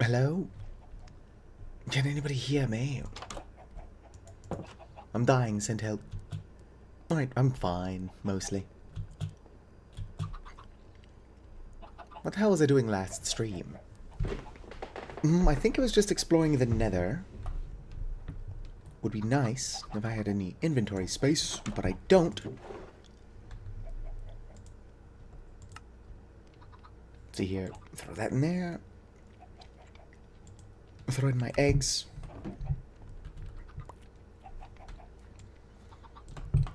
Hello? Can anybody hear me? I'm dying, send help. Alright, I'm fine, mostly. What the hell was I doing last stream? I think I was just exploring the nether. Would be nice if I had any inventory space, but I don't. See here, throw that in there. Throw in my eggs.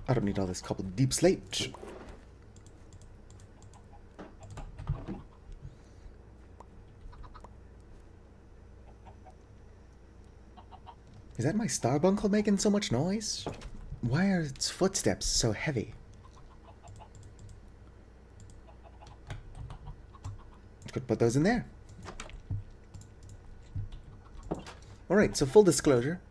I don't need all this cobbled deep slate. Is that my starbuncle making so much noise? Why are its footsteps so heavy? Could put those in there. Alright, so full disclosure.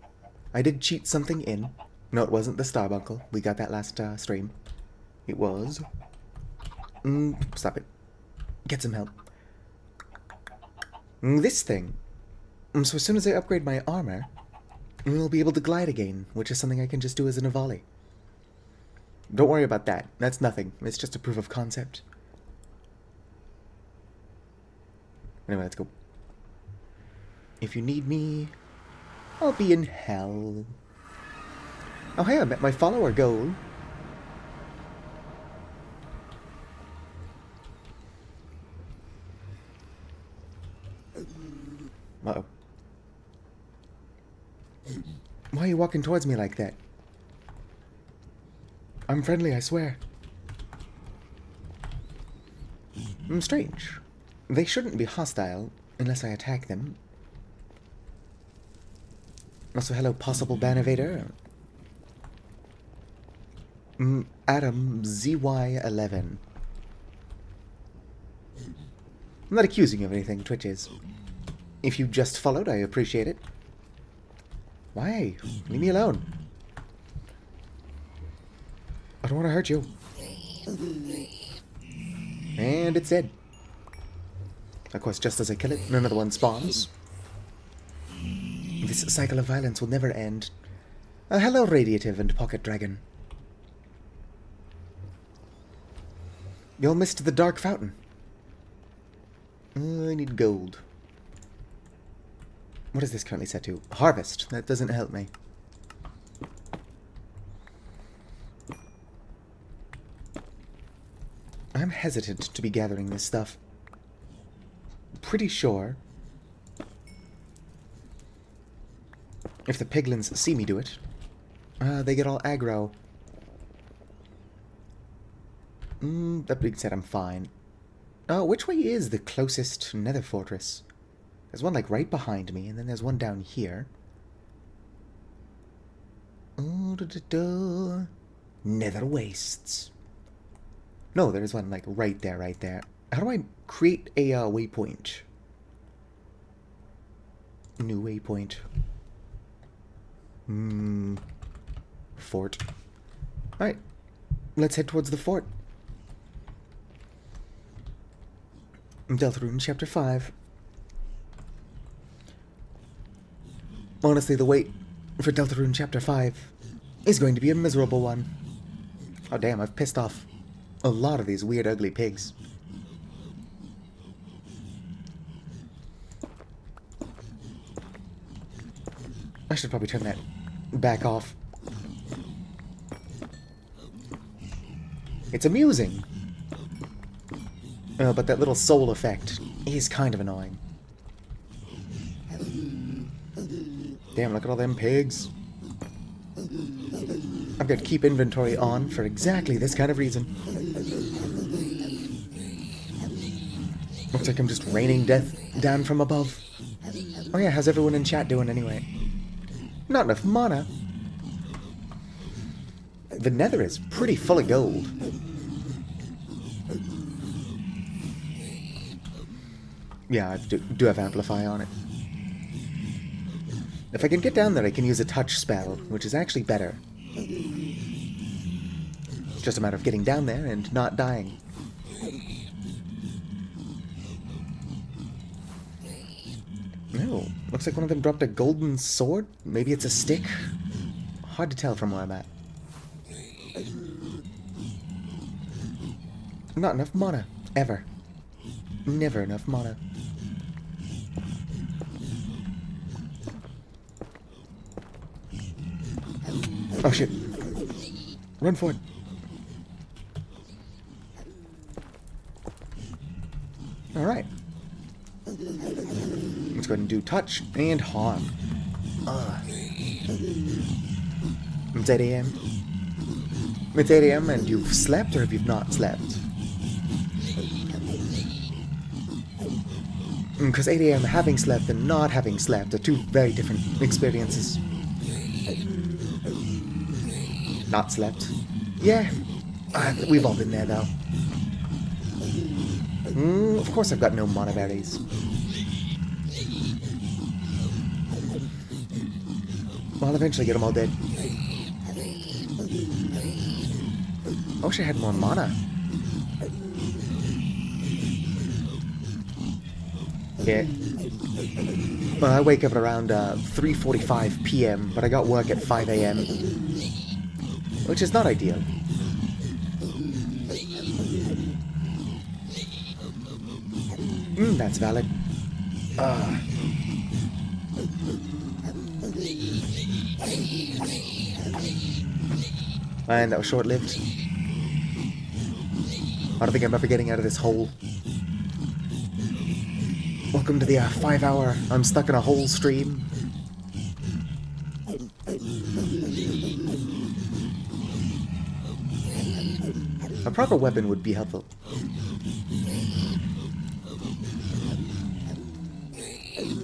I did cheat something in. No, it wasn't the starbuncle. We got that last stream. It was... stop it. Get some help. This thing. So as soon as I upgrade my armor, we'll be able to glide again, which is something I can just do as an volley. Don't worry about that. That's nothing. It's just a proof of concept. Anyway, let's go. If you need me, I'll be in hell. Oh hey, I met my follower goal. Uh-oh. Why are you walking towards me like that? I'm friendly, I swear. Strange. They shouldn't be hostile unless I attack them. Also, hello, possible ban evader. Adam ZY11. I'm not accusing you of anything, Twitch is. If you just followed, I appreciate it. Why? Leave me alone. I don't want to hurt you. And it's dead. Of course, just as I kill it, another one spawns. This cycle of violence will never end. Hello, Radiative and Pocket Dragon. You all missed the Dark Fountain. I need gold. What is this currently set to? Harvest. That doesn't help me. I'm hesitant to be gathering this stuff. Pretty sure if the piglins see me do it, they get all aggro. That being said, I'm fine. Which way is the closest nether fortress? There's one like right behind me, and then there's one down here. Nether wastes. No, there's one like right there, right there. How do I create a waypoint? New waypoint. Fort. Alright. Let's head towards the fort. Deltarune Chapter 5. Honestly, the wait for Deltarune Chapter 5 is going to be a miserable one. Oh damn, I've pissed off a lot of these weird ugly pigs. I should probably turn that back off. It's amusing. But that little soul effect is kind of annoying. Damn, look at all them pigs. I've got to keep inventory on for exactly this kind of reason. Looks like I'm just raining death down from above. Oh yeah, how's everyone in chat doing anyway? Not enough mana. The nether is pretty full of gold. Yeah, I do have Amplify on it. If I can get down there, I can use a touch spell, which is actually better. It's just a matter of getting down there and not dying. No, looks like one of them dropped a golden sword. Maybe it's a stick. Hard to tell from where I'm at. Not enough mana. Ever. Never enough mana. Oh shit. Run for it. Alright. Let's go ahead and do touch and harm. It's 8 a.m. It's 8 a.m. and you've slept, or have you not slept? Because 8 a.m. having slept and not having slept are two very different experiences. Not slept. Yeah, we've all been there though. Of course I've got no mana berries. Well, I'll eventually get them all dead. I wish I had more mana. Yeah. Well, I wake up at around 3:45 p.m., but I got work at 5 a.m. Which is not ideal. That's valid. And that was short-lived. I don't think I'm ever getting out of this hole. Welcome to the 5-hour I'm stuck in a hole stream. A proper weapon would be helpful.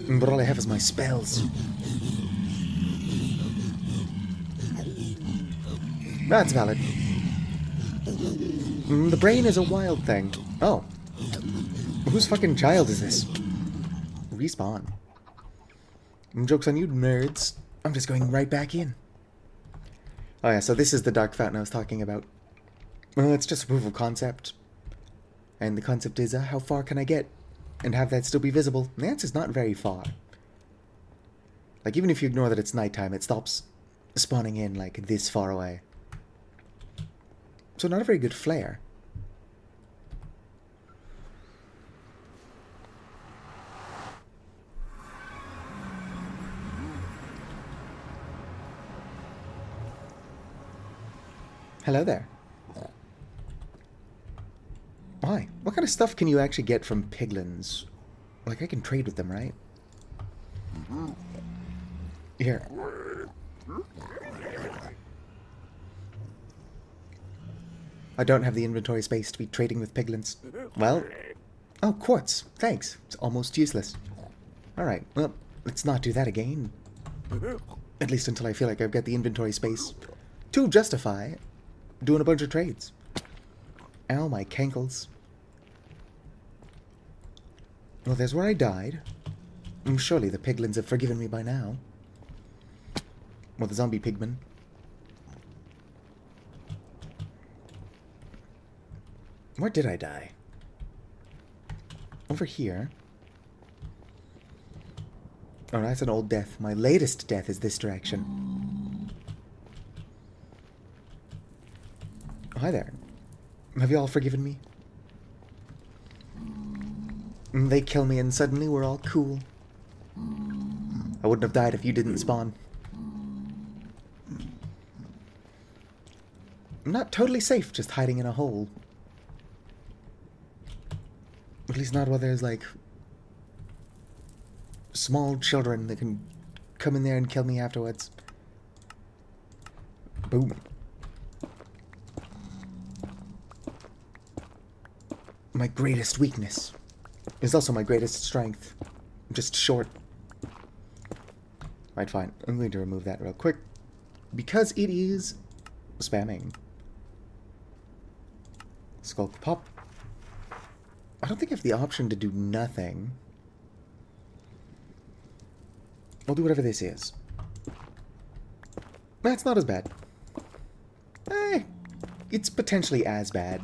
But all I have is my spells. That's valid. The brain is a wild thing. Oh. Whose fucking child is this? Respawn. Joke's on you, nerds. I'm just going right back in. Oh yeah, so this is the dark fountain I was talking about. Well, it's just a proof of concept. And the concept is, how far can I get? And have that still be visible? And the answer's not very far. Like, even if you ignore that it's nighttime, it stops spawning in, like, this far away. So not a very good flare. Hello there. Why? What kind of stuff can you actually get from piglins? Like, I can trade with them, right? Here. I don't have the inventory space to be trading with piglins. Well... Oh, quartz. Thanks. It's almost useless. Alright, well, let's not do that again. At least until I feel like I've got the inventory space to justify doing a bunch of trades. Ow, my cankles. Well, there's where I died. Surely the piglins have forgiven me by now. Well, the zombie pigman. Where did I die? Over here. Oh, that's an old death. My latest death is this direction. Oh, hi there. Have you all forgiven me? They kill me and suddenly we're all cool. I wouldn't have died if you didn't spawn. I'm not totally safe just hiding in a hole. At least not while there's, like, small children that can come in there and kill me afterwards. Boom. My greatest weakness is also my greatest strength. I'm just short. Right, fine. I'm going to remove that real quick because it is spamming. Skulk pop. I don't think I have the option to do nothing. I'll do whatever this is. That's not as bad. It's potentially as bad.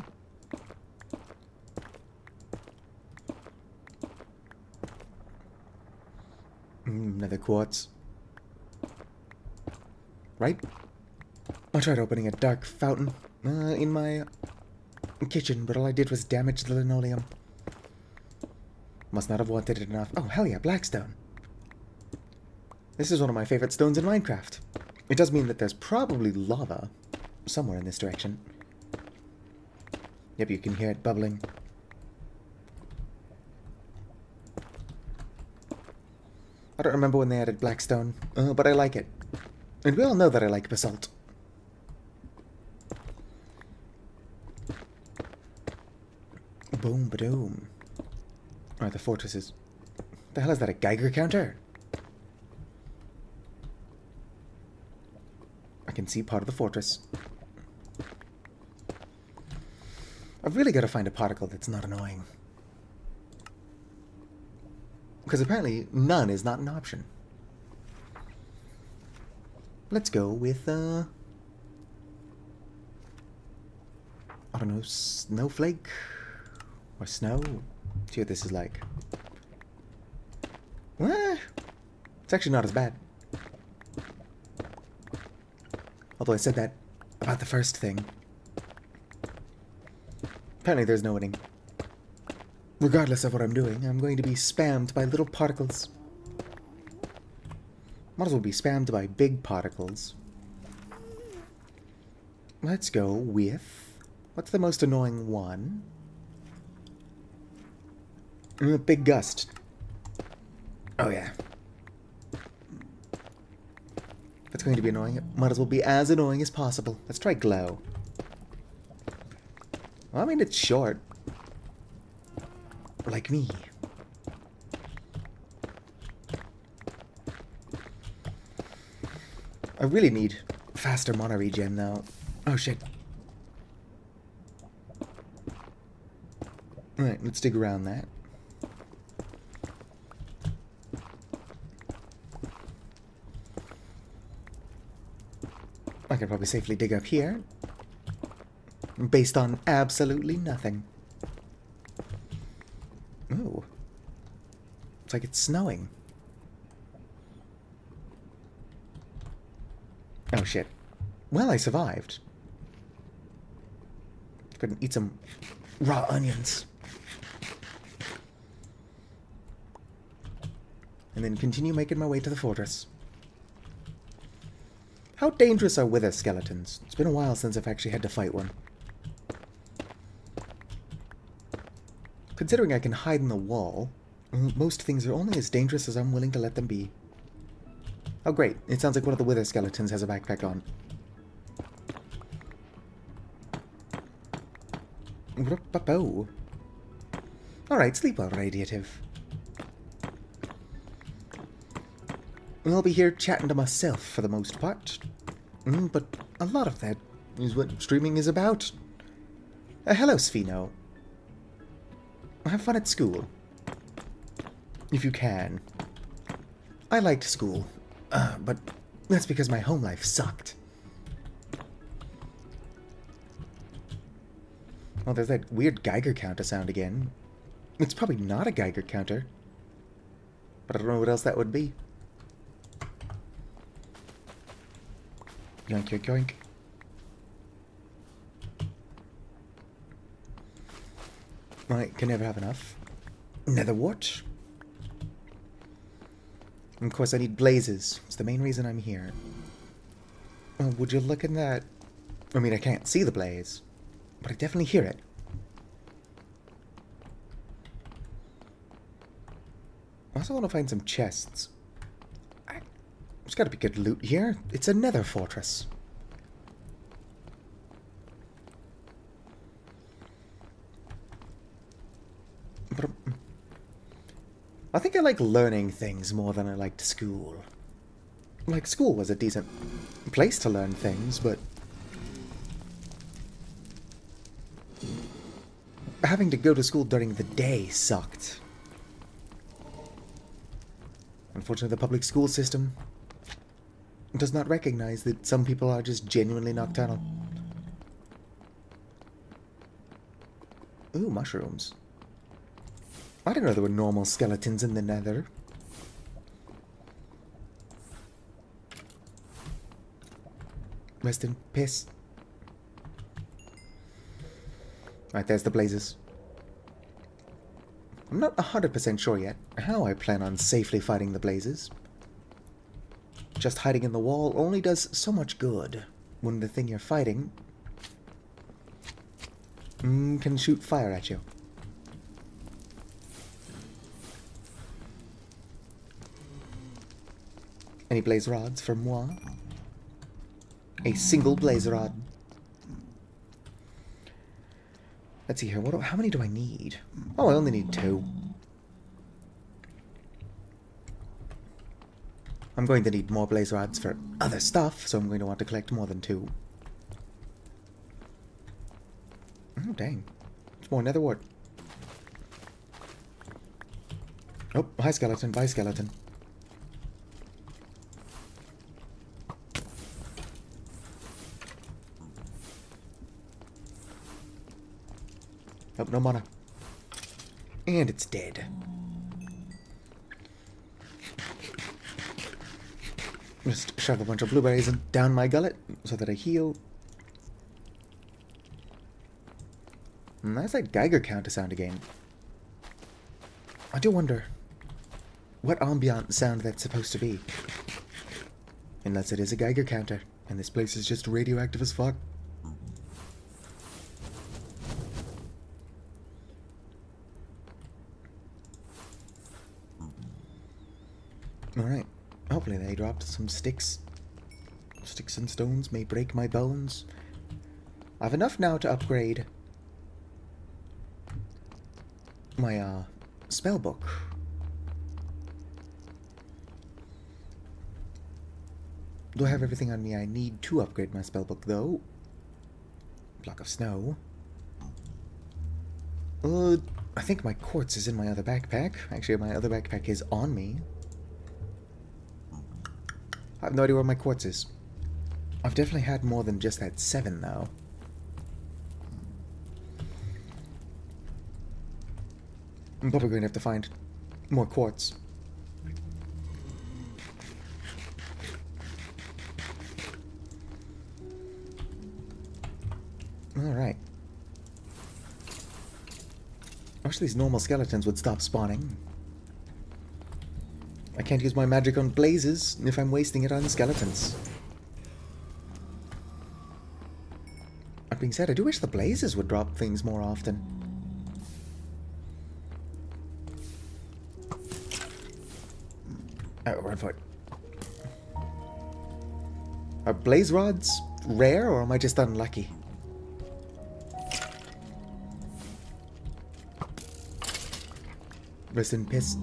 Another quartz. Right? I tried opening a dark fountain in my kitchen, but all I did was damage the linoleum. Must not have wanted it enough. Oh, hell yeah, blackstone. This is one of my favorite stones in Minecraft. It does mean that there's probably lava somewhere in this direction. Yep, you can hear it bubbling. I don't remember when they added blackstone, but I like it. And we all know that I like basalt. Boom, ba-doom. Alright, the fortress is... The hell is that, a Geiger counter? I can see part of the fortress. I've really got to find a particle that's not annoying. Because apparently none is not an option. Let's go with, I don't know, snowflake? Or snow? See what this is like. It's actually not as bad. Although I said that about the first thing. Apparently there's no winning. Regardless of what I'm doing, I'm going to be spammed by little particles. Might as well be spammed by big particles. Let's go with... What's the most annoying one? Big gust. Oh yeah. If it's going to be annoying, it might as well be as annoying as possible. Let's try glow. Well, I mean, it's short. Like me. I really need faster mana regen now. Oh shit. Alright, let's dig around that. I could probably safely dig up here. Based on absolutely nothing. Ooh. It's like it's snowing. Oh shit. Well, I survived. Couldn't eat some raw onions. And then continue making my way to the fortress. How dangerous are wither skeletons? It's been a while since I've actually had to fight one. Considering I can hide in the wall, most things are only as dangerous as I'm willing to let them be. Oh great, it sounds like one of the wither skeletons has a backpack on. Alright, sleep well, Radiative. I'll be here chatting to myself for the most part. But a lot of that is what streaming is about. Hello, Spheno. Have fun at school. If you can. I liked school, but that's because my home life sucked. Oh, there's that weird Geiger counter sound again. It's probably not a Geiger counter. But I don't know what else that would be. Yoink, yoink, yoink. Right, can never have enough. Nether wart. And of course I need blazes. It's the main reason I'm here. Oh, would you look at that? I mean, I can't see the blaze, but I definitely hear it. I also want to find some chests. There's got to be good loot here. It's a nether fortress. But I think I like learning things more than I liked school. Like, school was a decent place to learn things, but having to go to school during the day sucked. Unfortunately, the public school system does not recognize that some people are just genuinely nocturnal. Ooh, mushrooms. I didn't know there were normal skeletons in the nether. Rest in piss. Right, there's the blazes. I'm not 100% sure yet how I plan on safely fighting the blazes. Just hiding in the wall only does so much good when the thing you're fighting can shoot fire at you. Any blaze rods for moi? A single blaze rod. Let's see here. How many do I need? Oh, I only need 2. I'm going to need more blaze rods for other stuff, so I'm going to want to collect more than 2. Oh, dang. It's more nether wart. Oh, hi skeleton. Bye, skeleton. Oh, no mana. And it's dead. Just shove a bunch of blueberries down my gullet so that I heal. And that's that Geiger counter sound again. I do wonder what ambient sound that's supposed to be. Unless it is a Geiger counter, and this place is just radioactive as fuck. Alright. Hopefully they dropped some sticks. Sticks and stones may break my bones. I've enough now to upgrade my spell book. Do I have everything on me I need to upgrade my spell book though? Block of snow. I think my quartz is in my other backpack. Actually, my other backpack is on me. I have no idea where my quartz is. I've definitely had more than just that 7, though. I'm probably going to have to find more quartz. Alright. I wish these normal skeletons would stop spawning. I can't use my magic on blazes if I'm wasting it on skeletons. That being said, I do wish the blazes would drop things more often. Oh, run for it. Are blaze rods rare, or am I just unlucky? Rest in piss.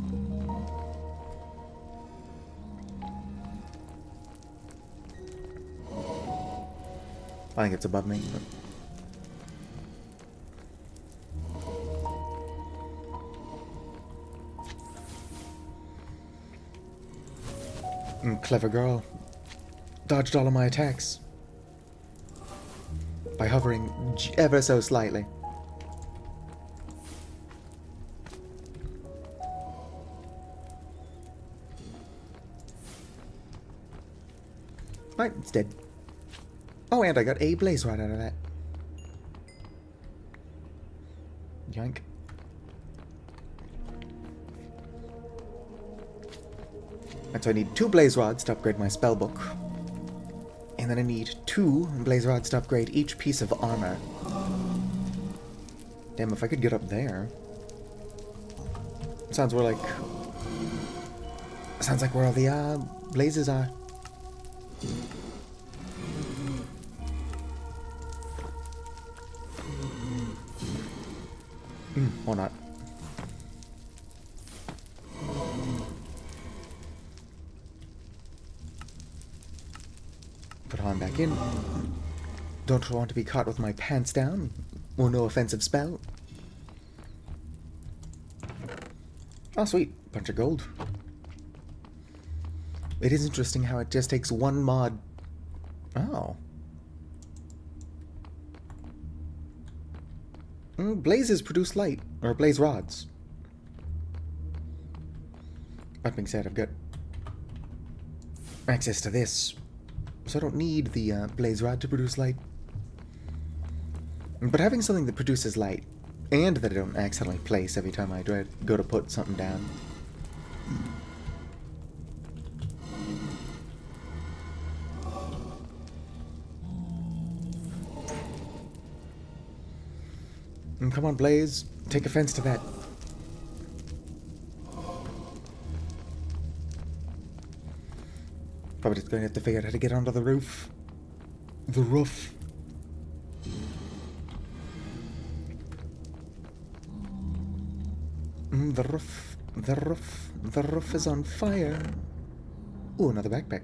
I think it's above me. Clever girl. Dodged all of my attacks. By hovering ever so slightly. Right, it's dead. Oh, and I got a blaze rod out of that. Yoink. And so I need 2 blaze rods to upgrade my spellbook. And then I need 2 blaze rods to upgrade each piece of armor. Damn, if I could get up there. Sounds more like... Sounds like where all the blazes are. Or not. Put on back in. Don't want to be caught with my pants down, or no offensive spell. Oh, sweet. Bunch of gold. It is interesting how it just takes 1 mod. Oh. Blazes produce light, or blaze rods. That being said, I've got access to this, so I don't need the blaze rod to produce light. But having something that produces light, and that I don't accidentally place every time I go to put something down. Come on, Blaze. Take offense to that. Probably just going to have to figure out how to get onto the roof. The roof. The roof. The roof. The roof is on fire. Ooh, another backpack.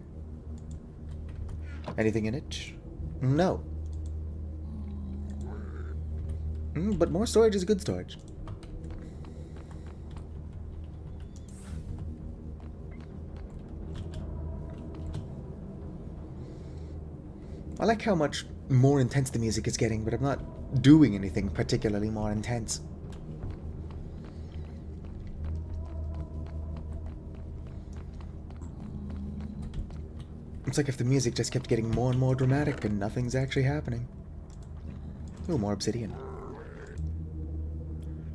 Anything in it? No. But more storage is good storage. I like how much more intense the music is getting, but I'm not doing anything particularly more intense. It's like if the music just kept getting more and more dramatic and nothing's actually happening. Ooh, more obsidian.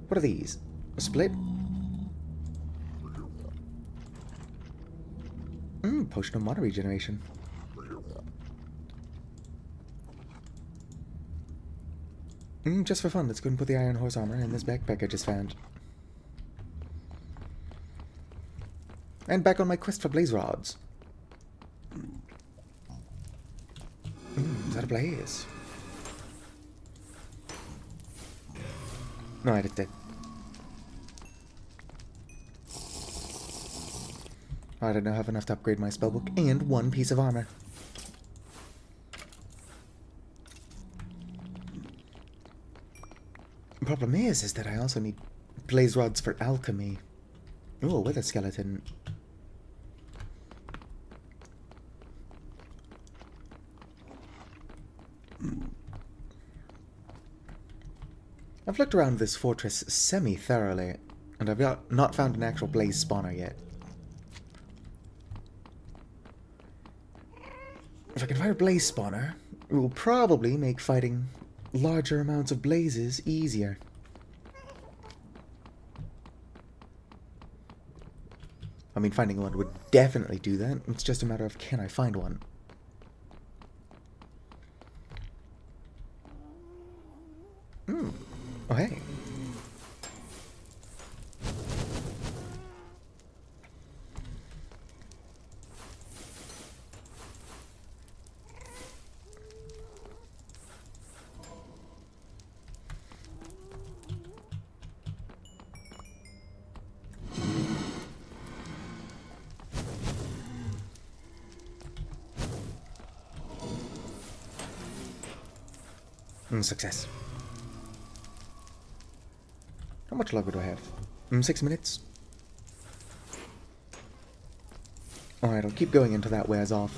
What are these? A split? Potion of mana regeneration. Just for fun, let's go and put the iron horse armor in this backpack I just found. And back on my quest for blaze rods. Is that a blaze? No, it's dead. I don't have enough to upgrade my spellbook and one piece of armor. The problem is that I also need blaze rods for alchemy. Ooh, a wither skeleton. I've looked around this fortress semi-thoroughly, and I've not found an actual blaze spawner yet. If I can find a blaze spawner, it will probably make fighting larger amounts of blazes easier. I mean, finding one would definitely do that. It's just a matter of, can I find one? Oh, hey. Success. How much longer do I have? 6 minutes? Alright, I'll keep going until that wears off.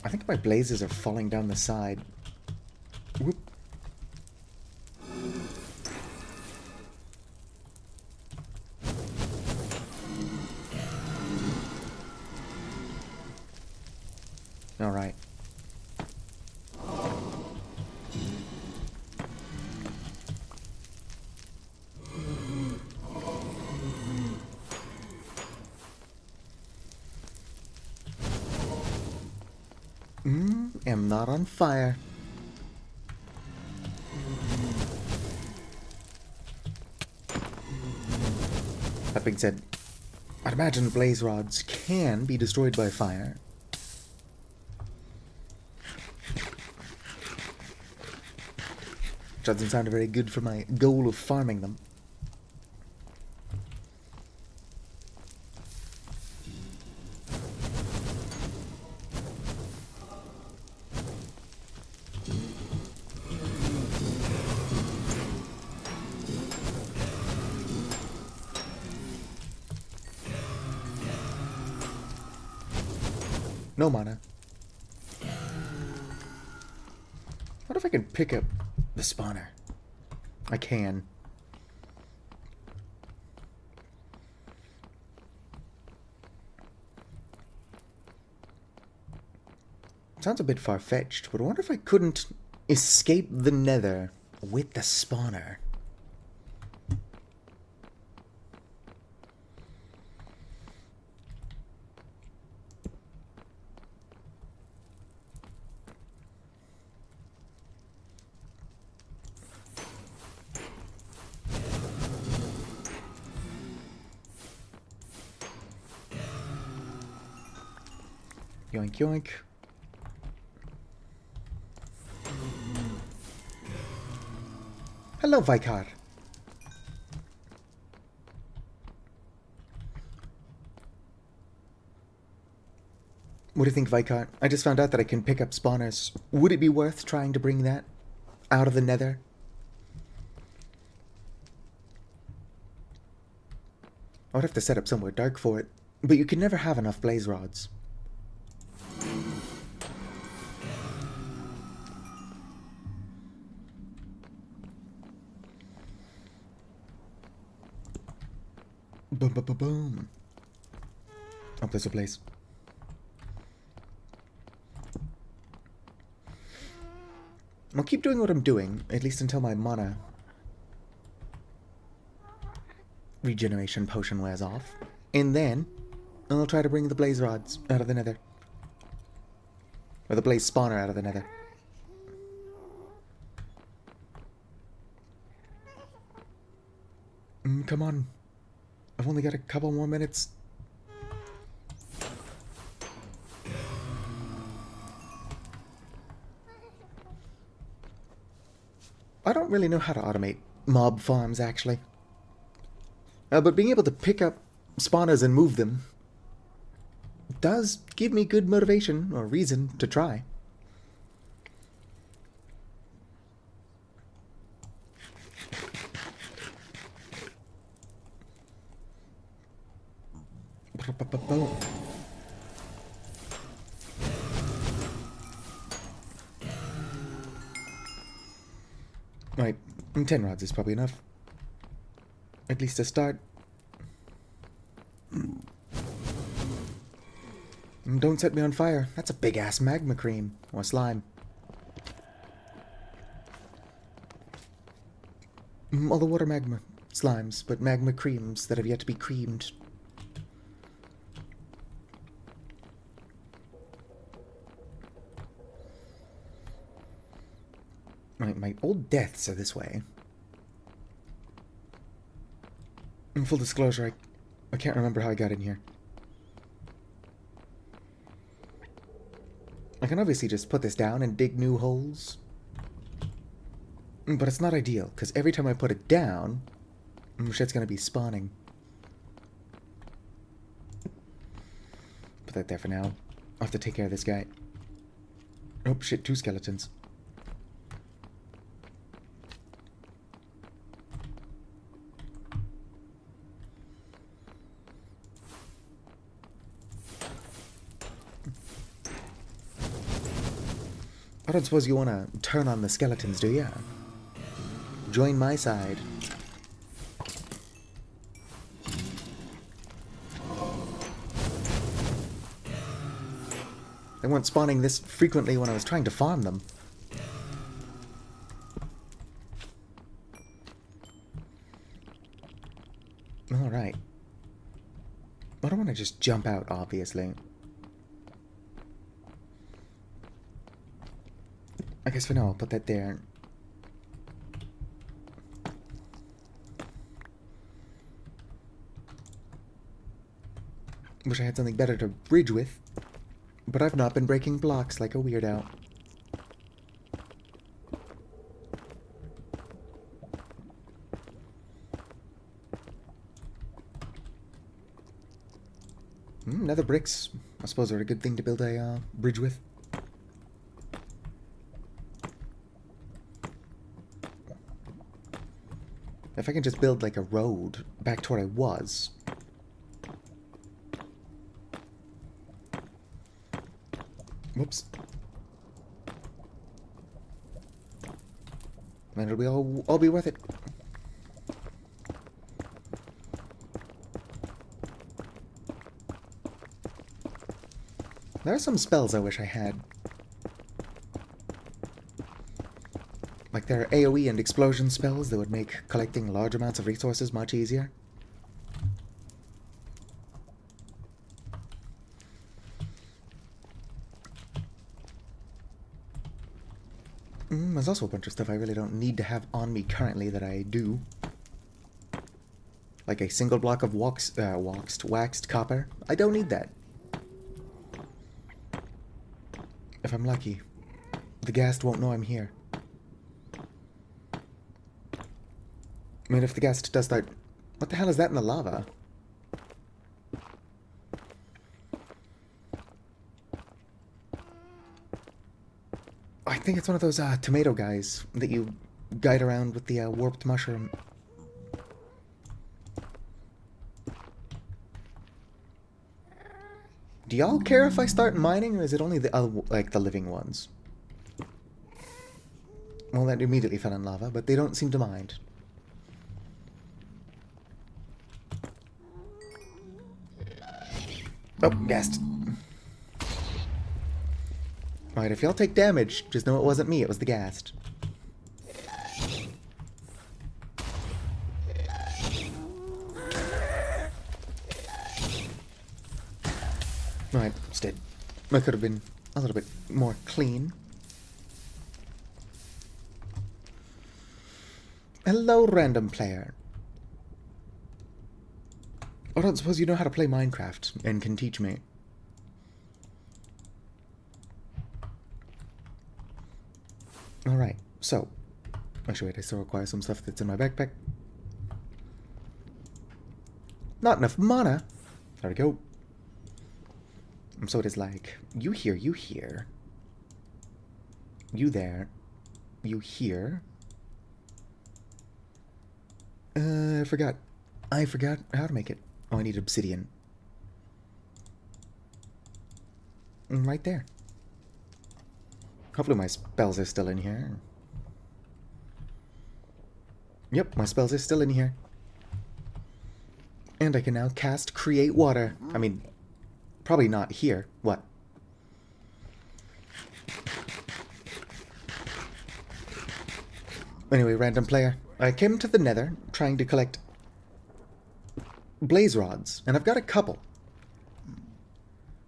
I think my blazes are falling down the side. Whoop. Alright. Am not on fire. That being said, I'd imagine blaze rods can be destroyed by fire. Which doesn't sound very good for my goal of farming them. No mana. What if I can pick up the spawner? I can. Sounds a bit far-fetched, but I wonder if I couldn't escape the nether with the spawner. Yoink, yoink. Hello, Vicar. What do you think, Vicar? I just found out that I can pick up spawners. Would it be worth trying to bring that out of the nether? I would have to set up somewhere dark for it, but you can never have enough blaze rods. Boom, boom, boom, boom. Oh, there's a place. I'll keep doing what I'm doing, at least until my mana regeneration potion wears off. And then I'll try to bring the blaze rods out of the nether. Or the blaze spawner out of the nether. Come on. I've only got a couple more minutes. I don't really know how to automate mob farms, actually. But being able to pick up spawners and move them does give me good motivation or reason to try. Right, 10 rods is probably enough. At least to start. Don't set me on fire. That's a big-ass magma cream. Or slime. All the water magma slimes, but magma creams that have yet to be creamed. Right, my old deaths are this way. In full disclosure, I can't remember how I got in here. I can obviously just put this down and dig new holes. But it's not ideal, because every time I put it down, shit's gonna be spawning. Put that there for now. I'll have to take care of this guy. Oh shit, 2 skeletons. I don't suppose you want to turn on the skeletons, do ya? Join my side. They weren't spawning this frequently when I was trying to farm them. Alright. I don't want to just jump out, obviously. I guess for now I'll put that there. Wish I had something better to bridge with, but I've not been breaking blocks like a weirdo. Nether bricks, I suppose, are a good thing to build a bridge with. If I can just build, like, a road back to where I was. Whoops. Then it'll be all be worth it. There are some spells I wish I had. Like there are AoE and explosion spells that would make collecting large amounts of resources much easier. There's also a bunch of stuff I really don't need to have on me currently that I do. Like a single block of waxed copper. I don't need that. If I'm lucky, the ghast won't know I'm here. I mean, if the ghast does start... What the hell is that in the lava? I think it's one of those tomato guys that you guide around with the warped mushroom. Do y'all care if I start mining, or is it only the other, like the living ones? Well, that immediately fell in lava, but they don't seem to mind. Oh, ghast. Alright, if y'all take damage, just know it wasn't me, it was the ghast. Alright, it's dead. I could have been a little bit more clean. Hello, random player. I don't suppose you know how to play Minecraft and can teach me. Alright, so. Actually, wait, I still require some stuff that's in my backpack. Not enough mana. There we go. So it is like, you here, you here. You there. You here. I forgot. I forgot how to make it. Oh, I need obsidian. Right there. Hopefully my spells are still in here. Yep, my spells are still in here. And I can now cast Create Water. I mean, probably not here. What? Anyway, random player. I came to the Nether trying to collect blaze rods, and I've got a couple.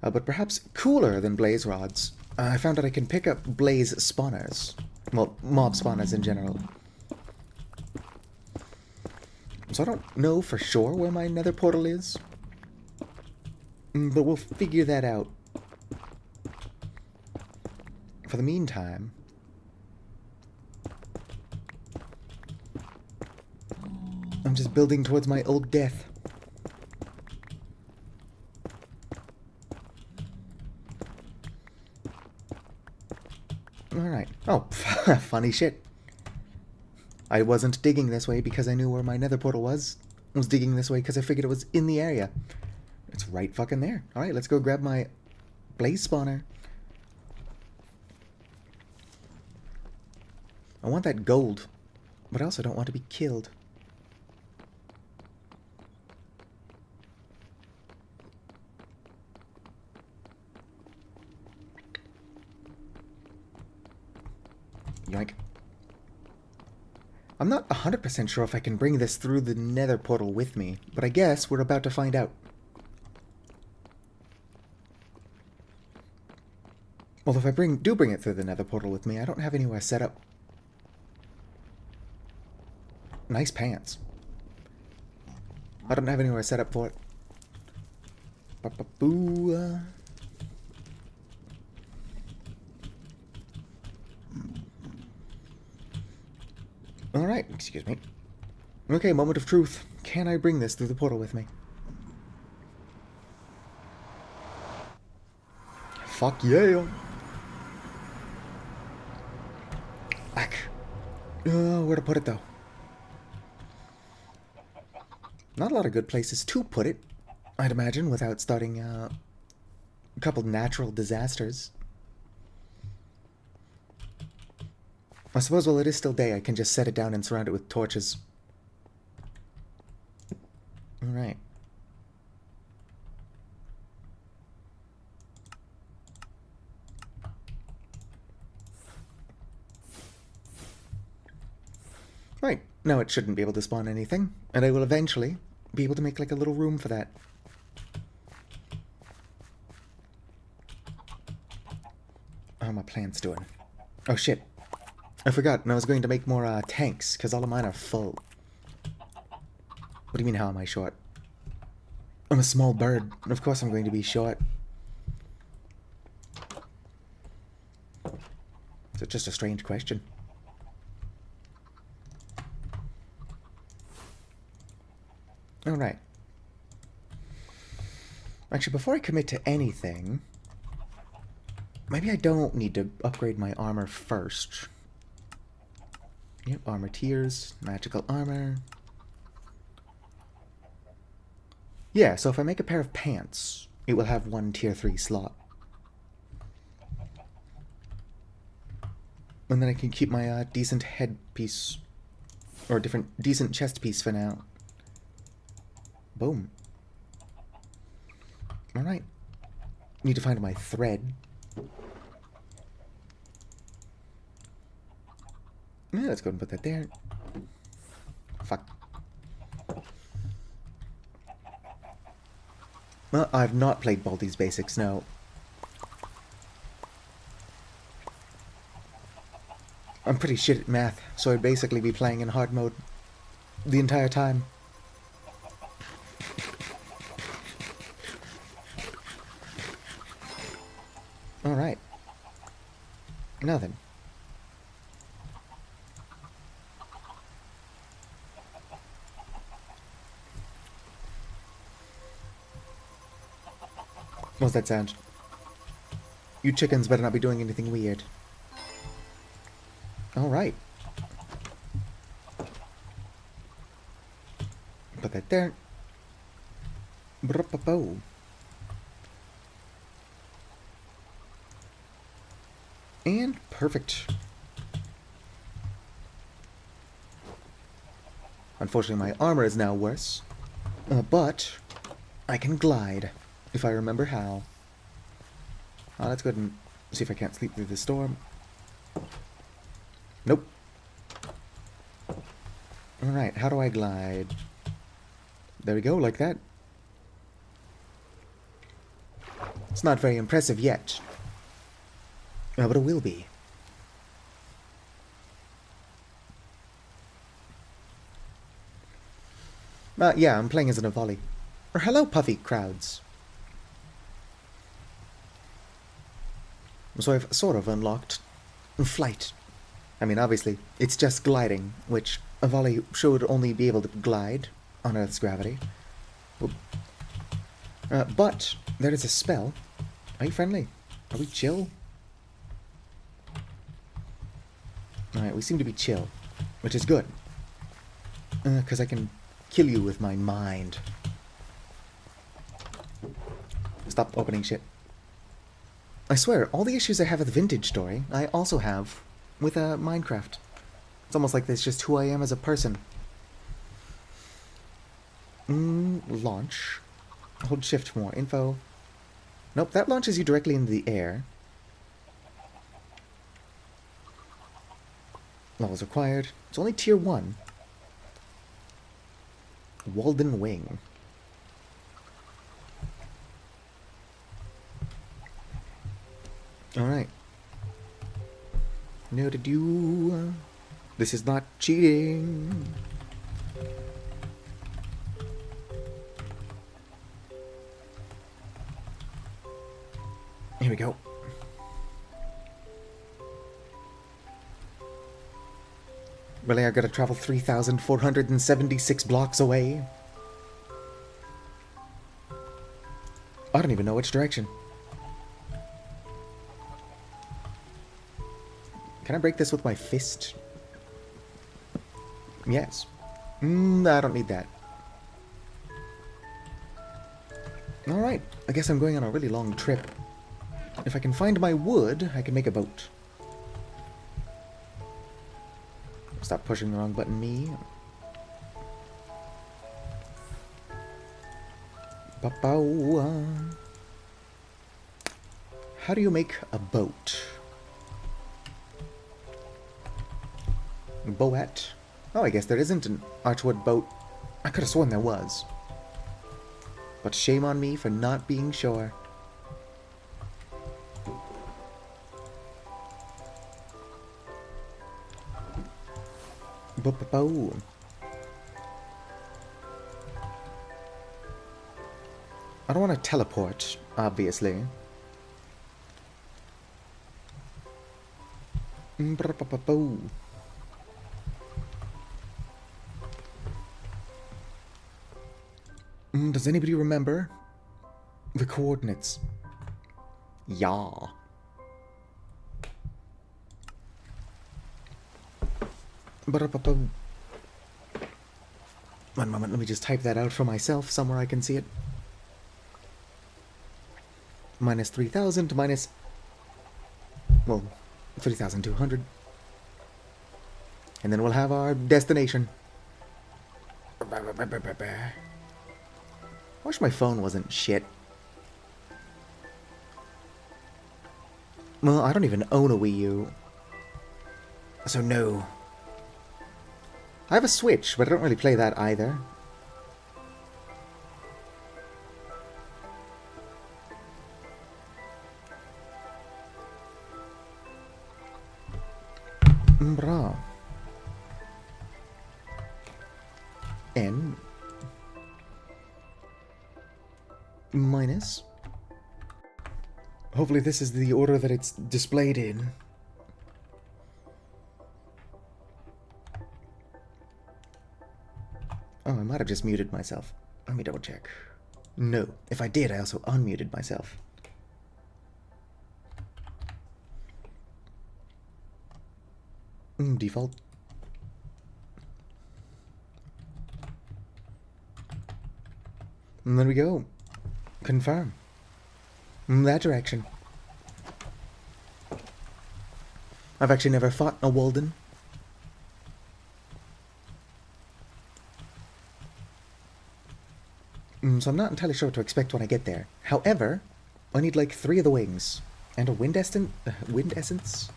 But perhaps cooler than blaze rods, I found that I can pick up blaze spawners. Well, mob spawners in general. So I don't know for sure where my nether portal is. But we'll figure that out. For the meantime... I'm just building towards my old death. Alright. Oh, funny shit. I wasn't digging this way because I knew where my nether portal was. I was digging this way because I figured it was in the area. It's right fucking there. Alright, let's go grab my blaze spawner. I want that gold, but I also don't want to be killed. Yoink. I'm not 100% sure if I can bring this through the nether portal with me, but I guess we're about to find out. Well, if I do bring it through the nether portal with me, I don't have anywhere set up. Nice pants. I don't have anywhere set up for it. Ba-ba-boo. Alright, excuse me. Okay, moment of truth. Can I bring this through the portal with me? Fuck yeah! Back. Where to put it, though? Not a lot of good places to put it, I'd imagine, without starting a couple natural disasters. I suppose while it is still day, I can just set it down and surround it with torches. Alright. Right, now it shouldn't be able to spawn anything, and I will eventually be able to make like a little room for that. How are my plants doing? Oh shit. I forgot, and I was going to make more tanks, because all of mine are full. What do you mean, how am I short? I'm a small bird, and of course I'm going to be short. It's just a strange question. Alright. Actually, before I commit to anything, maybe I don't need to upgrade my armor first. Yep, armor tiers, magical armor. Yeah, so if I make a pair of pants, it will have one tier 3 slot. And then I can keep my decent headpiece, or decent chest piece for now. Boom. Alright. Need to find my thread. Yeah, let's go and put that there. Fuck. Well, I've not played Baldi's Basics, no. I'm pretty shit at math, so I'd basically be playing in hard mode the entire time. Alright. Now then. What's that sound? You chickens better not be doing anything weird. Alright. Put that there. Brr-pa-po. And perfect. Unfortunately, my armor is now worse. But I can glide, if I remember how. Let's go ahead and see if I can't sleep through the storm. Nope. Alright, how do I glide? There we go, like that. It's not very impressive yet. But it will be. Yeah, I'm playing as an Avali. Or hello, puffy crowds. So I've sort of unlocked flight. I mean, obviously, it's just gliding, which a volley should only be able to glide on Earth's gravity. But there is a spell. Are you friendly? Are we chill? Alright, we seem to be chill, which is good. Because I can kill you with my mind. Stop opening shit. I swear, all the issues I have with Vintage Story, I also have with Minecraft. It's almost like that's just who I am as a person. Launch. Hold shift for more info. Nope, that launches you directly into the air. Levels required. It's only tier 1. Walden Wing. Alright. No to do. This is not cheating. Here we go. Really, I gotta travel 3,476 blocks away? I don't even know which direction. Can I break this with my fist? Yes. I don't need that. Alright, I guess I'm going on a really long trip. If I can find my wood, I can make a boat. Stop pushing the wrong button, me. How do you make a boat? Boat. Oh, I guess there isn't an Archwood boat. I could have sworn there was. But shame on me for not being sure. Bo-bo-bo. I don't want to teleport, obviously. Bo-bo-bo-bo. Does anybody remember the coordinates? Yeah. Ba-da-ba-ba. One moment, let me just type that out for myself somewhere I can see it. Minus 3,000 minus... well, 3,200. And then we'll have our destination. I wish my phone wasn't shit. Well, I don't even own a Wii U. So no. I have a Switch, but I don't really play that either. Bra. N. Minus. Hopefully this is the order that it's displayed in. Oh, I might have just muted myself. Let me double check. No. If I did, I also unmuted myself. Default. And there we go. Confirm. That direction. I've actually never fought a Walden. So I'm not entirely sure what to expect when I get there. However, I need like 3 of the wings. And a wind essence?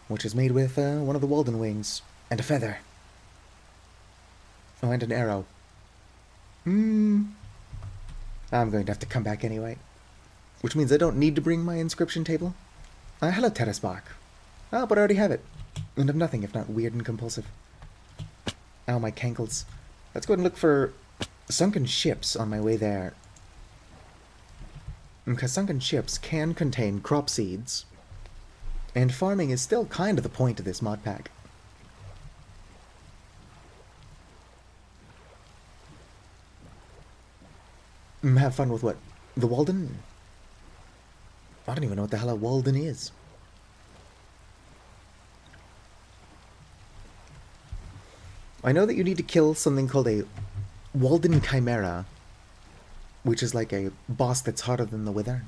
Which is made with one of the Walden wings. And a feather. Oh, and an arrow. I'm going to have to come back anyway. Which means I don't need to bring my inscription table. Hello, Terrasbach. Oh, but I already have it. And I'm nothing if not weird and compulsive. Ow, my cankles. Let's go ahead and look for sunken ships on my way there. Because sunken ships can contain crop seeds. And farming is still kind of the point of this mod pack. Have fun with what? The Walden? I don't even know what the hell a Walden is. I know that you need to kill something called a Walden Chimera, which is like a boss that's harder than the Wither.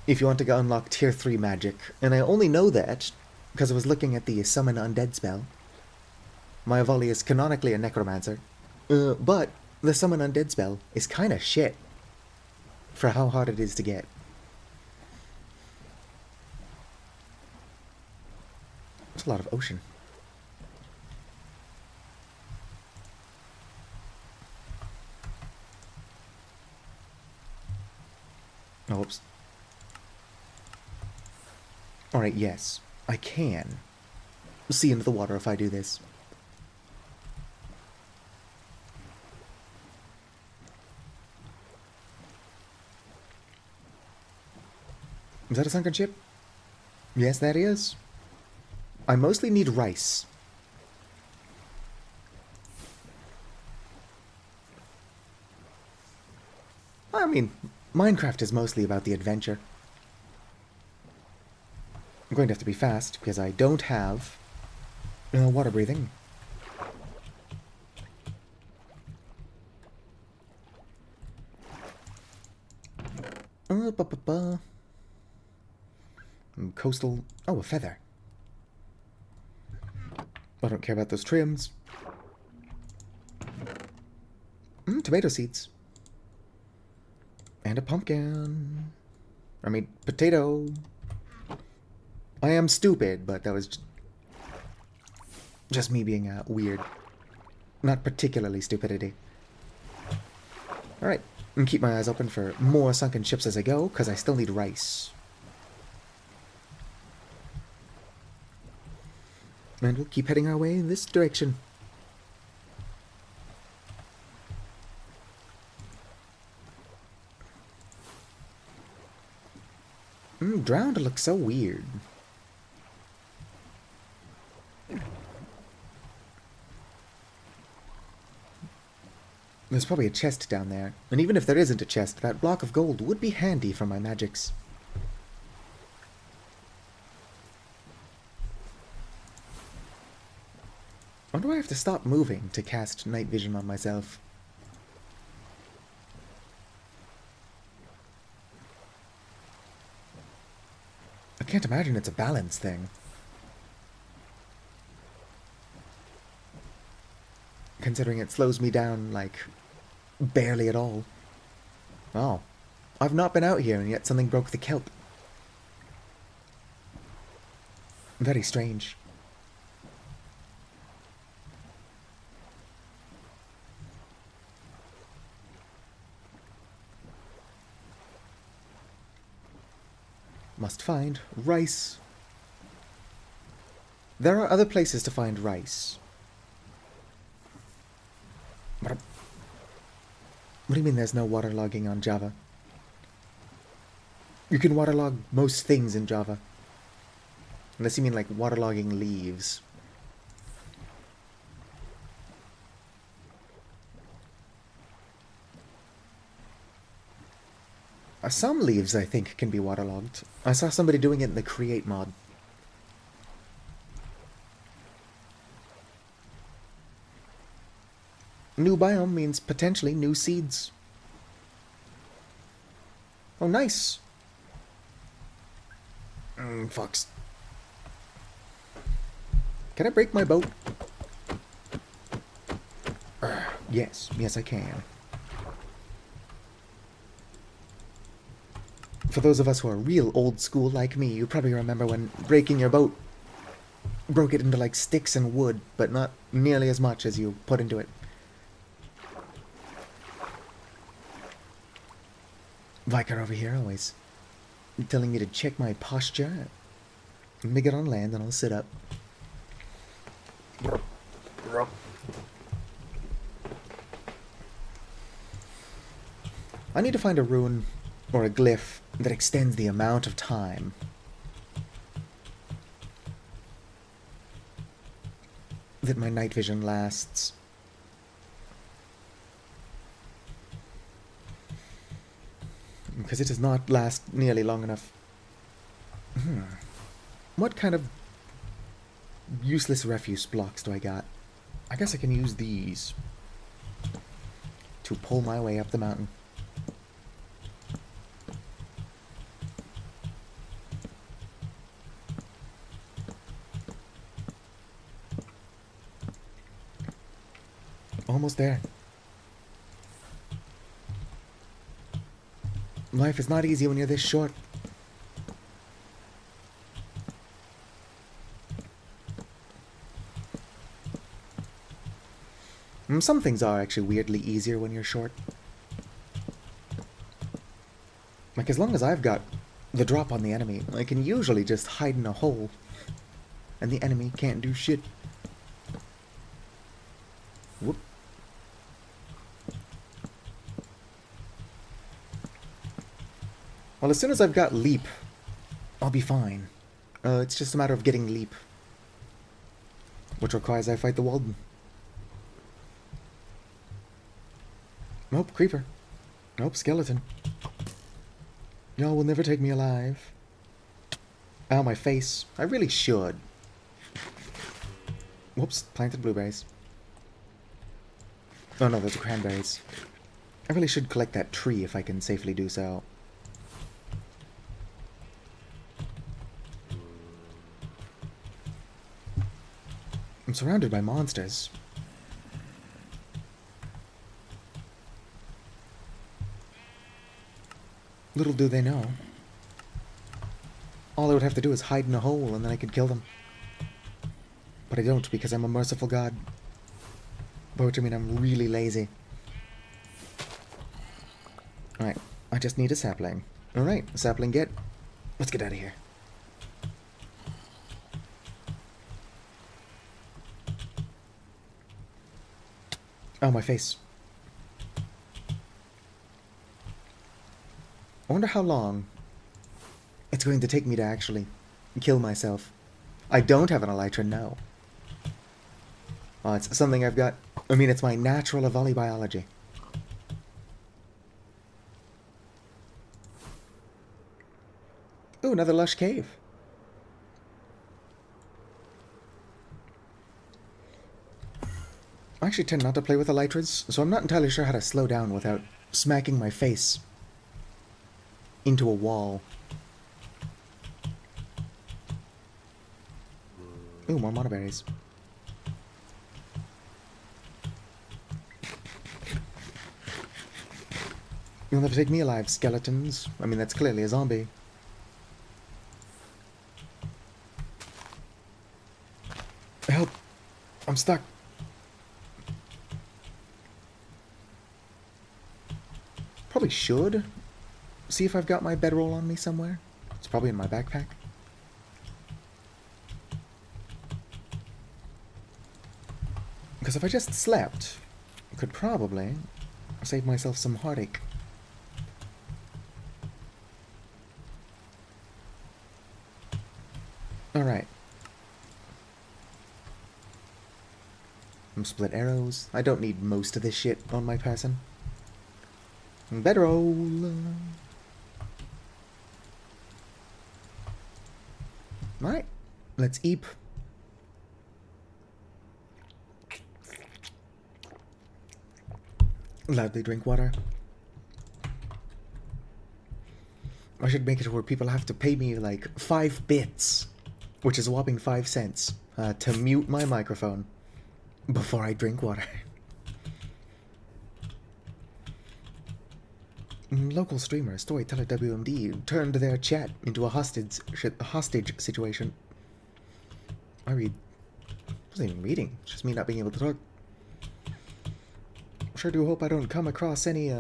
If you want to unlock tier 3 magic, and I only know that because I was looking at the Summon Undead spell. My Avali is canonically a necromancer, but the Summon Undead spell is kinda shit for how hard it is to get. There's a lot of ocean. Oh, whoops. Alright, yes. I can see into the water if I do this. Is that a sunken ship? Yes, that is. I mostly need rice. I mean, Minecraft is mostly about the adventure. I'm going to have to be fast because I don't have water breathing. Coastal. Oh, a feather. I don't care about those trims. Tomato seeds. And a pumpkin. I mean, potato. I am stupid, but that was just me being weird. Not particularly stupidity. Alright, and keep my eyes open for more sunken ships as I go, because I still need rice. And we'll keep heading our way in this direction. Drowned looks so weird. There's probably a chest down there. And even if there isn't a chest, that block of gold would be handy for my magics. Or do I have to stop moving to cast night vision on myself? I can't imagine it's a balance thing. Considering it slows me down, like, barely at all. Oh. I've not been out here, and yet something broke the kelp. Very strange. Must find rice. There are other places to find rice. What do you mean there's no waterlogging on Java? You can waterlog most things in Java. Unless you mean like waterlogging leaves. Some leaves, I think, can be waterlogged. I saw somebody doing it in the Create mod. New biome means potentially new seeds. Oh, nice. Fucks. Can I break my boat? Yes, I can. For those of us who are real old school like me, you probably remember when breaking your boat broke it into like sticks and wood, but not nearly as much as you put into it. Vicar over here always telling me to check my posture. Let me get on land and I'll sit up. I need to find a rune or a glyph that extends the amount of time that my night vision lasts. Because it does not last nearly long enough. What kind of useless refuse blocks do I got? I guess I can use these to pull my way up the mountain. Almost there. Life is not easy when you're this short. Some things are actually weirdly easier when you're short. Like, as long as I've got the drop on the enemy, I can usually just hide in a hole. And the enemy can't do shit. Whoop. Well, as soon as I've got leap, I'll be fine. It's just a matter of getting leap. Which requires I fight the Walden. Nope, creeper. Nope, skeleton. Y'all will never take me alive. Ow, my face. I really should. Whoops, planted blueberries. Oh no, those are cranberries. I really should collect that tree if I can safely do so. I'm surrounded by monsters. Little do they know, all I would have to do is hide in a hole and then I could kill them. But I don't because I'm a merciful god. By which I mean I'm really lazy. Alright, I just need a sapling. Alright, sapling get. Let's get out of here. Oh, my face. I wonder how long it's going to take me to actually kill myself. I don't have an elytra, no. Oh, it's something I've got. I mean, it's my natural Avali biology. Ooh, another lush cave. I actually tend not to play with elytras, so I'm not entirely sure how to slow down without smacking my face into a wall. Ooh, more monoberries. You'll never take me alive, skeletons. I mean, that's clearly a zombie. Help! I'm stuck. Probably should see if I've got my bedroll on me somewhere. It's probably in my backpack. Because if I just slept, I could probably save myself some heartache. Alright. Some split arrows. I don't need most of this shit on my person. Bedroll. Alright. Let's eep. Loudly drink water. I should make it where people have to pay me like 5 bits, which is a whopping 5 cents, to mute my microphone before I drink water. Local streamer, storyteller WMD, turned their chat into a hostage situation. I wasn't even reading, it's just me not being able to talk. Sure do hope I don't come across any,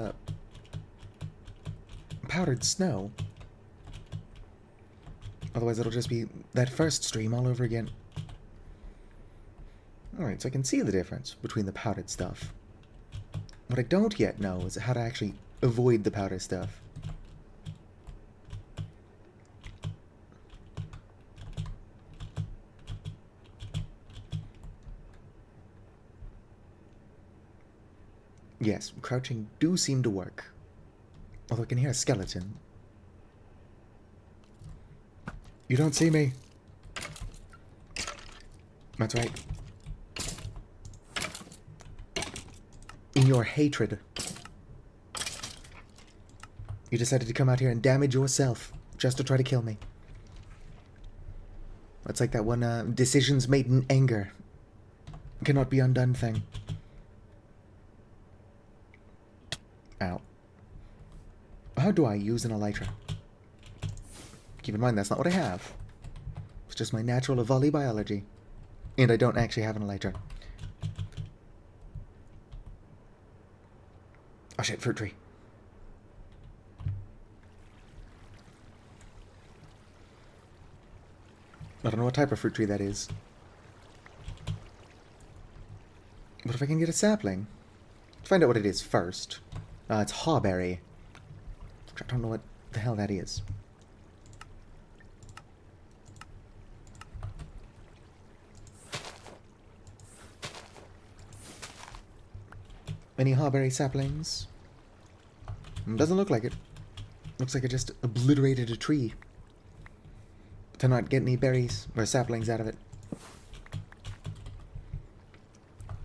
powdered snow. Otherwise it'll just be that first stream all over again. Alright, so I can see the difference between the powdered stuff. What I don't yet know is how to actually avoid the powder stuff. Yes, crouching do seem to work. Although I can hear a skeleton. You don't see me. That's right. In your hatred, you decided to come out here and damage yourself just to try to kill me. It's like that one decisions made in anger cannot be undone thing. Ow. How do I use an elytra? Keep in mind, that's not what I have. It's just my natural Avali biology. And I don't actually have an elytra. Oh shit, fruit tree. I don't know what type of fruit tree that is. But if I can get a sapling, let's find out what it is first. It's hawberry. I don't know what the hell that is. Any hawberry saplings? Doesn't look like it. Looks like it just obliterated a tree to not get any berries or saplings out of it.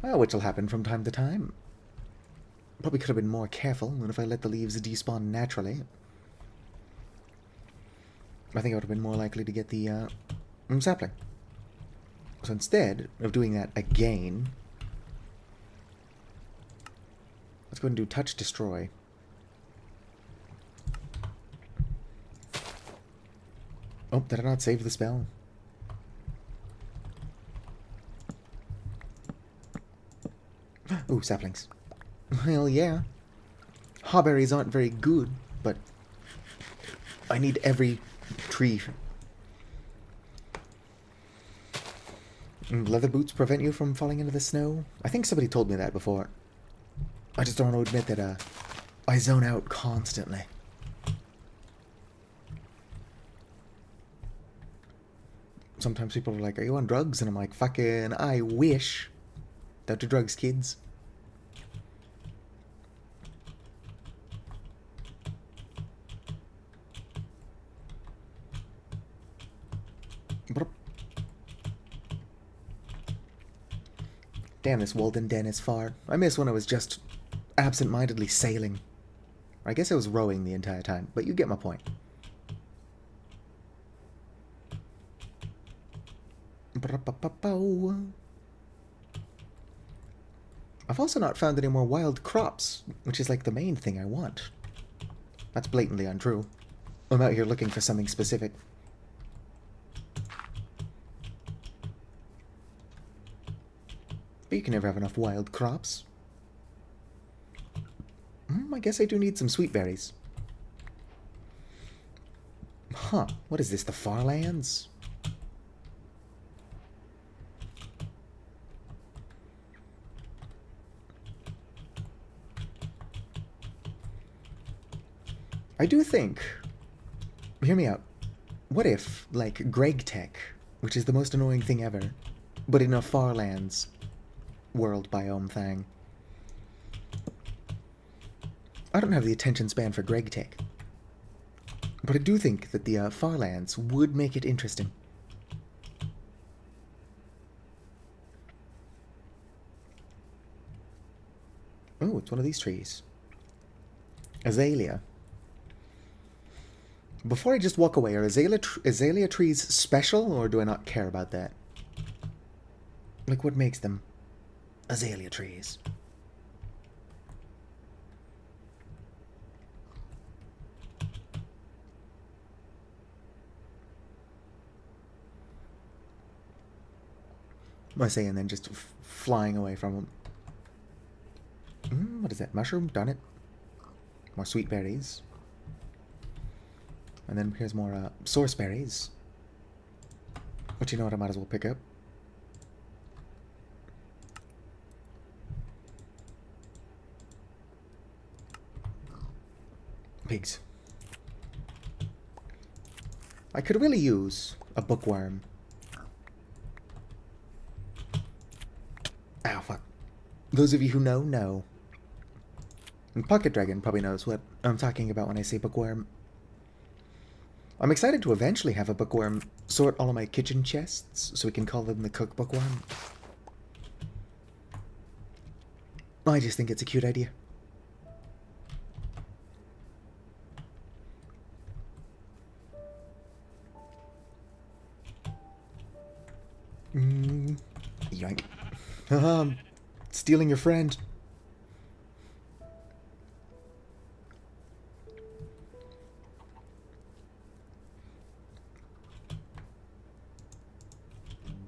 Well, which will happen from time to time. Probably could have been more careful than if I let the leaves despawn naturally. I think I would have been more likely to get the sapling. So instead of doing that again, let's go ahead and do touch destroy. Oh, did I not save the spell? Ooh, saplings. Hell yeah. Hawberries aren't very good, but I need every tree. Leather boots prevent you from falling into the snow? I think somebody told me that before. I just don't want to admit that I zone out constantly. Sometimes people are like, are you on drugs? And I'm like, fucking, I wish. Don't do drugs, kids. Damn, this Walden Den is far. I miss when I was just absent-mindedly sailing. I guess I was rowing the entire time, but you get my point. I've also not found any more wild crops, which is like the main thing I want. That's blatantly untrue. I'm out here looking for something specific. But you can never have enough wild crops. I guess I do need some sweet berries. Huh, what is this, the Farlands? I do think, hear me out, what if, like, Greg Tech, which is the most annoying thing ever, but in a Farlands world biome thing. I don't have the attention span for Greg Tech, but I do think that the Farlands would make it interesting. Oh, it's one of these trees. Azalea. Before I just walk away, are azalea trees special, or do I not care about that? Like, what makes them azalea trees? I say, and then just flying away from them. What is that? Mushroom? Darn it. More sweet berries. And then here's more source berries. But you know what, I might as well pick up. Pigs. I could really use a bookworm. Ow, fuck. Those of you who know. And Pocket Dragon probably knows what I'm talking about when I say bookworm. I'm excited to eventually have a bookworm sort all of my kitchen chests, so we can call them the cook bookworm. I just think it's a cute idea. Yoink. I'm stealing your friend.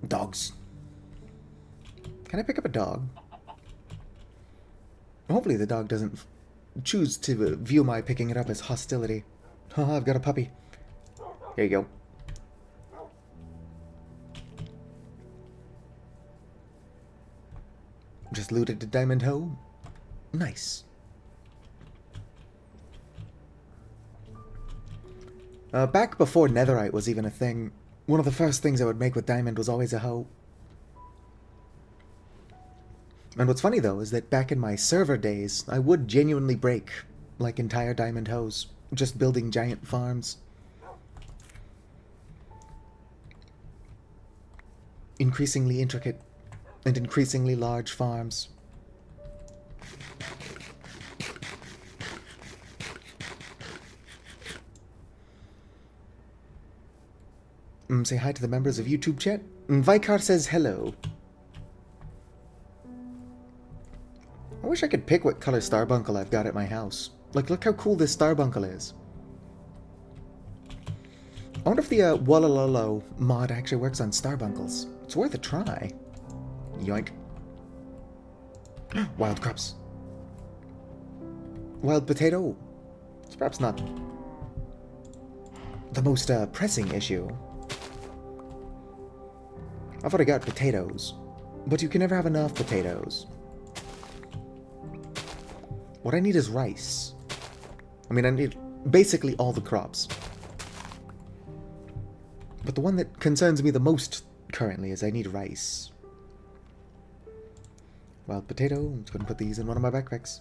Dogs. Can I pick up a dog? Hopefully the dog doesn't choose to view my picking it up as hostility. I've got a puppy. Here you go. Just looted the diamond hoe. Nice. Back before netherite was even a thing, one of the first things I would make with diamond was always a hoe. And what's funny though is that back in my server days, I would genuinely break like entire diamond hoes, just building giant farms. Increasingly intricate and increasingly large farms. Say hi to the members of YouTube chat. Vikar says hello. I wish I could pick what color starbuncle I've got at my house. Like, look how cool this starbuncle is. I wonder if the Wallalolo mod actually works on starbunkles. It's worth a try. Yoink. Wild crops. Wild potato. It's perhaps not the most pressing issue. I've already got potatoes, but you can never have enough potatoes. What I need is rice. I mean, I need basically all the crops. But the one that concerns me the most currently is I need rice. Wild potato. I'm just going to put these in one of my backpacks.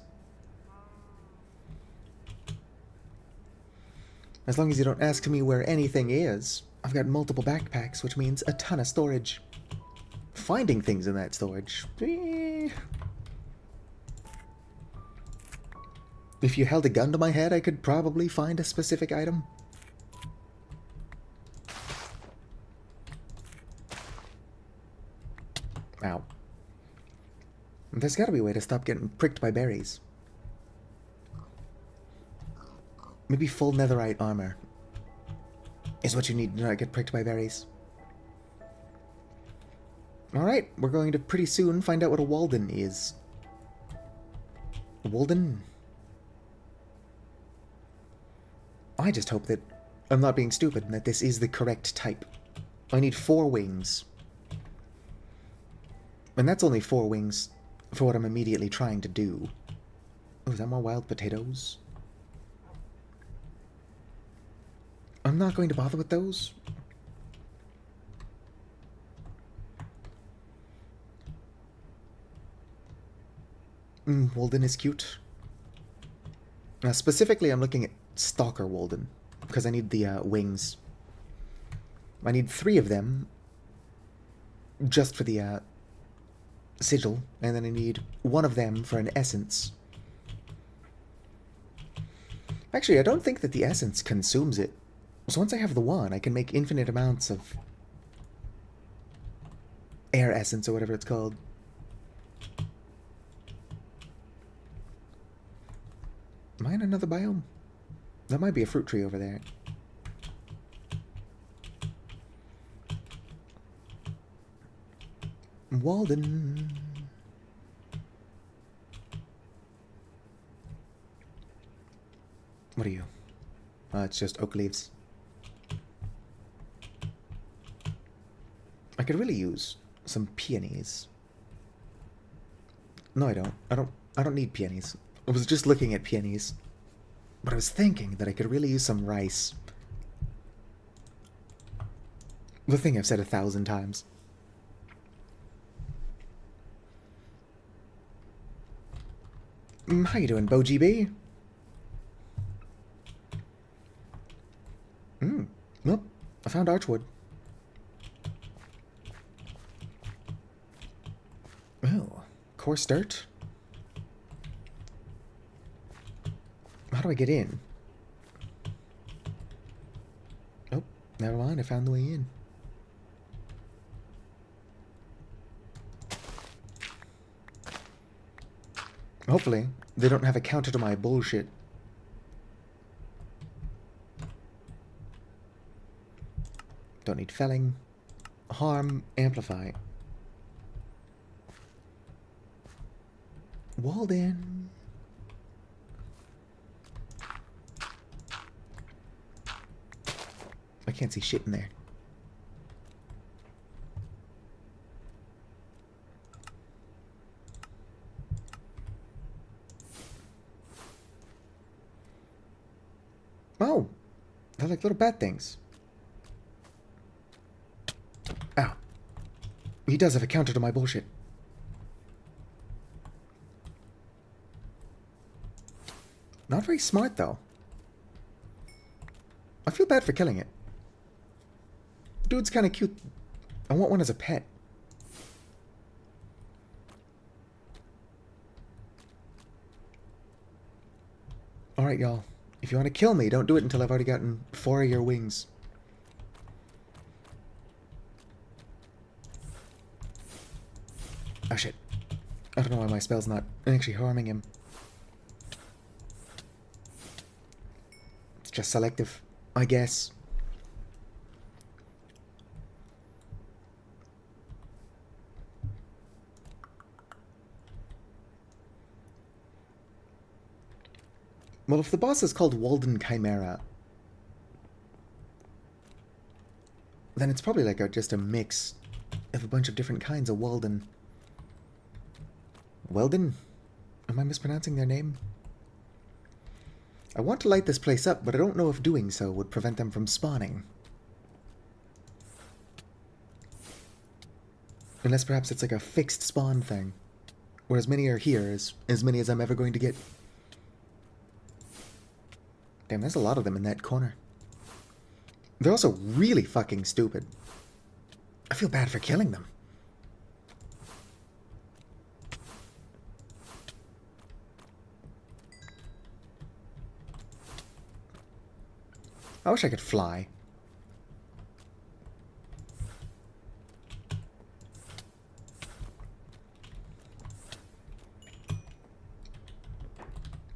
As long as you don't ask me where anything is, I've got multiple backpacks, which means a ton of storage. Finding things in that storage. If you held a gun to my head, I could probably find a specific item. Ow. There's gotta be a way to stop getting pricked by berries. Maybe full netherite armor is what you need to not get pricked by berries. Alright, we're going to pretty soon find out what a Walden is. Walden? I just hope that I'm not being stupid and that this is the correct type. I need 4 wings. And that's only 4 wings for what I'm immediately trying to do. Oh, is that more wild potatoes? I'm not going to bother with those. Walden is cute. Specifically, I'm looking at Stalker Walden, because I need the wings. I need 3 of them, just for the sigil, and then I need 1 of them for an essence. Actually, I don't think that the essence consumes it. So once I have the 1, I can make infinite amounts of air essence, or whatever it's called. Am I in another biome? That might be a fruit tree over there. Walden. What are you? It's just oak leaves. I could really use some peonies. No, I don't. I don't need peonies. I was just looking at peonies. But I was thinking that I could really use some rice. The thing I've said 1,000 times. How you doing, BoGB? Nope. I found archwood. Oh, coarse dirt? How do I get in? Oh, never mind. I found the way in. Hopefully, they don't have a counter to my bullshit. Don't need felling. Harm, amplify. Walden. I can't see shit in there. Oh, they're like little bat things. Ow. He does have a counter to my bullshit. Not very smart, though. I feel bad for killing it. Dude's kind of cute. I want one as a pet. Alright, y'all. If you want to kill me, don't do it until I've already gotten 4 of your wings. Oh shit. I don't know why my spell's not actually harming him. It's just selective, I guess. Well, if the boss is called Walden Chimera, then it's probably like just a mix of a bunch of different kinds of Walden. Weldon? Am I mispronouncing their name? I want to light this place up, but I don't know if doing so would prevent them from spawning. Unless perhaps it's like a fixed spawn thing. Where as many are here as many as I'm ever going to get. Damn, there's a lot of them in that corner. They're also really fucking stupid. I feel bad for killing them. I wish I could fly.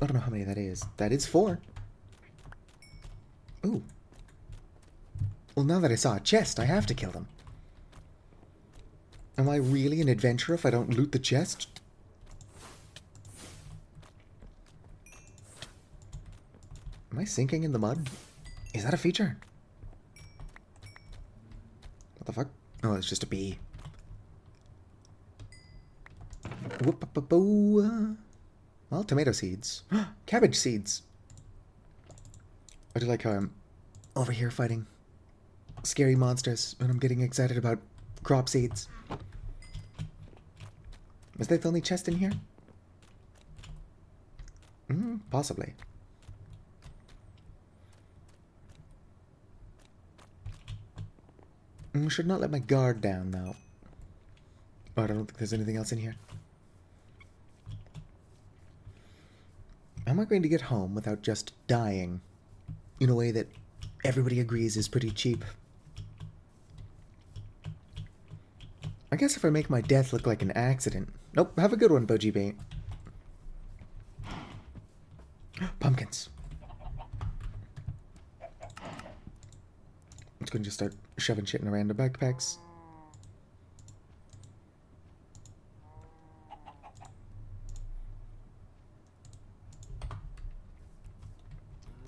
I don't know how many that is. That is 4. Ooh. Well, now that I saw a chest, I have to kill them. Am I really an adventurer if I don't loot the chest? Am I sinking in the mud? Is that a feature? What the fuck? Oh, it's just a bee. Whoop-a-ba-boo. Well, tomato seeds. Cabbage seeds. I do like how I'm over here fighting scary monsters and I'm getting excited about crop seeds. Is that the only chest in here? Possibly. Should not let my guard down, though. Oh, I don't think there's anything else in here. How am I going to get home without just dying in a way that everybody agrees is pretty cheap? I guess if I make my death look like an accident. Nope, have a good one, Budgie Bait. Pumpkins. Let's go and just start shoving shit in random backpacks.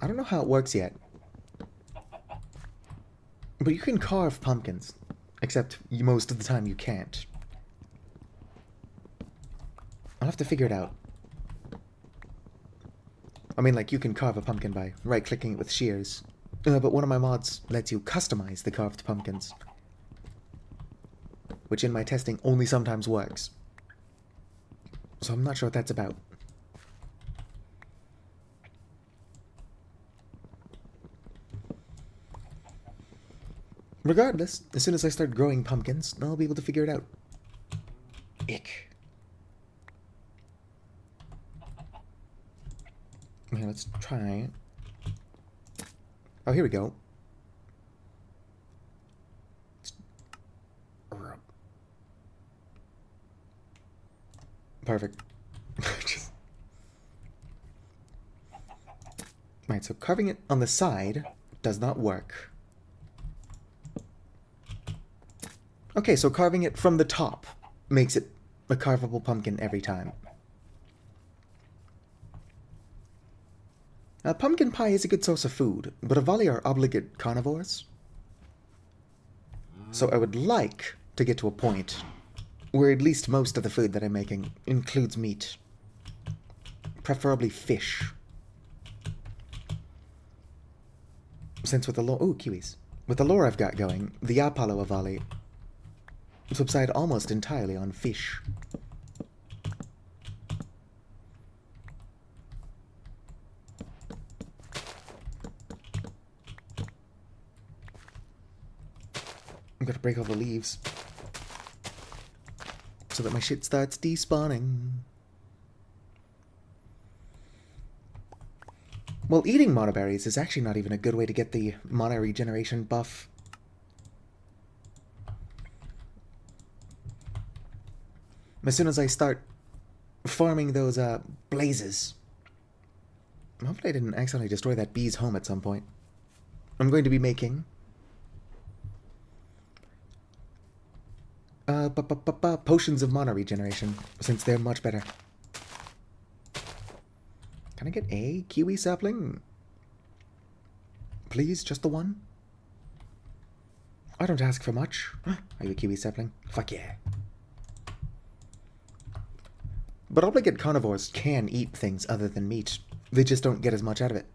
I don't know how it works yet. But you can carve pumpkins. Except most of the time you can't. I'll have to figure it out. I mean, like, you can carve a pumpkin by right-clicking it with shears. But one of my mods lets you customize the carved pumpkins. Which in my testing only sometimes works. So I'm not sure what that's about. Regardless, as soon as I start growing pumpkins, I'll be able to figure it out. Ick. Okay, let's try. Oh, here we go. Perfect. Right, so carving it on the side does not work. Okay, so carving it from the top makes it a carvable pumpkin every time. Pumpkin pie is a good source of food, but Avali are obligate carnivores. So I would like to get to a point where at least most of the food that I'm making includes meat. Preferably fish. Since with the lore... Ooh, kiwis. With the lore I've got going, the Apollo Avali subside almost entirely on fish. I'm gonna break all the leaves so that my shit starts despawning. Well, eating mono berries is actually not even a good way to get the mono regeneration buff. As soon as I start farming those blazes. Hopefully I didn't accidentally destroy that bee's home at some point. I'm going to be making potions of mana regeneration, since they're much better. Can I get a kiwi sapling? Please, just the one? I don't ask for much. Are you a kiwi sapling? Fuck yeah. But obligate carnivores can eat things other than meat. They just don't get as much out of it.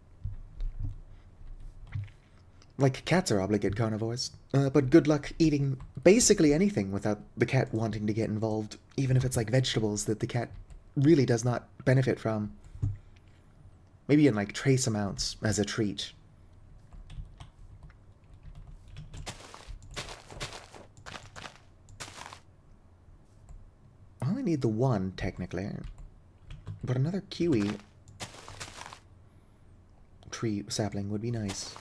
Like cats are obligate carnivores. But good luck eating basically anything without the cat wanting to get involved, even if it's like vegetables that the cat really does not benefit from. Maybe in like trace amounts as a treat. I only need the one, technically. But another kiwi tree sapling would be nice.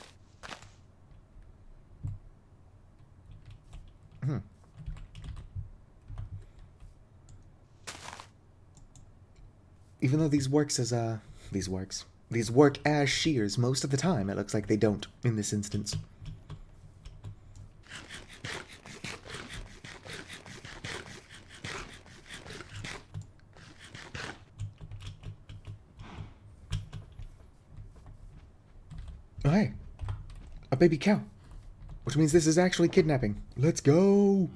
Even though these work as shears most of the time, it looks like they don't in this instance. Oh, hey, a baby cow, which means this is actually kidnapping. Let's go.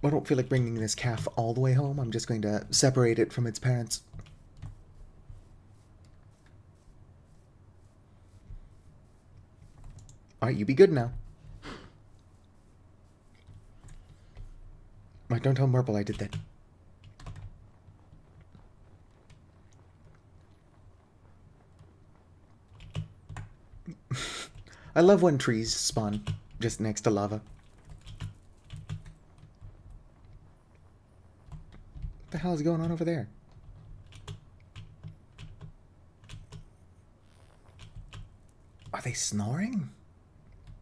I don't feel like bringing this calf all the way home. I'm just going to separate it from its parents. Alright, you be good now. Right, don't tell Marple I did that. I love when trees spawn just next to lava. What the hell is going on over there? Are they snoring?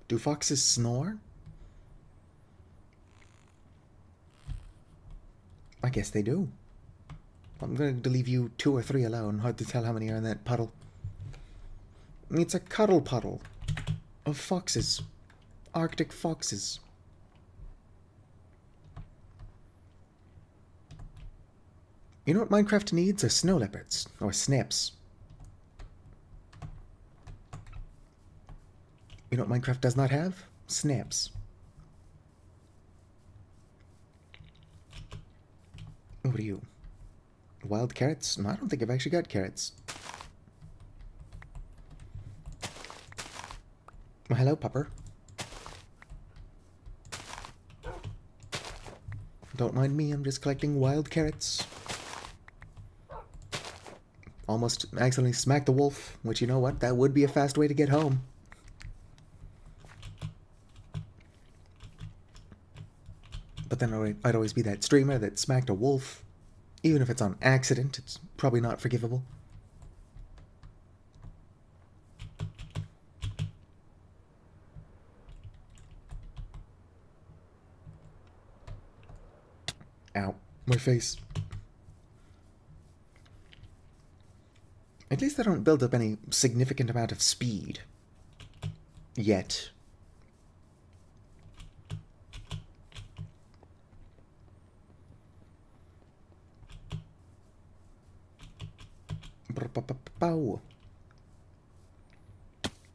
Do foxes snore? I guess they do. I'm going to leave you 2 or 3 alone. Hard to tell how many are in that puddle. It's a cuddle puddle of foxes. Arctic foxes. You know what Minecraft needs? Are snow leopards. Or snips. You know what Minecraft does not have? Snaps. What are you? Wild carrots? No, I don't think I've actually got carrots. Well, hello, pupper. Don't mind me, I'm just collecting wild carrots. Almost accidentally smacked the wolf, which, you know what, that would be a fast way to get home. But then I'd always be that streamer that smacked a wolf. Even if it's on accident, it's probably not forgivable. Ow, my face. At least I don't build up any significant amount of speed. Yet.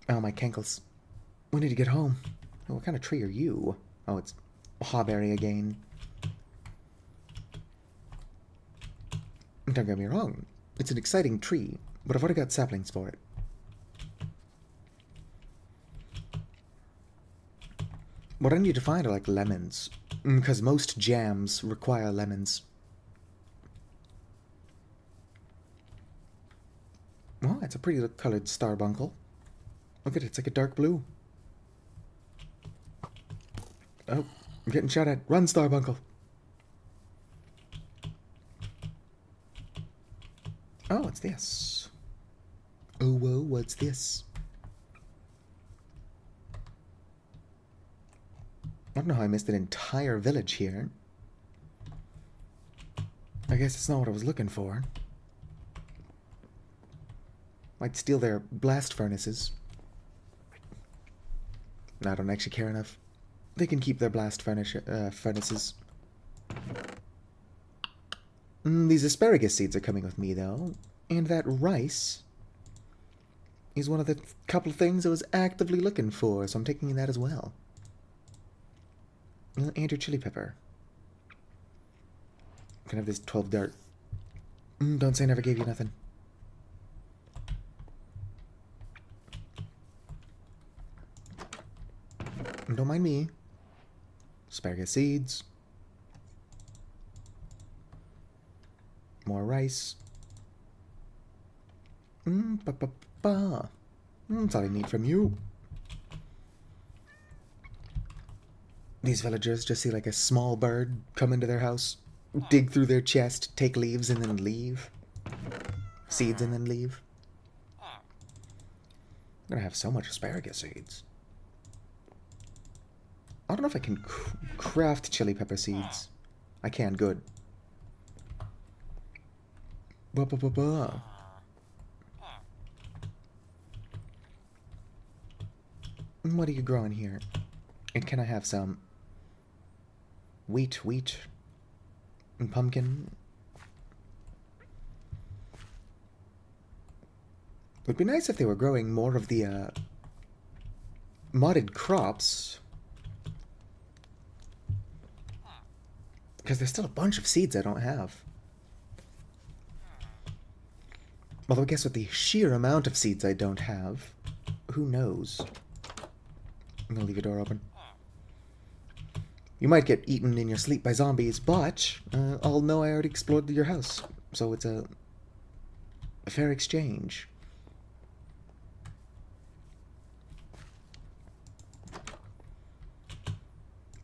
Oh, my cankles. We need to get home. Oh, what kind of tree are you? Oh, it's hawberry again. Don't get me wrong. It's an exciting tree, but I've already got saplings for it. What I need to find are, like, lemons. Because most jams require lemons. Oh, it's a pretty colored starbuncle. Look at it, it's like a dark blue. Oh, I'm getting shot at. Run, starbuncle. Oh, what's this? Oh, whoa, what's this? I don't know how I missed an entire village here. I guess it's not what I was looking for. Might steal their blast furnaces. No, I don't actually care enough. They can keep their blast furnaces. These asparagus seeds are coming with me, though. And that rice is one of the couple of things I was actively looking for, so I'm taking that as well. And your chili pepper. Can I have this 12 dart? Don't say I never gave you nothing. Don't mind me. Asparagus seeds. More rice. That's all I need from you. These villagers just see like a small bird come into their house, dig through their chest, take leaves and then leave. Seeds and then leave. I'm gonna have so much asparagus seeds. I don't know if I can craft chili pepper seeds. I can, good. What are you growing here? And can I have some wheat, and pumpkin? It would be nice if they were growing more of the modded crops. Because there's still a bunch of seeds I don't have. Although I guess with the sheer amount of seeds I don't have, who knows? I'm gonna leave your door open. You might get eaten in your sleep by zombies, but I'll know I already explored your house, so it's a fair exchange.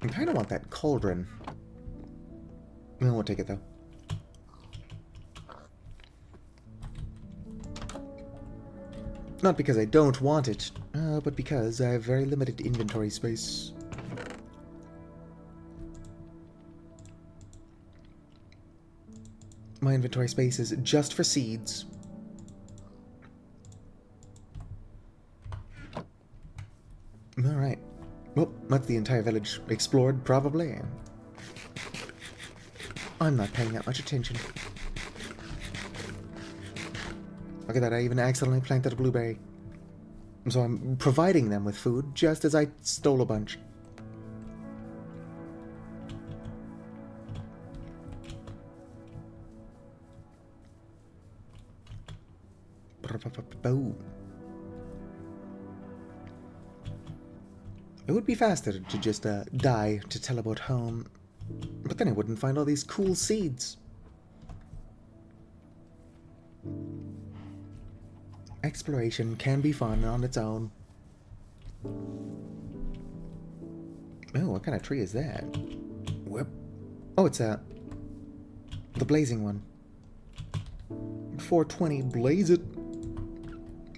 I kind of want that cauldron. I won't take it though. Not because I don't want it, but because I have very limited inventory space. My inventory space is just for seeds. Alright. Well, that's the entire village explored, probably. I'm not paying that much attention. Look at that, I even accidentally planted a blueberry. So I'm providing them with food, just as I stole a bunch. It would be faster to just die to teleport home, but then I wouldn't find all these cool seeds. Exploration can be fun on its own. Oh, what kind of tree is that? Whip. Oh, it's the blazing one. 420, blaze it.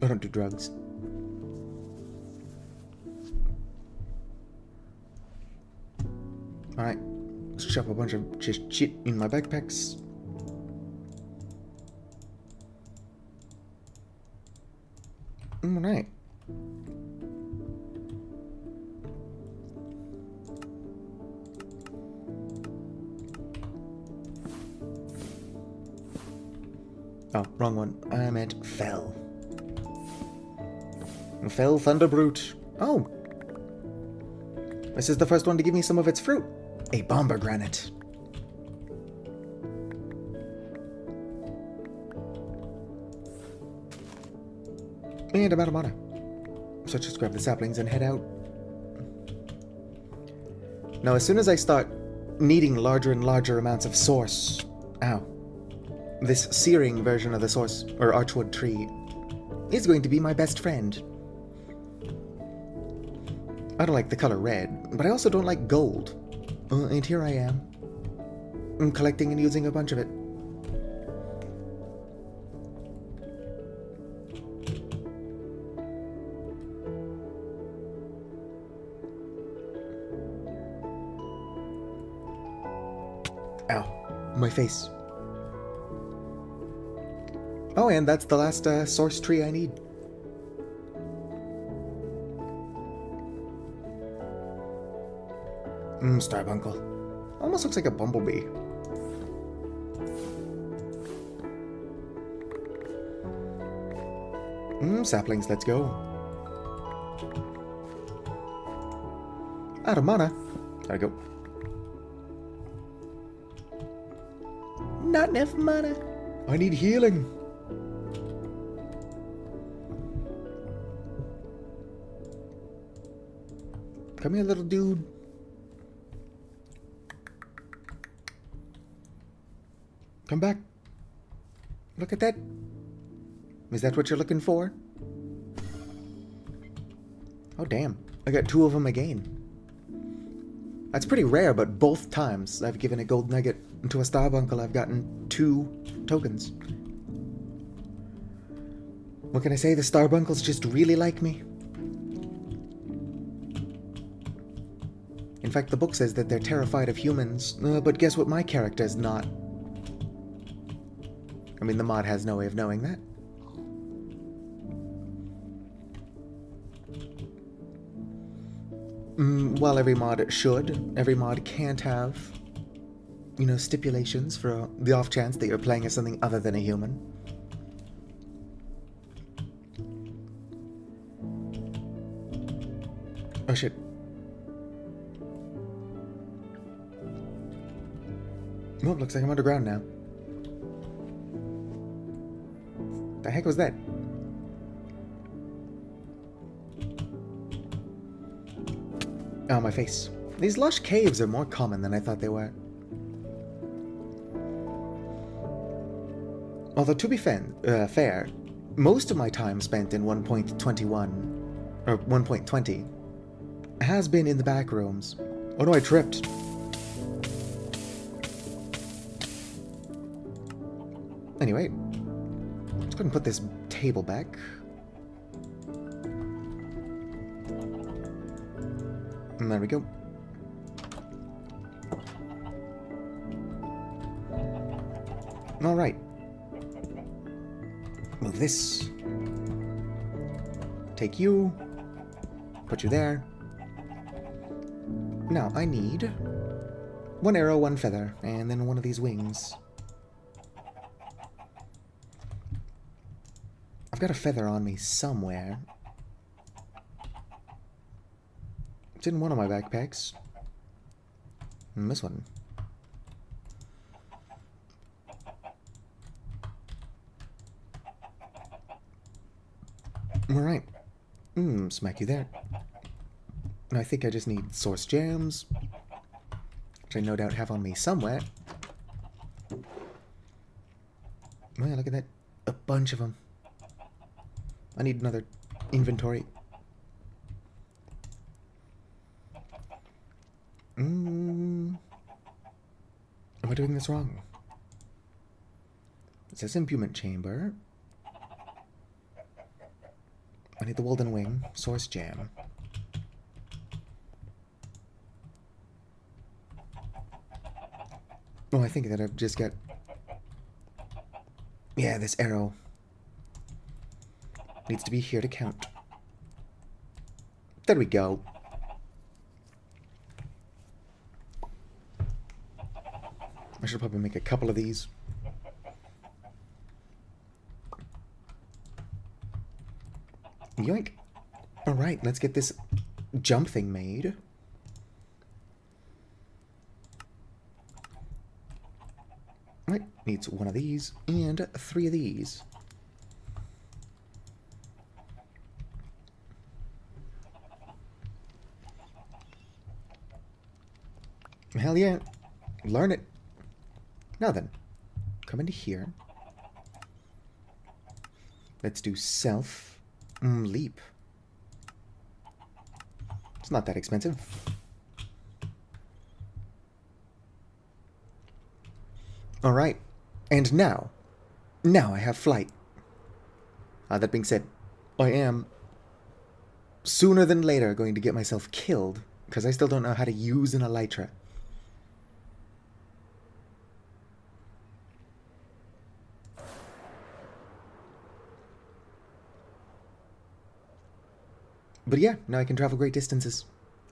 I don't do drugs. Alright, let's shove a bunch of just shit in my backpacks. Alright. Oh, wrong one. I meant fell. Fell Thunder Brute. Oh! This is the first one to give me some of its fruit. A bomber granite. And a bada. So just grab the saplings and head out. Now, as soon as I start needing larger and larger amounts of source... Ow. This searing version of the source, or archwood tree, is going to be my best friend. I don't like the color red, but I also don't like gold. And here I am. I'm collecting and using a bunch of it. Ow. My face. Oh, and that's the last source tree I need. Starbuncle. Almost looks like a bumblebee. Saplings, let's go. Out of mana. Gotta go. Not enough mana. I need healing. Come here, little dude. Come back. Look at that. Is that what you're looking for? Oh, damn. I got 2 of them again. That's pretty rare, but both times I've given a gold nugget into a starbuncle, I've gotten 2 tokens. What can I say? The starbuncles just really like me. In fact, the book says that they're terrified of humans, but guess what my character's not? I mean, the mod has no way of knowing that. While every mod should, every mod can't have, you know, stipulations for the off chance that you're playing as something other than a human. Oh shit. Well, looks like I'm underground now. The heck was that? Oh, my face. These lush caves are more common than I thought they were. Although, to be fair, most of my time spent in 1.21, or 1.20, has been in the back rooms. Oh no, I tripped. Anyway, let's go ahead and put this table back. And there we go. All right. Move this. Take you. Put you there. Now, I need 1 arrow, 1 feather, and then 1 of these wings. I've got a feather on me somewhere. It's in one of my backpacks. And this one. Alright. Smack you there. And I think I just need source jams, which I no doubt have on me somewhere. Oh yeah, look at that. A bunch of them. I need another inventory. Am I doing this wrong? It says implement chamber. I need the Walden Wing, source jam. Oh, I think that I've just got... Yeah, this arrow needs to be here to count. There we go. I should probably make a couple of these. Yoink. Alright, let's get this jump thing made. Alright, needs 1 of these and 3 of these. Hell yeah. Learn it. Now then, come into here. Let's do self leap. It's not that expensive. Alright, and now I have flight. That being said, I am sooner than later going to get myself killed because I still don't know how to use an elytra. But yeah, now I can travel great distances,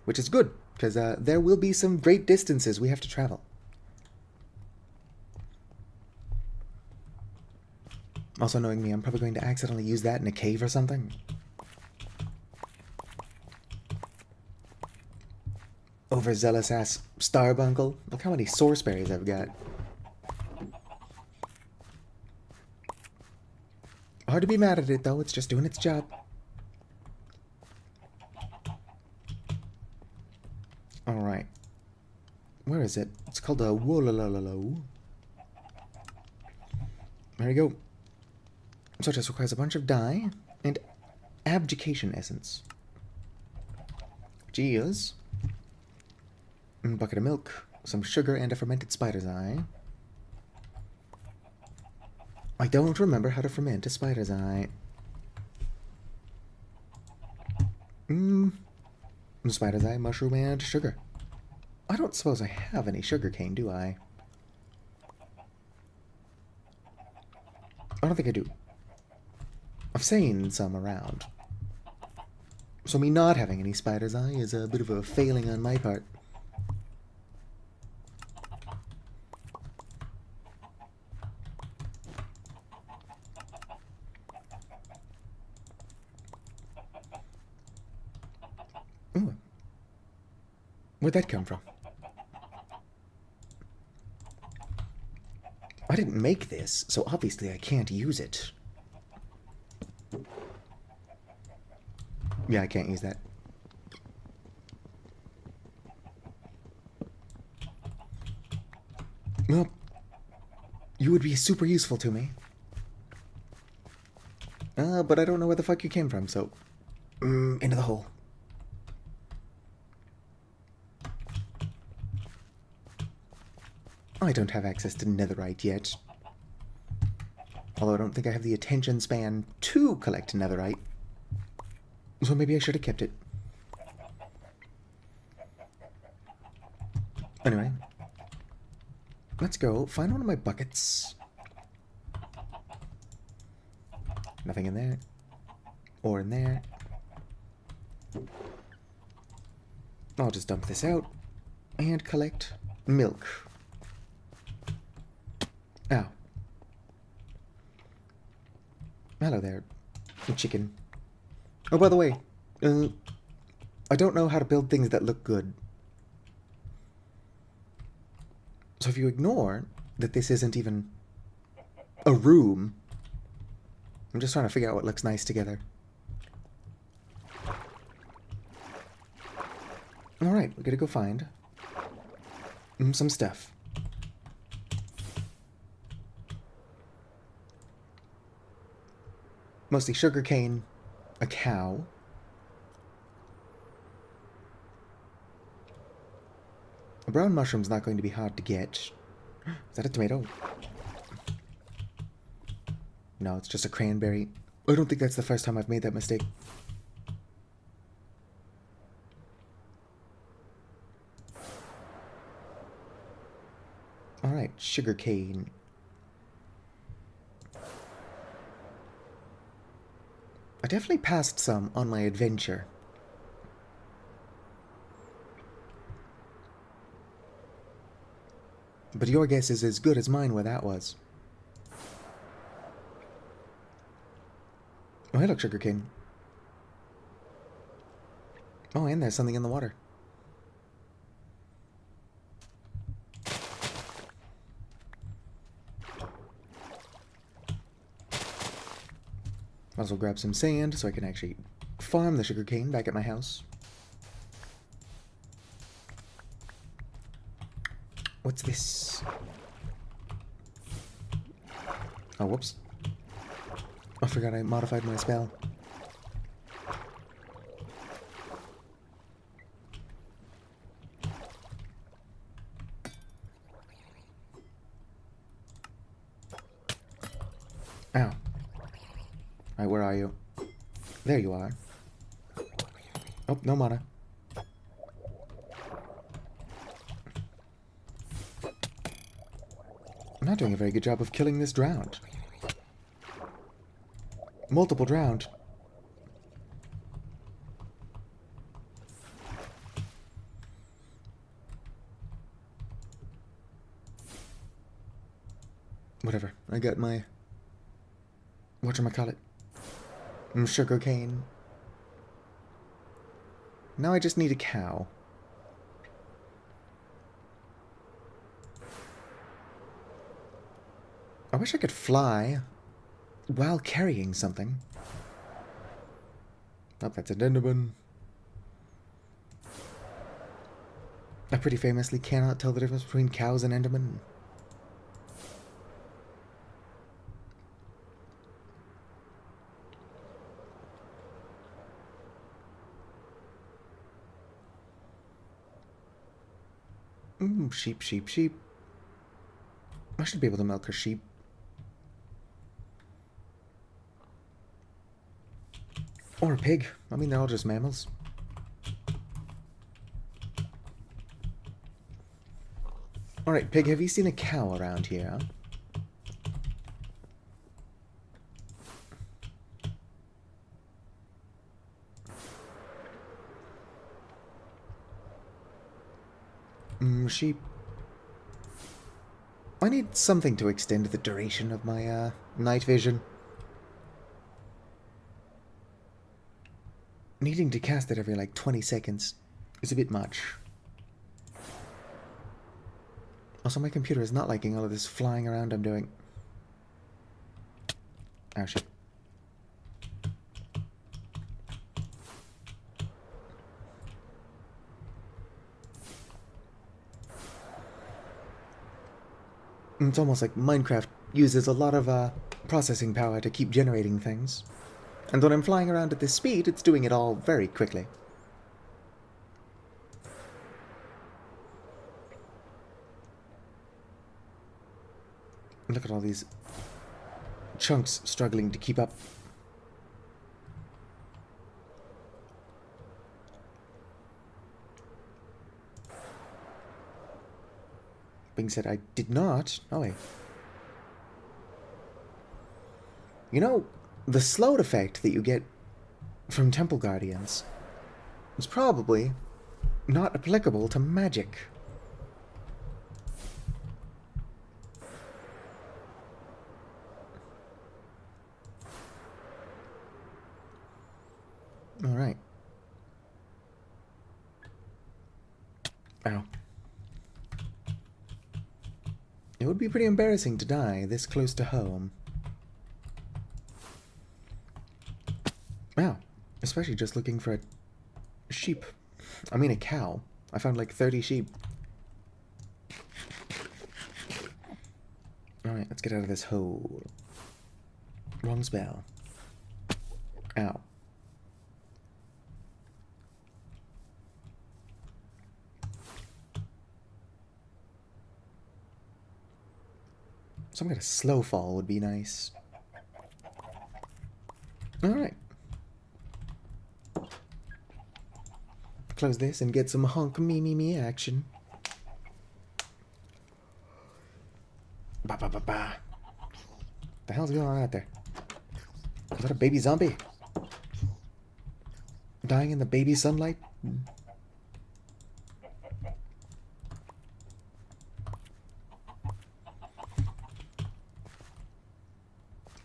which is good, because there will be some great distances we have to travel. Also, knowing me, I'm probably going to accidentally use that in a cave or something. Overzealous ass starbuncle. Look how many source berries I've got. Hard to be mad at it, though. It's just doing its job. Alright. Where is it? It's called a wololololo. There we go. So it just requires a bunch of dye and abjuration essence. Gears. Bucket of milk, some sugar, and a fermented spider's eye. I don't remember how to ferment a spider's eye. Spider's eye, mushroom, and sugar. I don't suppose I have any sugar cane, do I? I don't think I do. I've seen some around. So me not having any spider's eye is a bit of a failing on my part. Ooh. Where'd that come from? I didn't make this, so obviously I can't use it. Yeah, I can't use that. Well, you would be super useful to me. But I don't know where the fuck you came from, so... into the hole. I don't have access to netherite yet. Although I don't think I have the attention span to collect netherite. So maybe I should have kept it. Anyway. Let's go find one of my buckets. Nothing in there. Or in there. I'll just dump this out. And collect milk. Ow. Hello there, chicken. Oh, by the way, I don't know how to build things that look good. So if you ignore that this isn't even a room, I'm just trying to figure out what looks nice together. Alright, we gotta go find some stuff. Mostly sugarcane, a cow. A brown mushroom's not going to be hard to get. Is that a tomato? No, it's just a cranberry. I don't think that's the first time I've made that mistake. Alright, sugarcane. I definitely passed some on my adventure. But your guess is as good as mine where that was. Oh, hey, look, sugarcane. Oh, and there's something in the water. Also grab some sand so I can actually farm the sugarcane back at my house. What's this? Oh, whoops. I forgot I modified my spell. Ow. Alright, where are you? There you are. Oh, no mana. I'm not doing a very good job of killing this drowned. Multiple drowned. Whatever. I got my whatchamacallit, sugar cane. Now I just need a cow. I wish I could fly while carrying something. Oh, that's a Enderman. I pretty famously cannot tell the difference between cows and Endermen. Sheep, sheep, sheep. I should be able to milk a sheep. Or a pig. I mean, they're all just mammals. Alright, pig, have you seen a cow around here? Sheep. I need something to extend the duration of my, night vision. Needing to cast it every, like, 20 seconds is a bit much. Also, my computer is not liking all of this flying around I'm doing. Oh, shit. It's almost like Minecraft uses a lot of processing power to keep generating things. And when I'm flying around at this speed, it's doing it all very quickly. Look at all these chunks struggling to keep up. Being said, I did not. Oh, wait. You know, the slow effect that you get from Temple Guardians is probably not applicable to magic. Alright. Ow. It would be pretty embarrassing to die this close to home. Wow. Especially just looking for a sheep. I mean a cow. I found like 30 sheep. Alright, let's get out of this hole. Wrong spell. Ow. Some kind of slow fall would be nice. Alright. Close this and get some honk me action. Ba ba ba ba. The hell's going on out there? Is that a baby zombie? Dying in the baby sunlight?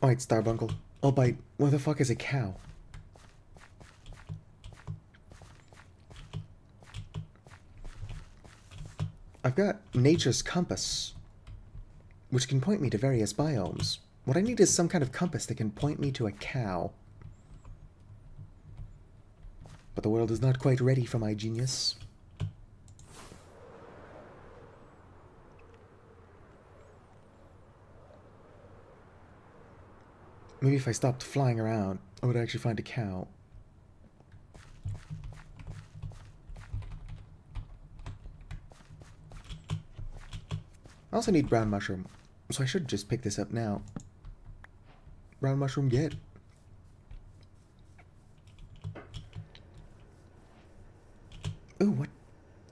Alright, Starbuncle. I'll bite. Where the fuck is a cow? I've got Nature's Compass, which can point me to various biomes. What I need is some kind of compass that can point me to a cow. But the world is not quite ready for my genius. Maybe if I stopped flying around, I would actually find a cow. I also need brown mushroom, so I should just pick this up now. Brown mushroom get. Ooh, what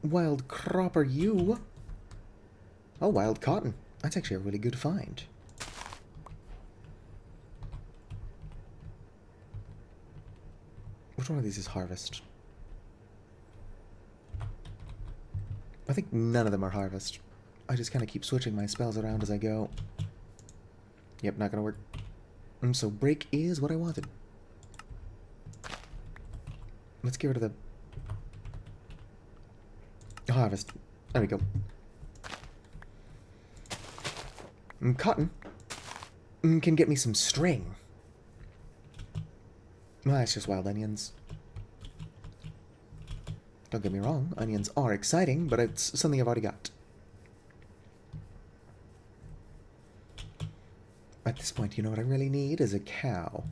wild crop are you? Oh, wild cotton. That's actually a really good find. Which one of these is harvest? I think none of them are harvest. I just kind of keep switching my spells around as I go. Yep, not gonna work. So break is what I wanted. Let's get rid of the harvest. There we go. Cotton can get me some string. Well, that's just wild onions. Don't get me wrong, onions are exciting, but it's something I've already got. At this point, you know what I really need is a cow.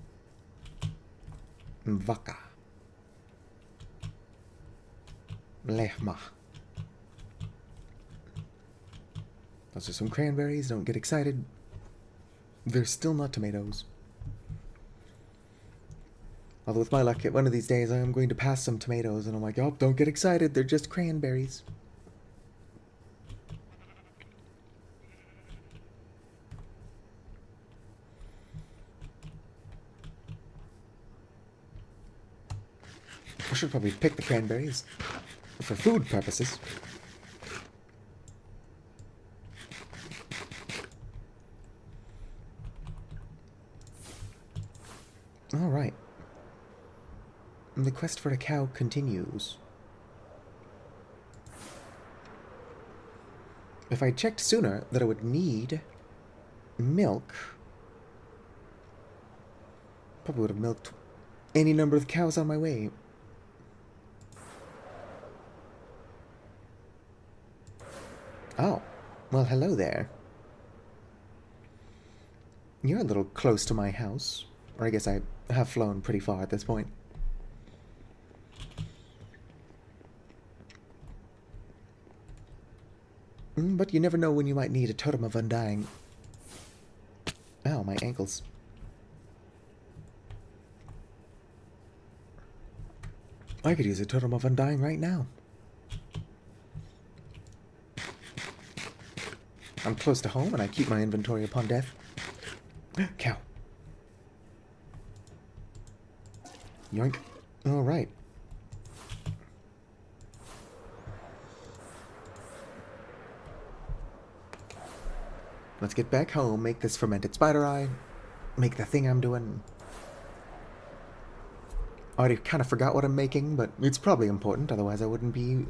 Vaca. Lehma. Those are some cranberries, don't get excited. They're still not tomatoes. Although with my luck, one of these days I am going to pass some tomatoes and I'm like, oh, don't get excited, they're just cranberries. I should probably pick the cranberries for food purposes. Alright. The quest for a cow continues. If I checked sooner that I would need milk, probably would have milked any number of cows on my way. Oh, well, hello there. You're a little close to my house. Or I guess I have flown pretty far at this point. But you never know when you might need a totem of undying. Ow, my ankles. I could use a totem of undying right now. I'm close to home and I keep my inventory upon death. Cow. Yoink. Alright. Let's get back home, make this fermented spider eye, make the thing I'm doing. I already kind of forgot what I'm making, but it's probably important, otherwise I wouldn't be...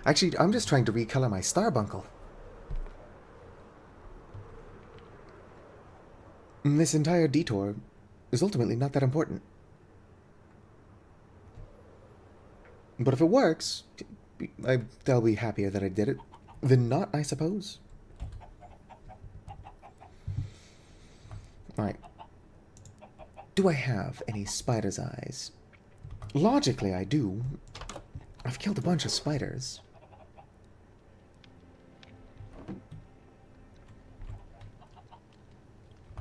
Actually, I'm just trying to recolor my starbuncle. This entire detour is ultimately not that important. But if it works, they'll be happier that I did it than not, I suppose. Alright. Do I have any spider's eyes? Logically, I do. I've killed a bunch of spiders.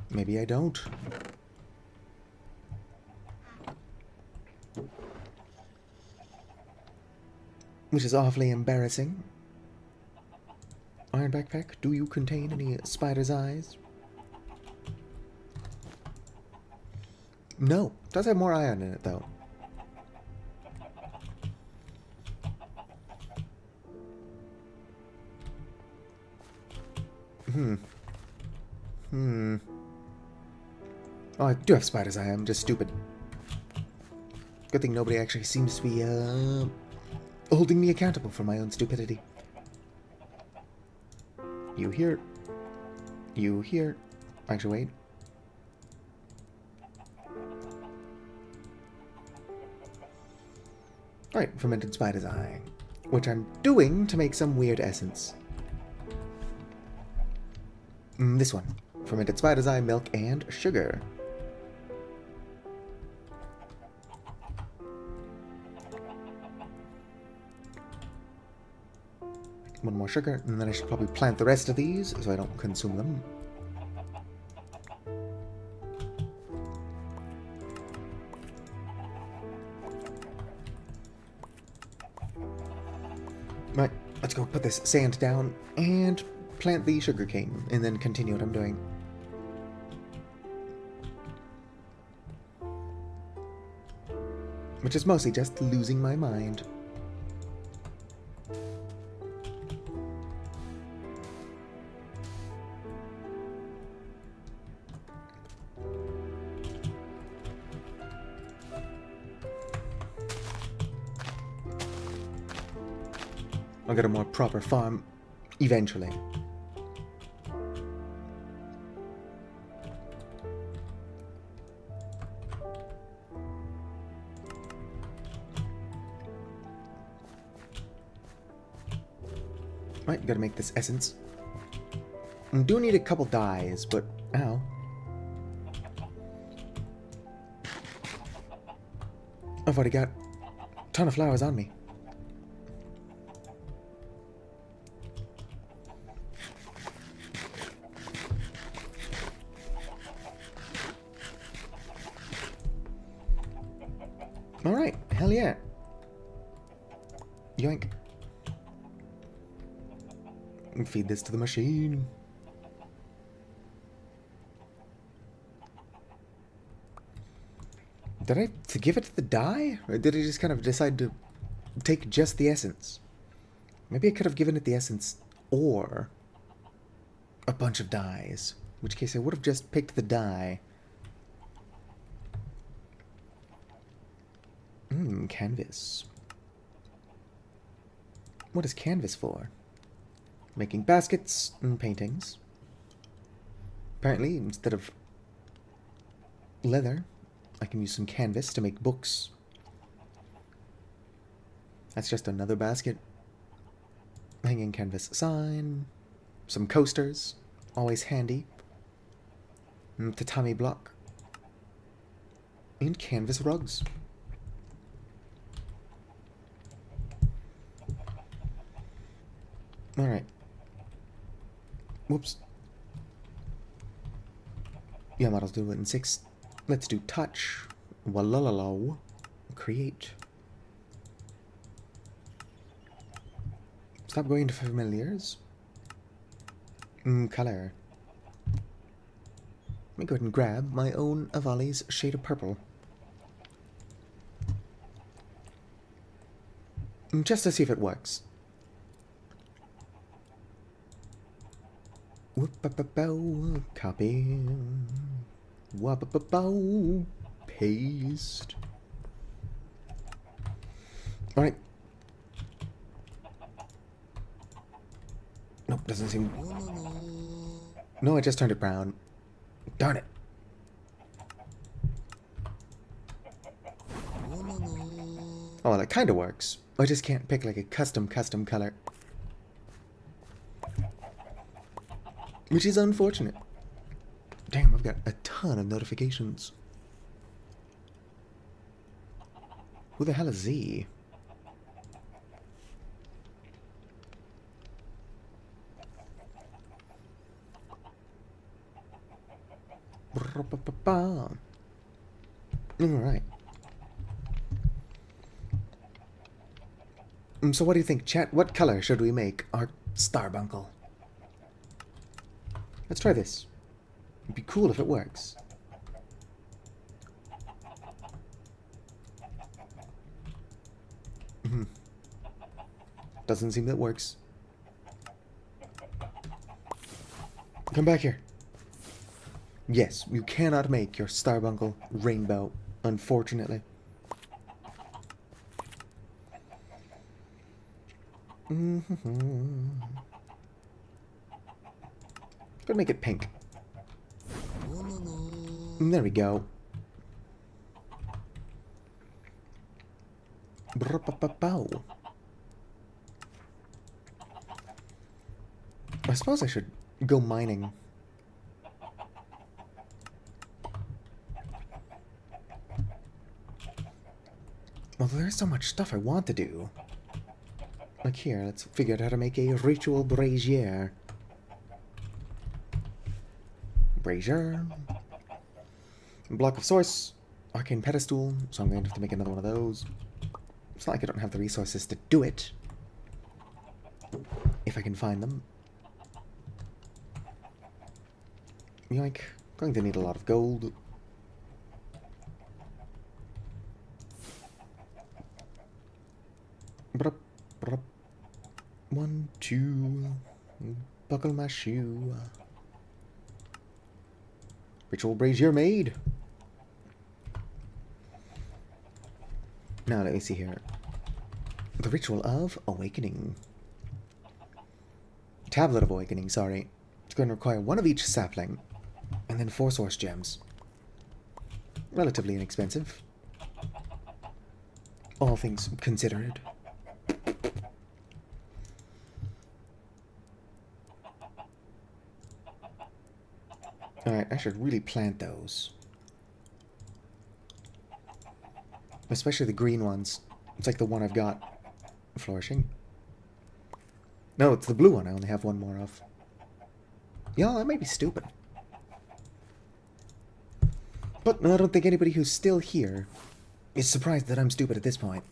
Maybe I don't. Which is awfully embarrassing. Iron backpack, do you contain any spider's eyes? No. Does have more iron in it, though. Oh, I do have spider's eye. I'm just stupid. Good thing nobody actually seems to be, holding me accountable for my own stupidity. You here. You here. Actually, wait. Alright, fermented spider's eye. Which I'm doing to make some weird essence. This one. Fermented spider's eye, milk, and sugar. One more sugar, and then I should probably plant the rest of these so I don't consume them. Right, let's go put this sand down and plant the sugarcane, and then continue what I'm doing. Which is mostly just losing my mind. I'll get a more proper farm eventually. Right, gotta make this essence. I do need a couple dyes, but ow. I've already got a ton of flowers on me. Alright, hell yeah. Yoink. Feed this to the machine. Did I give it to the dye? Or did I just kind of decide to take just the essence? Maybe I could have given it the essence or a bunch of dyes. In which case I would have just picked the dye. Canvas. What is canvas for? Making baskets and paintings. Apparently, instead of leather, I can use some canvas to make books. That's just another basket. Hanging canvas sign. Some coasters. Always handy. Tatami block. And canvas rugs. Alright. Whoops. Yeah, models do it in 6. Let's do touch. Walalalo. Create. Stop going to familiars. Color. Let me go ahead and grab my own Avali's shade of purple. Just to see if it works. Whoop-a-ba-bow, copy. Whoop-a-ba-bow, paste. Alright. Nope, doesn't seem... No, I just turned it brown. Darn it. Oh, well, it kind of works. I just can't pick like a custom color. Which is unfortunate. Damn, I've got a ton of notifications. Who the hell is Z? Alright. So what do you think, chat? What color should we make our starbuncle? Let's try this. It'd be cool if it works. Doesn't seem that works. Come back here. Yes, you cannot make your starbuncle rainbow, unfortunately. Gonna make it pink. There we go. I suppose I should go mining. Well, there's so much stuff I want to do. Like here, let's figure out how to make a ritual brazier. Brazier. Block of source. Arcane pedestal. So I'm going to have to make another one of those. It's not like I don't have the resources to do it. If I can find them. Yoink. Going to need a lot of gold. Brup, brup. 1, 2. Buckle my shoe. Ritual brazier made. Now let me see here. The ritual of awakening. Tablet of Awakening, sorry. It's going to require one of each sapling, and then 4 source gems. Relatively inexpensive. All things considered. Alright, I should really plant those. Especially the green ones. It's like the one I've got flourishing. No, it's the blue one I only have one more of. Y'all, that might be stupid. But I don't think anybody who's still here is surprised that I'm stupid at this point.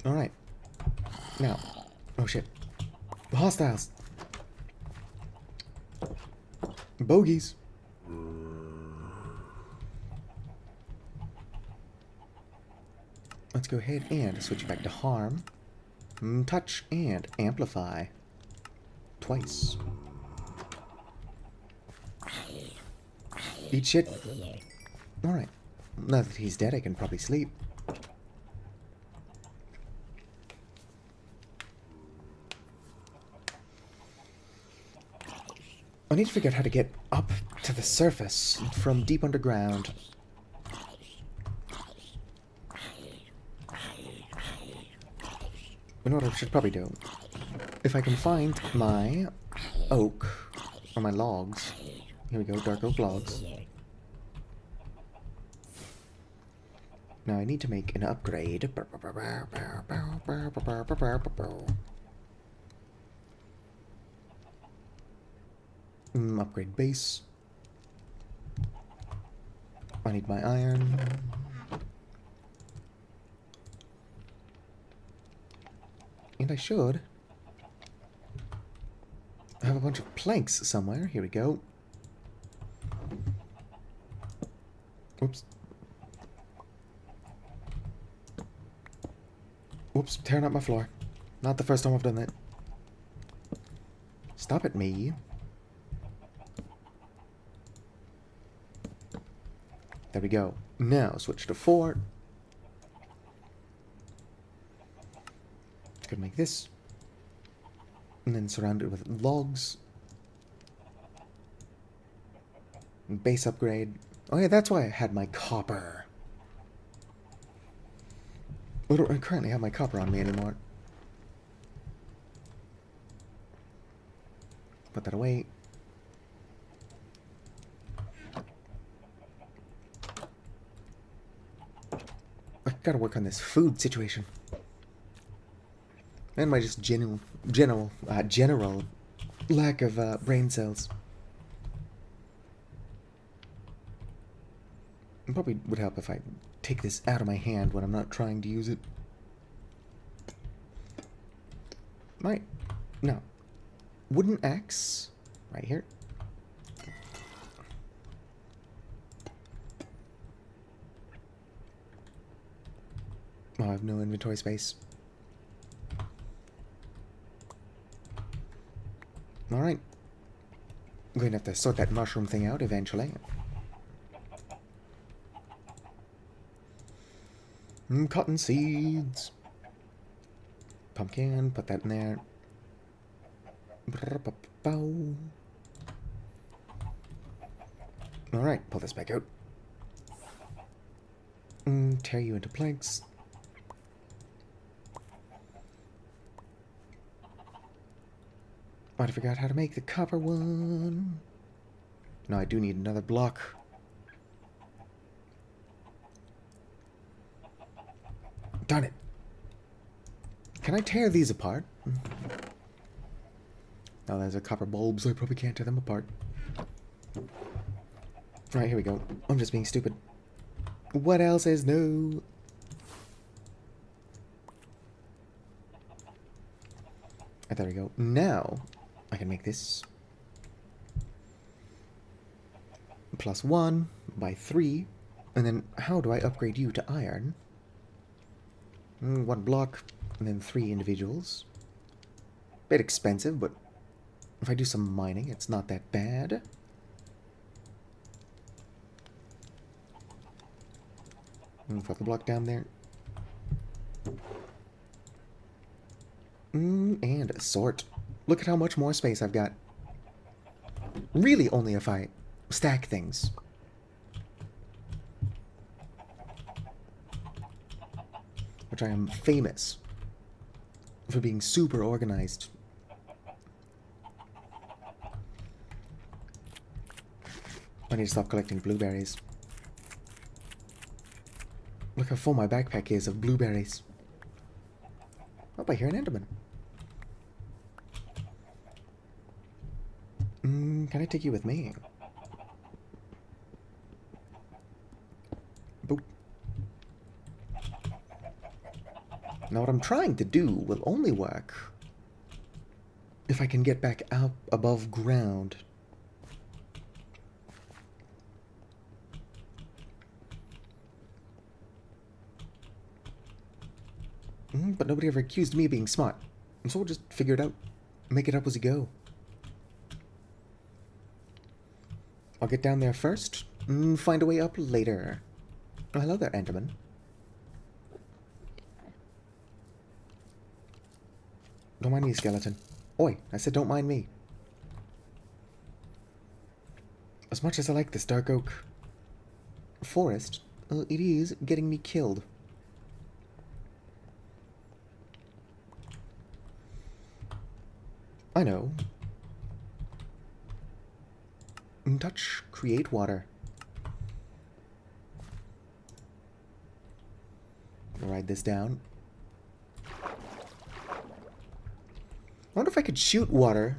Alright. Now. Oh shit. Hostiles. Bogies. Let's go ahead and switch back to harm. Touch and amplify. Twice. Eat shit. Alright. Now that he's dead, I can probably sleep. I need to figure out how to get up to the surface from deep underground. You know what I should probably do? If I can find my oak, or my logs. Here we go, dark oak logs. Now I need to make an upgrade. Upgrade base. I need my iron. And I should have a bunch of planks somewhere. Here we go. Oops. Oops, tearing up my floor. Not the first time I've done that. Stop it, me. There we go. Now, switch to 4. Gonna make this. And then surround it with logs. And base upgrade. Oh yeah, that's why I had my copper. I don't currently have my copper on me anymore. Put that away. I gotta work on this food situation. And my just general lack of brain cells. It probably would help if I take this out of my hand when I'm not trying to use it. Right. No. Wooden axe. Right here. Oh, I have no inventory space. Alright. I'm going to have to sort that mushroom thing out eventually. Cotton seeds. Pumpkin, put that in there. Alright, pull this back out. Tear you into planks. I forgot how to make the copper one. No, I do need another block. Darn it. Can I tear these apart? Oh, there's a copper bulb, so I probably can't tear them apart. Alright, here we go. I'm just being stupid. What else is new? Oh, there we go. Now, I can make this. +1 by 3. And then, how do I upgrade you to iron? 1 block, and then 3 individuals. Bit expensive, but if I do some mining, it's not that bad. And put the block down there. And a sort. Look at how much more space I've got. Really only if I stack things. Which I am famous for being super organized. I need to stop collecting blueberries. Look how full my backpack is of blueberries. Oh, I hear an Enderman. Can I take you with me? Boop. Now what I'm trying to do will only work if I can get back out above ground. But nobody ever accused me of being smart. And so we'll just figure it out. Make it up as we go. I'll get down there first. Find a way up later. Oh, hello there, Enderman. Don't mind me, skeleton. Oi, I said don't mind me. As much as I like this dark oak forest, it is getting me killed. I know. Touch, create water. Write this down. I wonder if I could shoot water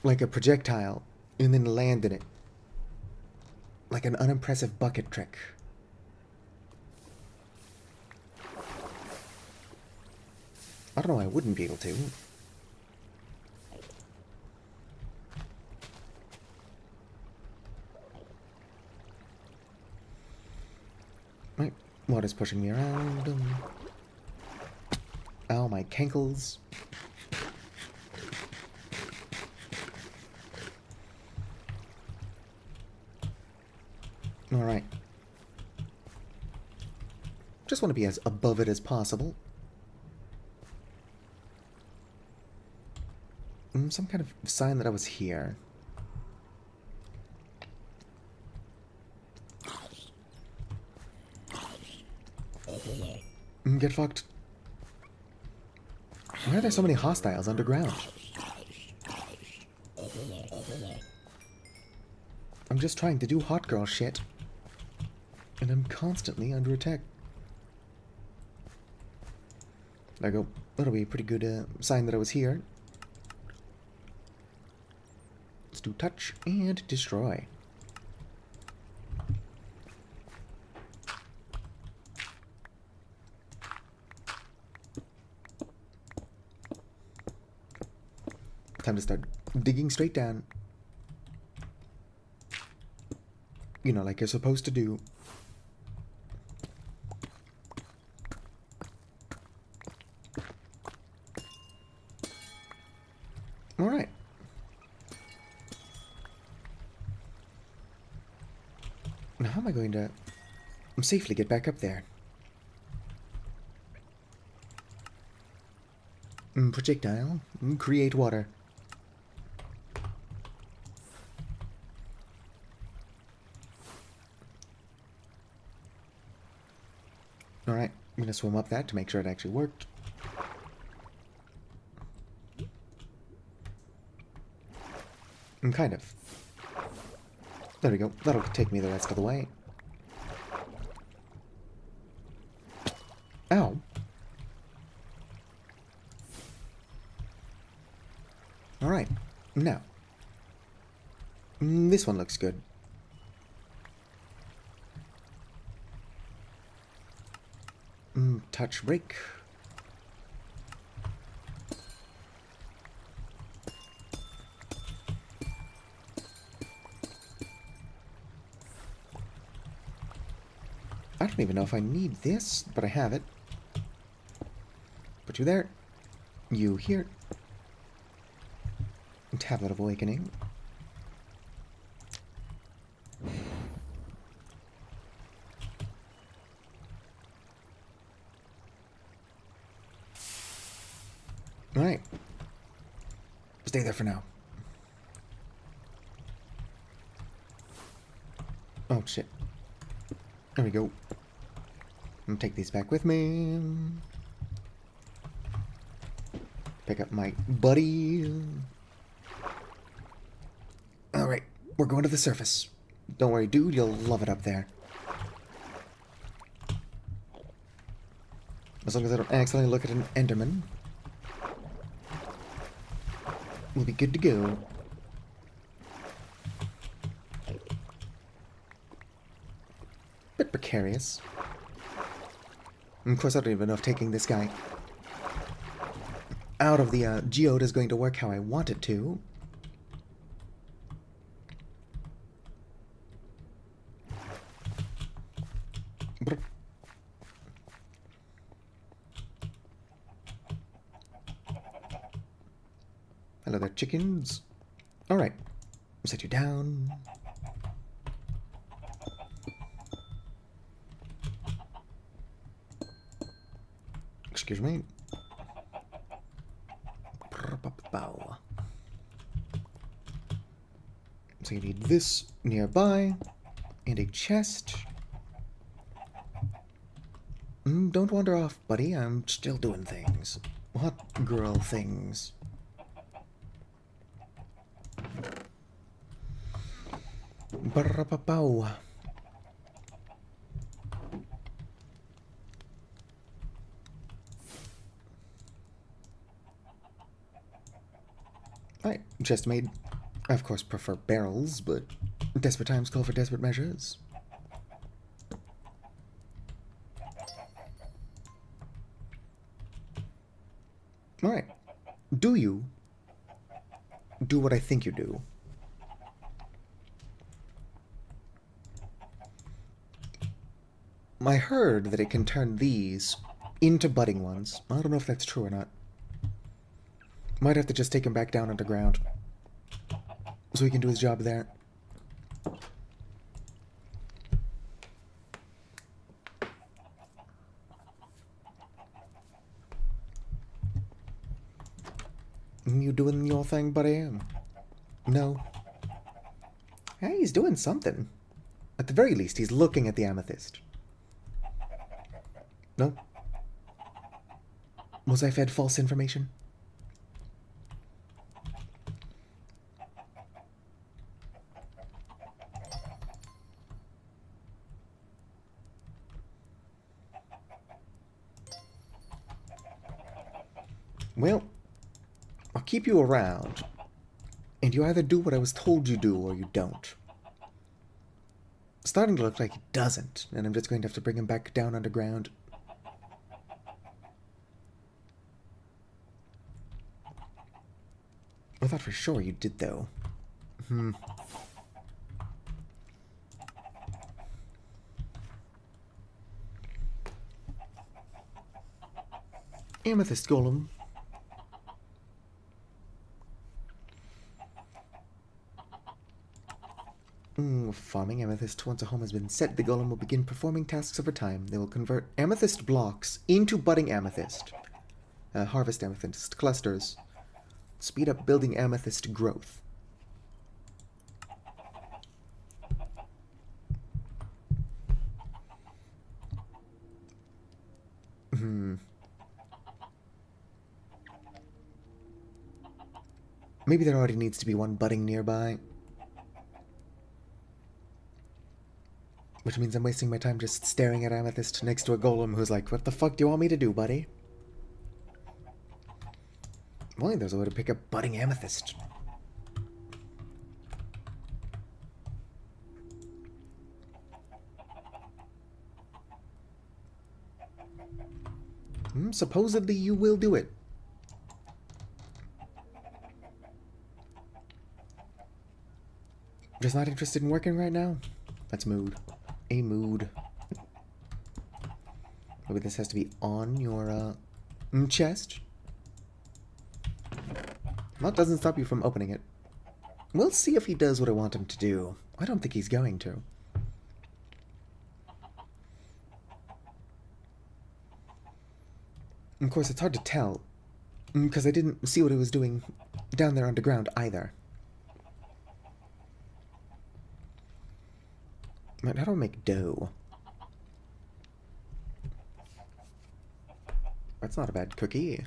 like a projectile and then land in it. Like an unimpressive bucket trick. I don't know why I wouldn't be able to. Right, water's pushing me around. Ow, my cankles. Alright. Just want to be as above it as possible. Some kind of sign that I was here. Get fucked. Why are there so many hostiles underground? I'm just trying to do hot girl shit. And I'm constantly under attack. There I go. That'll be a pretty good sign that I was here. Let's do touch and destroy. Time to start digging straight down. You know, like you're supposed to do. Alright. Now how am I going to safely get back up there? Projectile. Create water. Alright, I'm gonna swim up that to make sure it actually worked. Kind of. There we go. That'll take me the rest of the way. Ow. Alright, now. This one looks good. Touch break. I don't even know if I need this, but I have it. Put you there. You here. Tablet of Awakening. stay there for now. Oh, shit. There we go. I'm gonna take these back with me. Pick up my buddy. Alright, we're going to the surface. Don't worry, dude, you'll love it up there. As long as I don't accidentally look at an Enderman, we'll be good to go. Bit precarious. And of course, I don't even know if taking this guy out of the geode is going to work how I want it to. Hello there, chickens. Alright. Set you down. Excuse me. So you need this nearby. And a chest. Don't wander off, buddy. I'm still doing things. What girl things? Alright, chest made. I of course prefer barrels, but desperate times call for desperate measures. Alright. Do you do what I think you do? I heard that it can turn these into budding ones. I don't know if that's true or not. Might have to just take him back down underground so he can do his job there. You doing your thing, buddy? No. Hey, he's doing something. At the very least, he's looking at the amethyst. No? Was I fed false information? Well, I'll keep you around, and you either do what I was told you do or you don't. It's starting to look like he doesn't, and I'm just going to have to bring him back down underground. I thought for sure you did, though. Amethyst golem. Farming amethyst. Once a home has been set, the golem will begin performing tasks over time. They will convert amethyst blocks into budding amethyst. Harvest amethyst clusters. Speed up building amethyst growth. Maybe there already needs to be one budding nearby. Which means I'm wasting my time just staring at amethyst next to a golem who's like, what the fuck do you want me to do, buddy? Well, there's a way to pick up budding amethyst. Supposedly you will do it. Just not interested in working right now? That's mood. A mood. Maybe this has to be on your chest. That doesn't stop you from opening it. We'll see if he does what I want him to do. I don't think he's going to. Of course, it's hard to tell, because I didn't see what he was doing down there underground either. How do I make dough? That's not a bad cookie.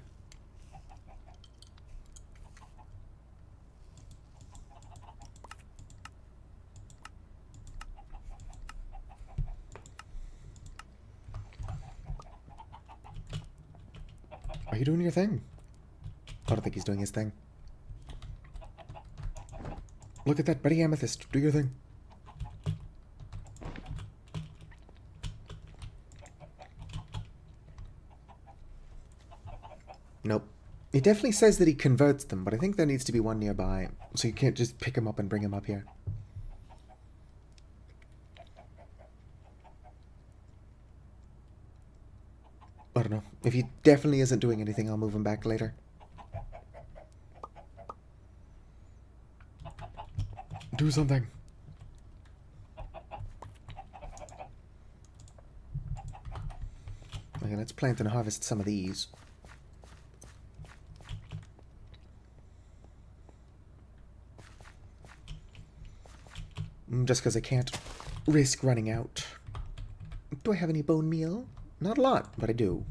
Are you doing your thing? I don't think he's doing his thing. Look at that, Betty Amethyst. Do your thing. Nope. It definitely says that he converts them, but I think there needs to be one nearby, so you can't just pick him up and bring him up here. I don't know. If he definitely isn't doing anything, I'll move him back later. Do something. Okay, let's plant and harvest some of these. Just because I can't risk running out. Do I have any bone meal? Not a lot, but I do.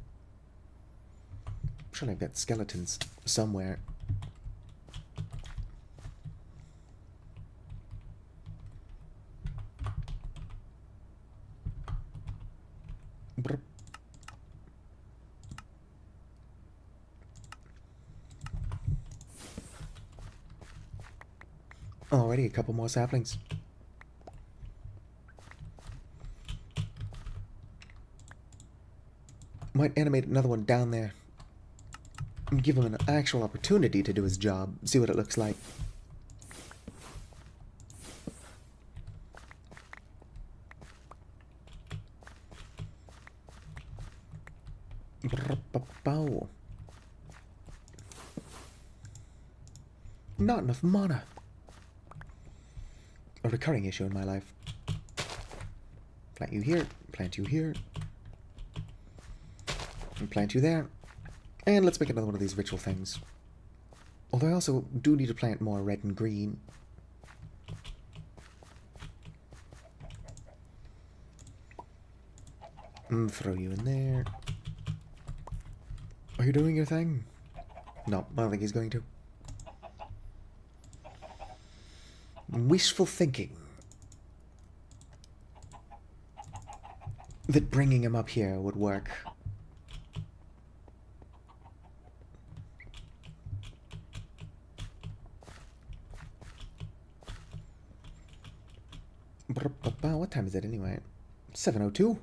I'm sure I've got skeletons somewhere. Brr. Already a couple more saplings. Might animate another one down there. And give him an actual opportunity to do his job. See what it looks like. Not enough mana. A recurring issue in my life. Plant you here, plant you here. And plant you there. And let's make another one of these ritual things. Although I also do need to plant more red and green. Throw you in there. Are you doing your thing? No, I don't think he's going to. Wishful thinking. That bringing him up here would work. What time is it anyway? 7:02?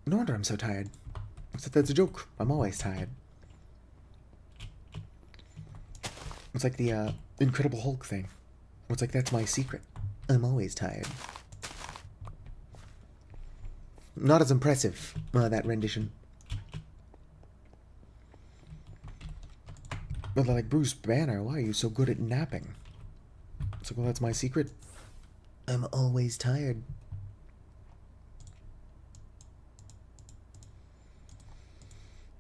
No wonder I'm so tired. Except that's a joke. I'm always tired. It's like the Incredible Hulk thing. It's like that's my secret. I'm always tired. Not as impressive, that rendition. But like, Bruce Banner, why are you so good at napping? It's like, well, that's my secret. I'm always tired.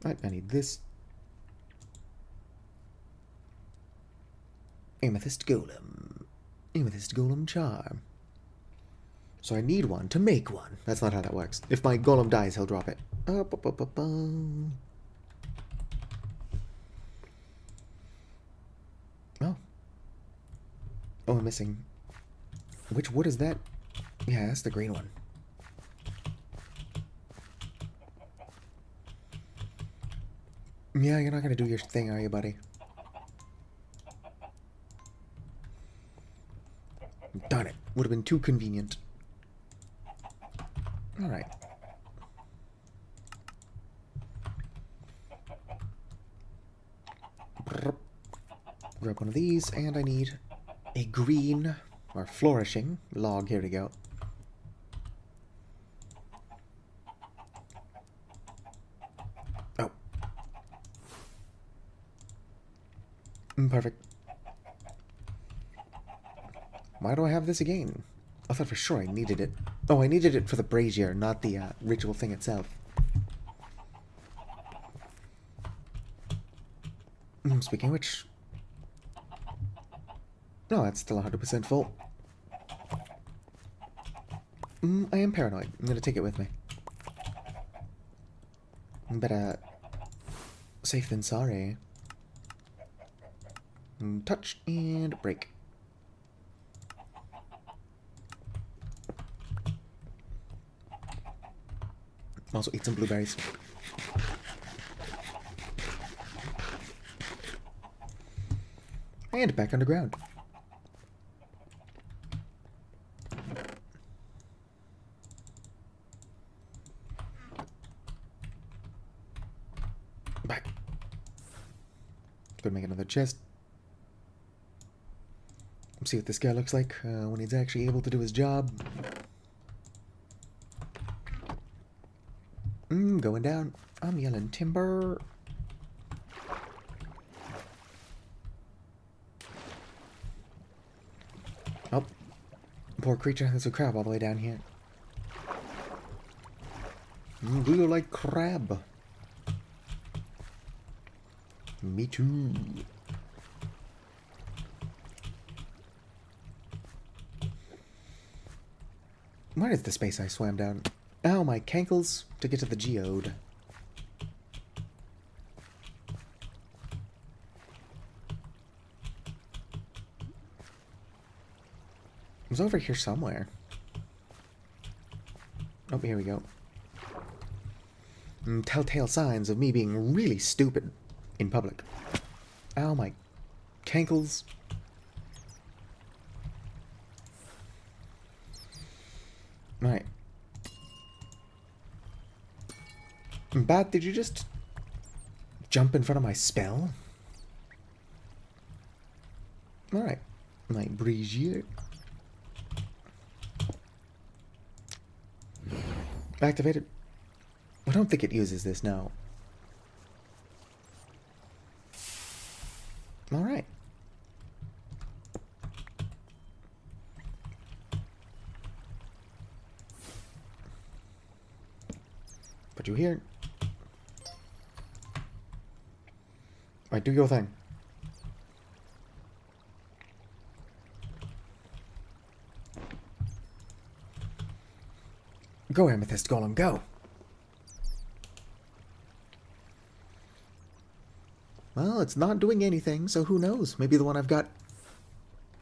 Right, I need this. Amethyst Golem. Amethyst Golem Charm. So I need one to make one. That's not how that works. If my golem dies, he'll drop it. Oh. Oh, I'm missing. Which wood is that? Yeah, that's the green one. Yeah, you're not gonna do your thing, are you, buddy? Darn it. Would have been too convenient. Alright. Grab one of these, and I need a green, or flourishing, log. Here we go. Oh. Perfect. Why do I have this again? I thought for sure I needed it. Oh, I needed it for the brazier, not the ritual thing itself. Speaking of which, No, that's still 100% full. I am paranoid. I'm gonna take it with me. Better safe than sorry. Touch and break. Also eat some blueberries. And back underground. Back. Gonna make another chest. See what this guy looks like when he's actually able to do his job. Going down. I'm yelling timber. Oh. Poor creature. There's a crab all the way down here. Do you like crab? Me too. Where is the space I swam down? Ow, my cankles to get to the geode. It was over here somewhere. Oh, here we go. Telltale signs of me being really stupid in public. Ow, my cankles. Right. Bat, did you just jump in front of my spell? Alright. My Brigitte. Activated. I don't think it uses this now. Alright. Put you here. Alright, do your thing. Go, Amethyst Golem, go! Well, it's not doing anything, so who knows? Maybe the one I've got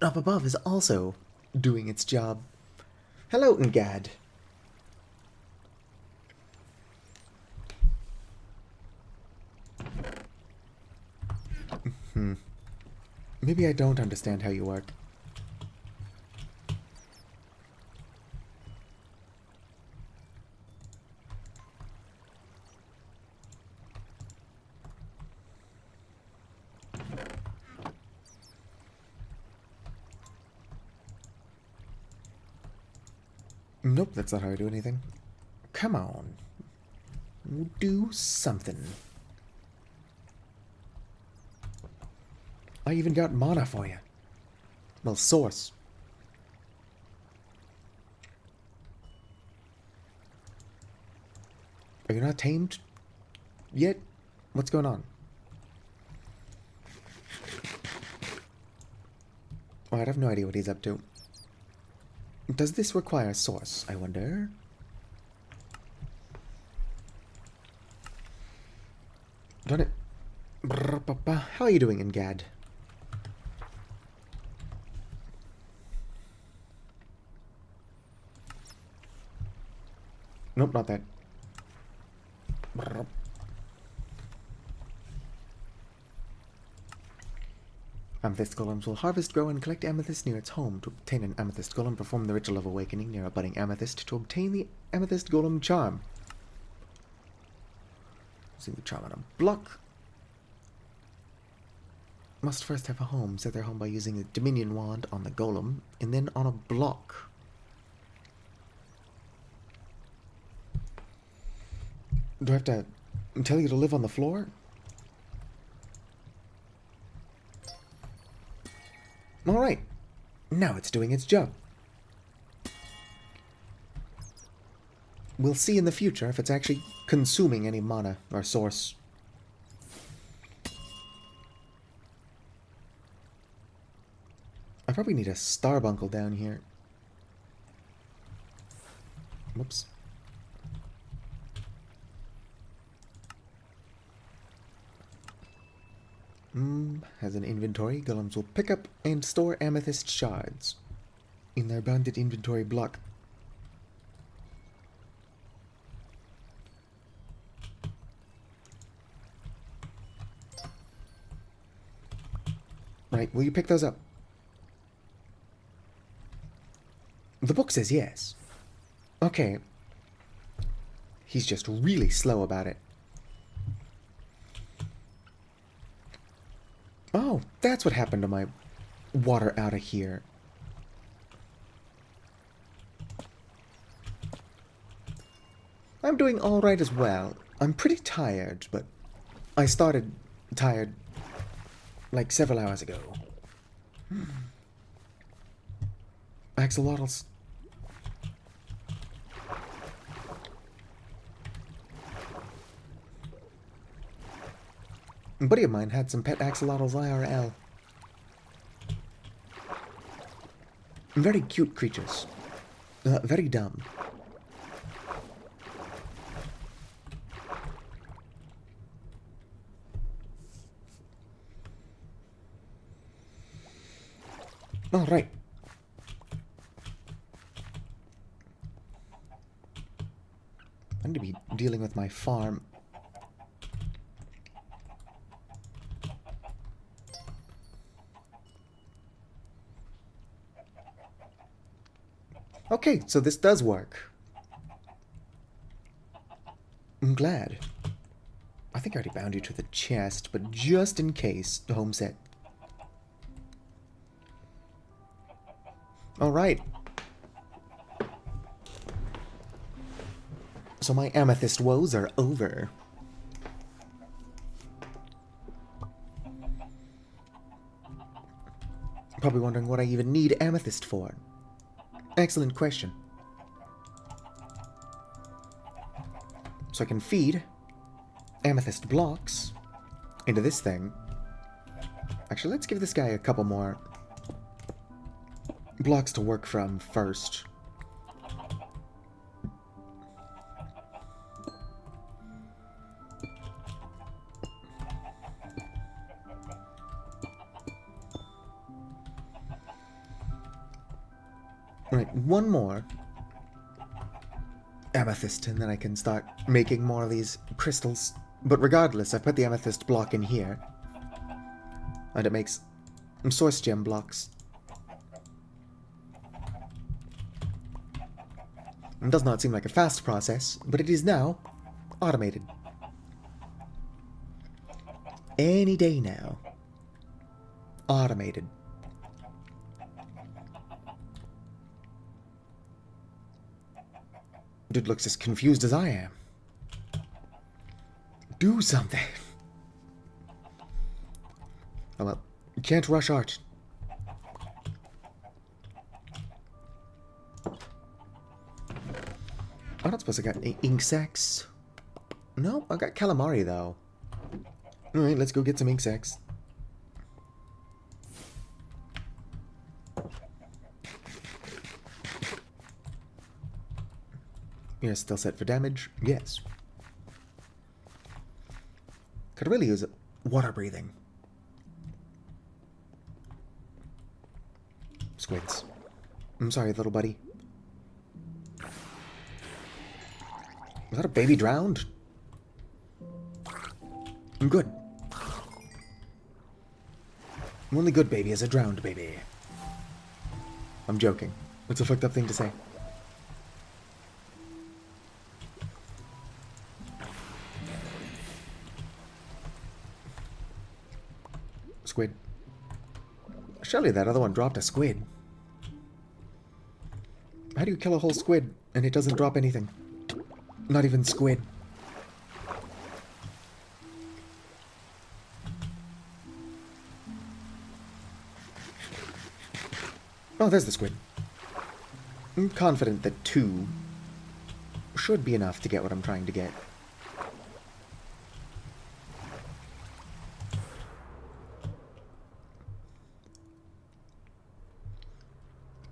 up above is also doing its job. Hello, Ngad. Maybe I don't understand how you work. Nope, that's not how I do anything. Come on. Do something. I even got mana for you. Well, source. Are you not tamed yet? What's going on? Oh, I have no idea what he's up to. Does this require a source, I wonder? Done it. How are you doing, Ngad? Nope, not that. Amethyst golems will harvest, grow, and collect amethyst near its home. To obtain an amethyst golem, perform the ritual of awakening near a budding amethyst to obtain the amethyst golem charm. Using the charm on a block. Must first have a home. Set their home by using the Dominion wand on the golem, and then on a block. Do I have to tell you to live on the floor? Alright. Now it's doing its job. We'll see in the future if it's actually consuming any mana or source. I probably need a starbuncle down here. Whoops. Has an inventory. Golems will pick up and store amethyst shards in their bounded inventory block. Right, will you pick those up? The book says yes. Okay. He's just really slow about it. Oh, that's what happened to my water out of here. I'm doing alright as well. I'm pretty tired, but I started tired like several hours ago. Axolotls. A buddy of mine had some pet axolotls IRL. Very cute creatures. Very dumb. All right. I need to be dealing with my farm. Okay, so this does work. I'm glad. I think I already bound you to the chest, but just in case, home set. Alright. So my amethyst woes are over. Probably wondering what I even need amethyst for. Excellent question. So I can feed amethyst blocks into this thing. Actually, let's give this guy a couple more blocks to work from first. Alright, one more amethyst, and then I can start making more of these crystals. But regardless, I put the amethyst block in here, and it makes source gem blocks. It does not seem like a fast process, but it is now automated. Any day now. Automated. Dude looks as confused as I am. Do something. Oh well, you can't rush art. I'm not supposed to get any ink sacs. No, I got calamari though. Alright, let's go get some ink sacs. You're still set for damage? Yes. Could really use water breathing. Squids. I'm sorry, little buddy. Was that a baby drowned? I'm good. Only good baby is a drowned baby. I'm joking. It's a fucked up thing to say. Squid. Surely that other one dropped a squid. How do you kill a whole squid and it doesn't drop anything? Not even squid. Oh, there's the squid. I'm confident that 2 should be enough to get what I'm trying to get.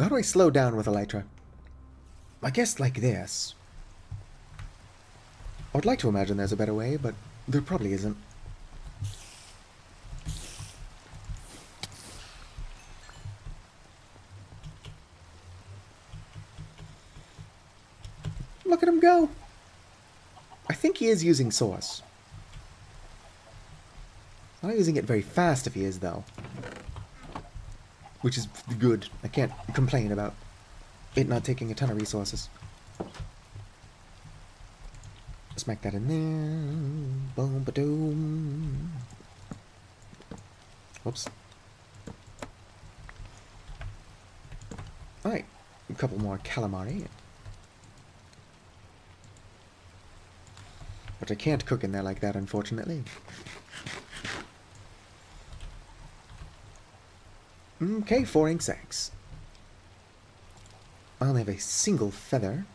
How do I slow down with Elytra? I guess like this. I would like to imagine there's a better way, but there probably isn't. Look at him go! I think he is using Source. Not using it very fast if he is, though. Which is good. I can't complain about it not taking a ton of resources. Smack that in there. Boom, ba-doom. Whoops. Alright. A couple more calamari. Which I can't cook in there like that, unfortunately. Okay, 4 ink sacs. I only have a single feather,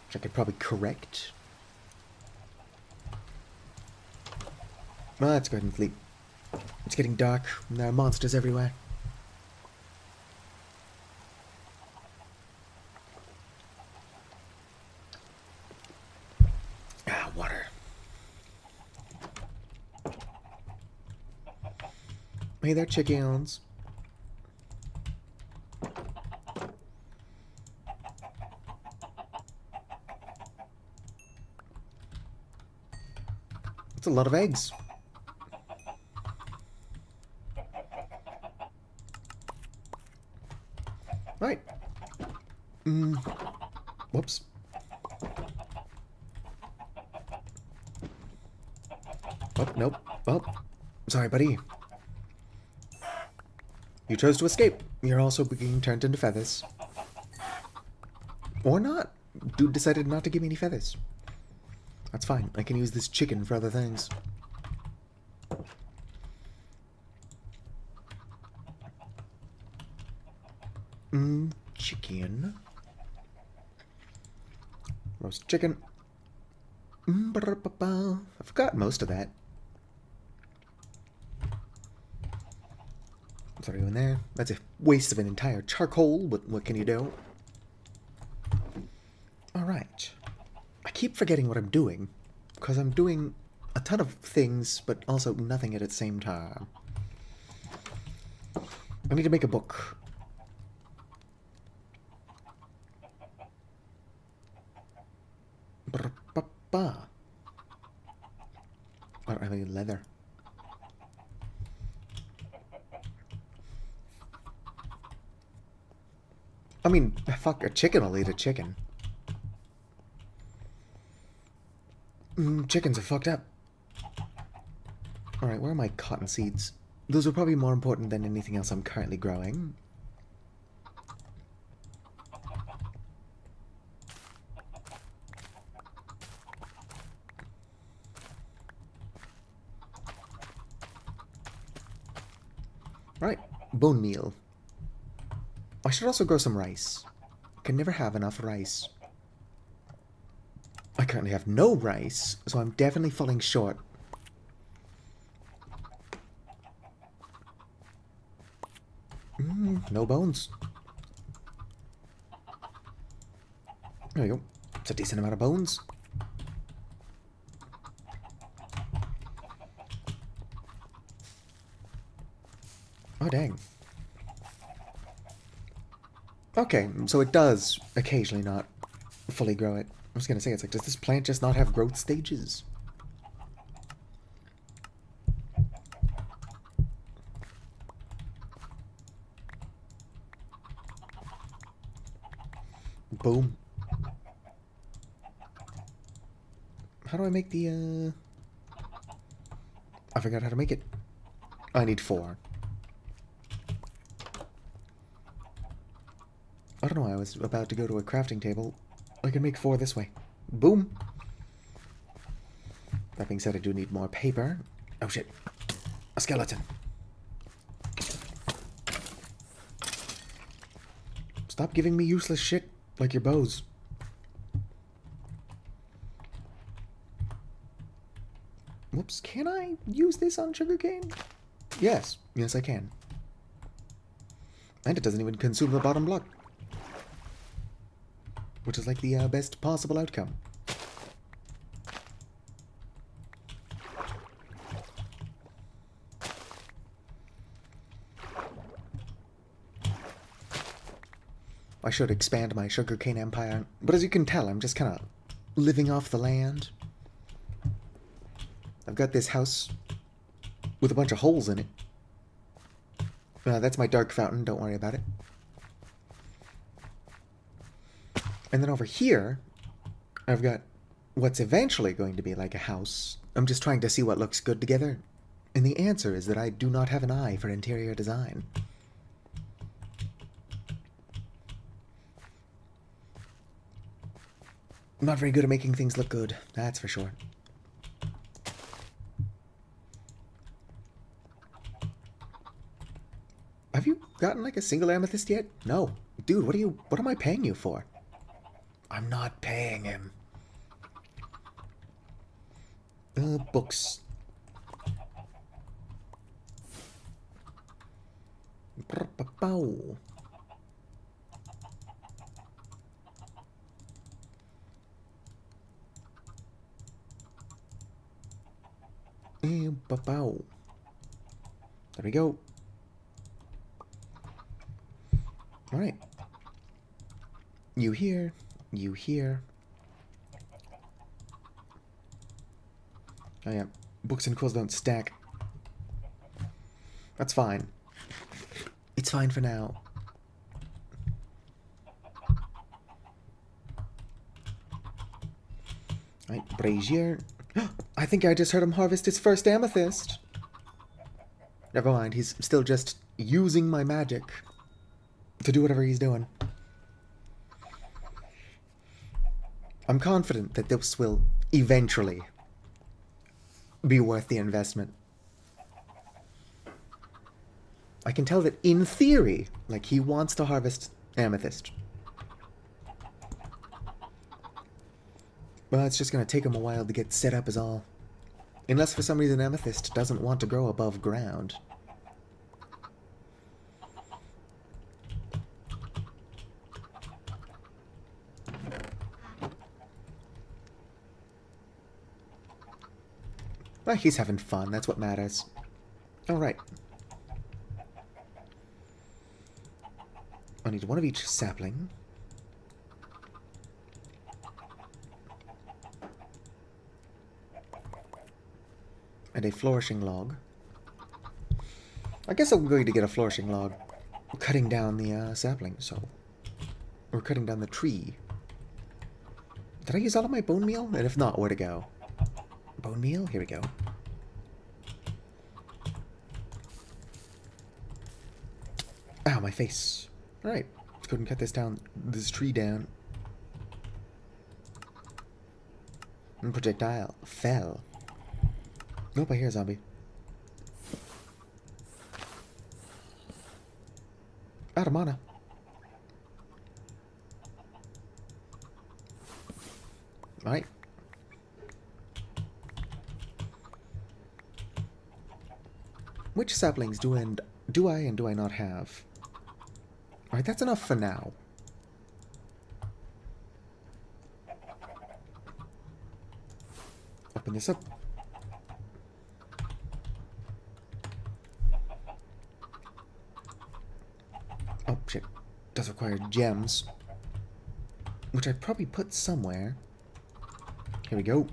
which I could probably correct. Well, let's go ahead and sleep. It's getting dark, and there are monsters everywhere. Ah, water. Hey there, chickens. It's a lot of eggs. Right. Whoops. Oh, nope. Oh, sorry, buddy. You chose to escape. You're also being turned into feathers. Or not. Dude decided not to give me any feathers. That's fine. I can use this chicken for other things. Chicken. Roast chicken. I forgot most of that. Throw you in there. That's a waste of an entire charcoal, but what can you do? Alright. I keep forgetting what I'm doing, because I'm doing a ton of things, but also nothing at the same time. I need to make a book. I don't have any leather. I mean, fuck, a chicken will eat a chicken. Chickens are fucked up. Alright, where are my cotton seeds? Those are probably more important than anything else I'm currently growing. Right, bone meal. I should also grow some rice. I can never have enough rice. I currently have no rice, so I'm definitely falling short. No bones. There we go. It's a decent amount of bones. Oh, dang. Okay, so it does occasionally not fully grow it. I was gonna say, it's like, does this plant just not have growth stages? Boom. How do I make the, I forgot how to make it. I need 4. I don't know why I was about to go to a crafting table. I can make 4 this way. Boom! That being said, I do need more paper. Oh shit. A skeleton. Stop giving me useless shit like your bows. Whoops, can I use this on sugarcane? Yes. Yes, I can. And it doesn't even consume the bottom block. Which is like the best possible outcome. I should expand my sugarcane empire, but as you can tell, I'm just kind of living off the land. I've got this house with a bunch of holes in it. That's my dark fountain, don't worry about it. And then over here, I've got what's eventually going to be like a house. I'm just trying to see what looks good together. And the answer is that I do not have an eye for interior design. I'm not very good at making things look good, that's for sure. Have you gotten like a single amethyst yet? No. Dude, what am I paying you for? I'm not paying him. Books. Bow. There we go. Alright. You here. You here. Oh yeah. Books and quills don't stack. That's fine. It's fine for now. Alright, brazier. I think I just heard him harvest his first amethyst. Never mind, he's still just using my magic to do whatever he's doing. I'm confident that this will eventually be worth the investment. I can tell that in theory, like, he wants to harvest amethyst. Well, it's just going to take him a while to get set up is all. Unless for some reason amethyst doesn't want to grow above ground. Well, he's having fun, that's what matters. Alright. I need one of each sapling. And a flourishing log. I guess I'm going to get a flourishing log. Cutting down the sapling, so... Or cutting down the tree. Did I use all of my bone meal? And if not, where to go? Bone meal? Here we go. Ow, my face. Alright, let's go and cut this tree down. And projectile fell. Nope, I hear a zombie. Out of mana. Alright. Which saplings do I and do I not have? Alright, that's enough for now. Open this up. Oh, shit. Does require gems. Which I probably put somewhere. Here we go.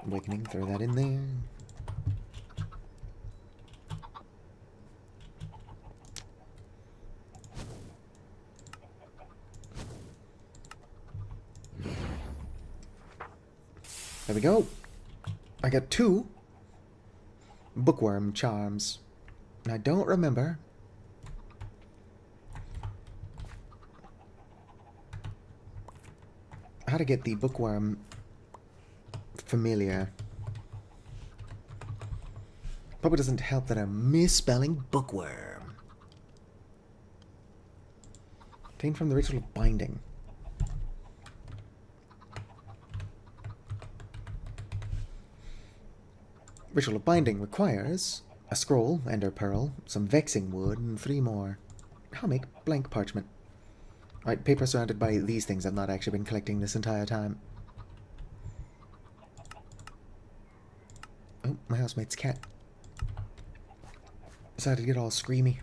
Awakening, throw that in there. There we go. I got 2 bookworm charms. And I don't remember how to get the bookworm familiar. Probably doesn't help that I'm misspelling bookworm. Obtained from the ritual of binding. Ritual of binding requires A scroll, ender pearl, some vexing wood, and 3 more. I'll make blank parchment. Alright, paper surrounded by these things I've not actually been collecting this entire time. Oh, my housemate's cat decided to get all screamy.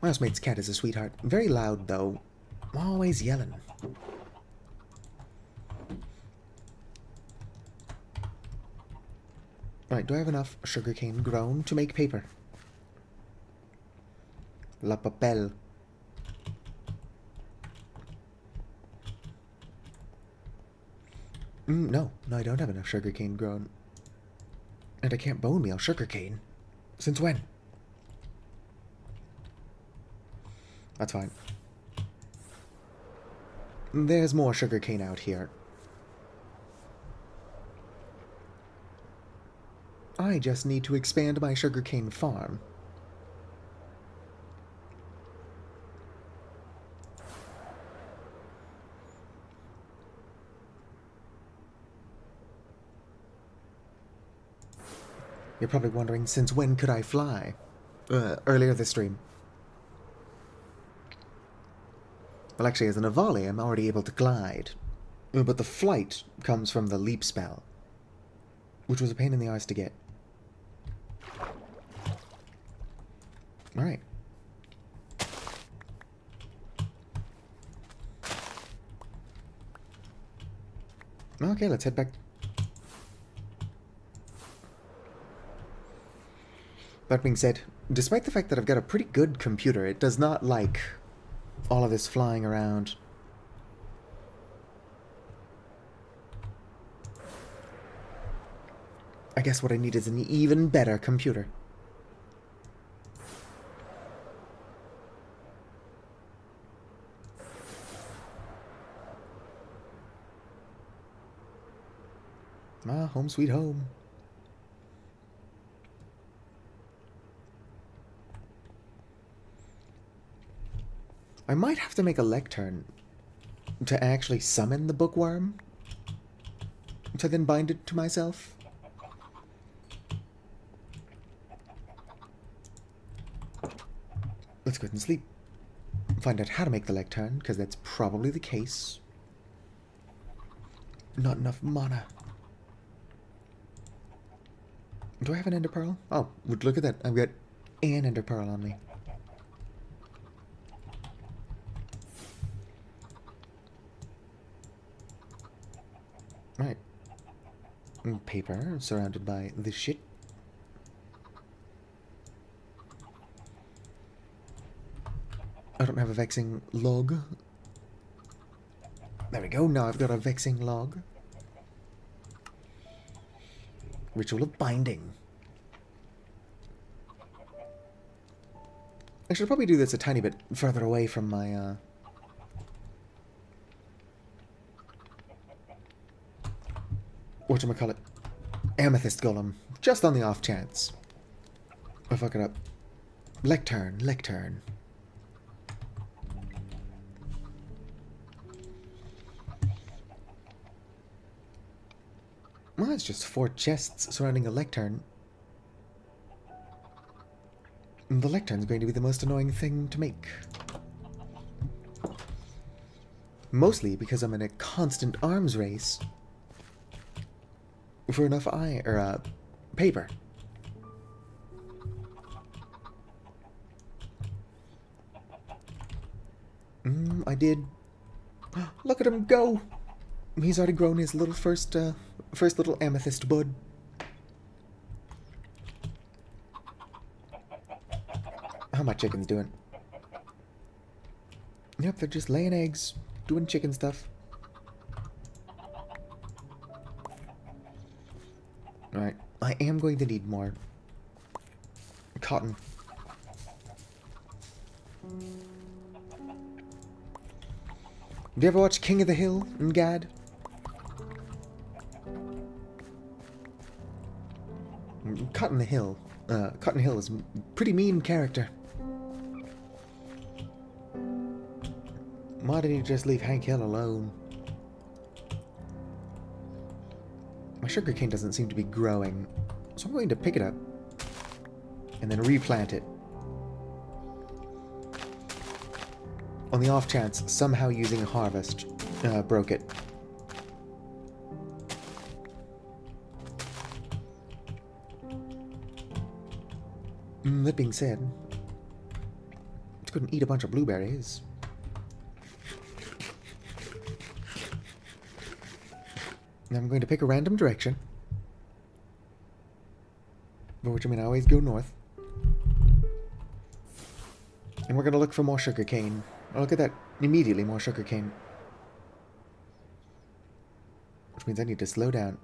My housemate's cat is a sweetheart. Very loud, though. Always yelling. Right, do I have enough sugarcane grown to make paper? La papel. No, I don't have enough sugarcane grown. And I can't bone meal sugarcane. Since when? That's fine. There's more sugarcane out here. I just need to expand my sugarcane farm. You're probably wondering, since when could I fly? Earlier this stream. Well, actually, as an Avali, I'm already able to glide. But the flight comes from the leap spell, which was a pain in the arse to get. Alright. Okay, let's head back. That being said, despite the fact that I've got a pretty good computer, it does not like all of this flying around. I guess what I need is an even better computer. Ah, home sweet home. I might have to make a lectern to actually summon the bookworm, to then bind it to myself. Let's go ahead and sleep. Find out how to make the lectern, because that's probably the case. Not enough mana. Do I have an ender pearl? Oh, look at that. I've got an ender pearl on me. Right. Paper surrounded by this shit. I don't have a vexing log. There we go. Now I've got a vexing log. Ritual of binding. I should probably do this a tiny bit further away from my, whatchamacallit? Amethyst golem. Just on the off chance. I'll fuck it up. Lectern. Well, it's just 4 chests surrounding a lectern. The lectern's going to be the most annoying thing to make. Mostly because I'm in a constant arms race for enough paper. I did. Look at him go! He's already grown his little first little amethyst bud. How my chickens doing? Yep, they're just laying eggs, doing chicken stuff. Alright, I am going to need more cotton. Do you ever watch King of the Hill in Gad? Cotton Hill is a pretty mean character. Why did he just leave Hank Hill alone? My sugarcane doesn't seem to be growing, so I'm going to pick it up and then replant it. On the off chance, somehow using a harvest broke it. That being said, let's go and eat a bunch of blueberries. And I'm going to pick a random direction. For which I mean I always go north. And we're going to look for more sugarcane. Oh, look at that. Immediately more sugarcane. Which means I need to slow down.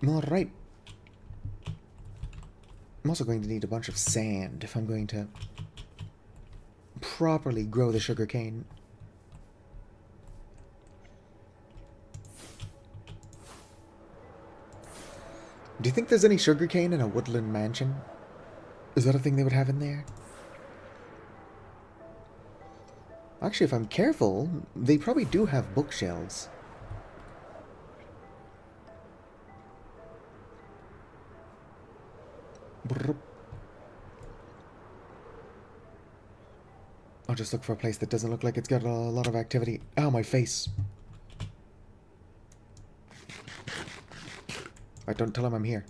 Alright. I'm also going to need a bunch of sand if I'm going to properly grow the sugarcane. Do you think there's any sugarcane in a woodland mansion? Is that a thing they would have in there? Actually, if I'm careful, they probably do have bookshelves. I'll just look for a place that doesn't look like it's got a lot of activity. Ow, my face. Alright, don't tell him I'm here.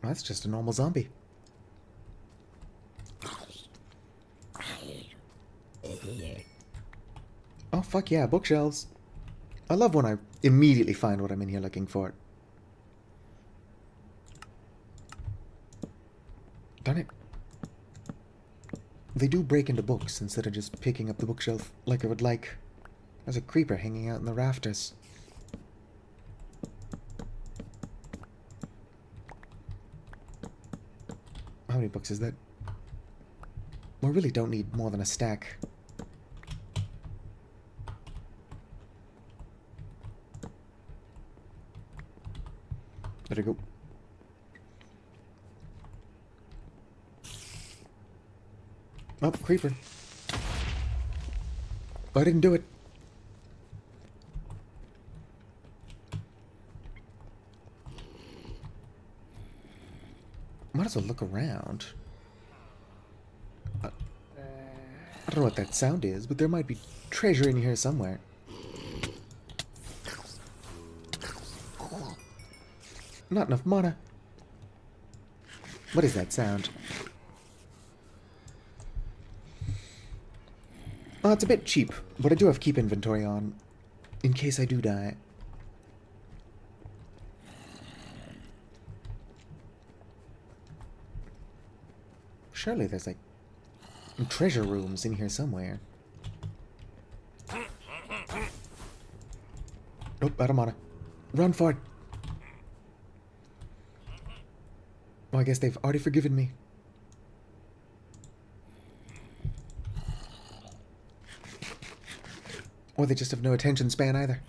That's just a normal zombie. Oh, fuck yeah, bookshelves. I love when I immediately find what I'm in here looking for. Darn it. They do break into books instead of just picking up the bookshelf like I would like. There's a creeper hanging out in the rafters. How many books is that? We really don't need more than a stack. There we go. Oh, creeper. I didn't do it. Might as well look around. I don't know what that sound is, but there might be treasure in here somewhere. Not enough mana. What is that sound? Oh, it's a bit cheap, but I do have keep inventory on, in case I do die. Surely there's, like, treasure rooms in here somewhere. Oh, out of mana. Run for it! Oh, I guess they've already forgiven me. Or they just have no attention span either.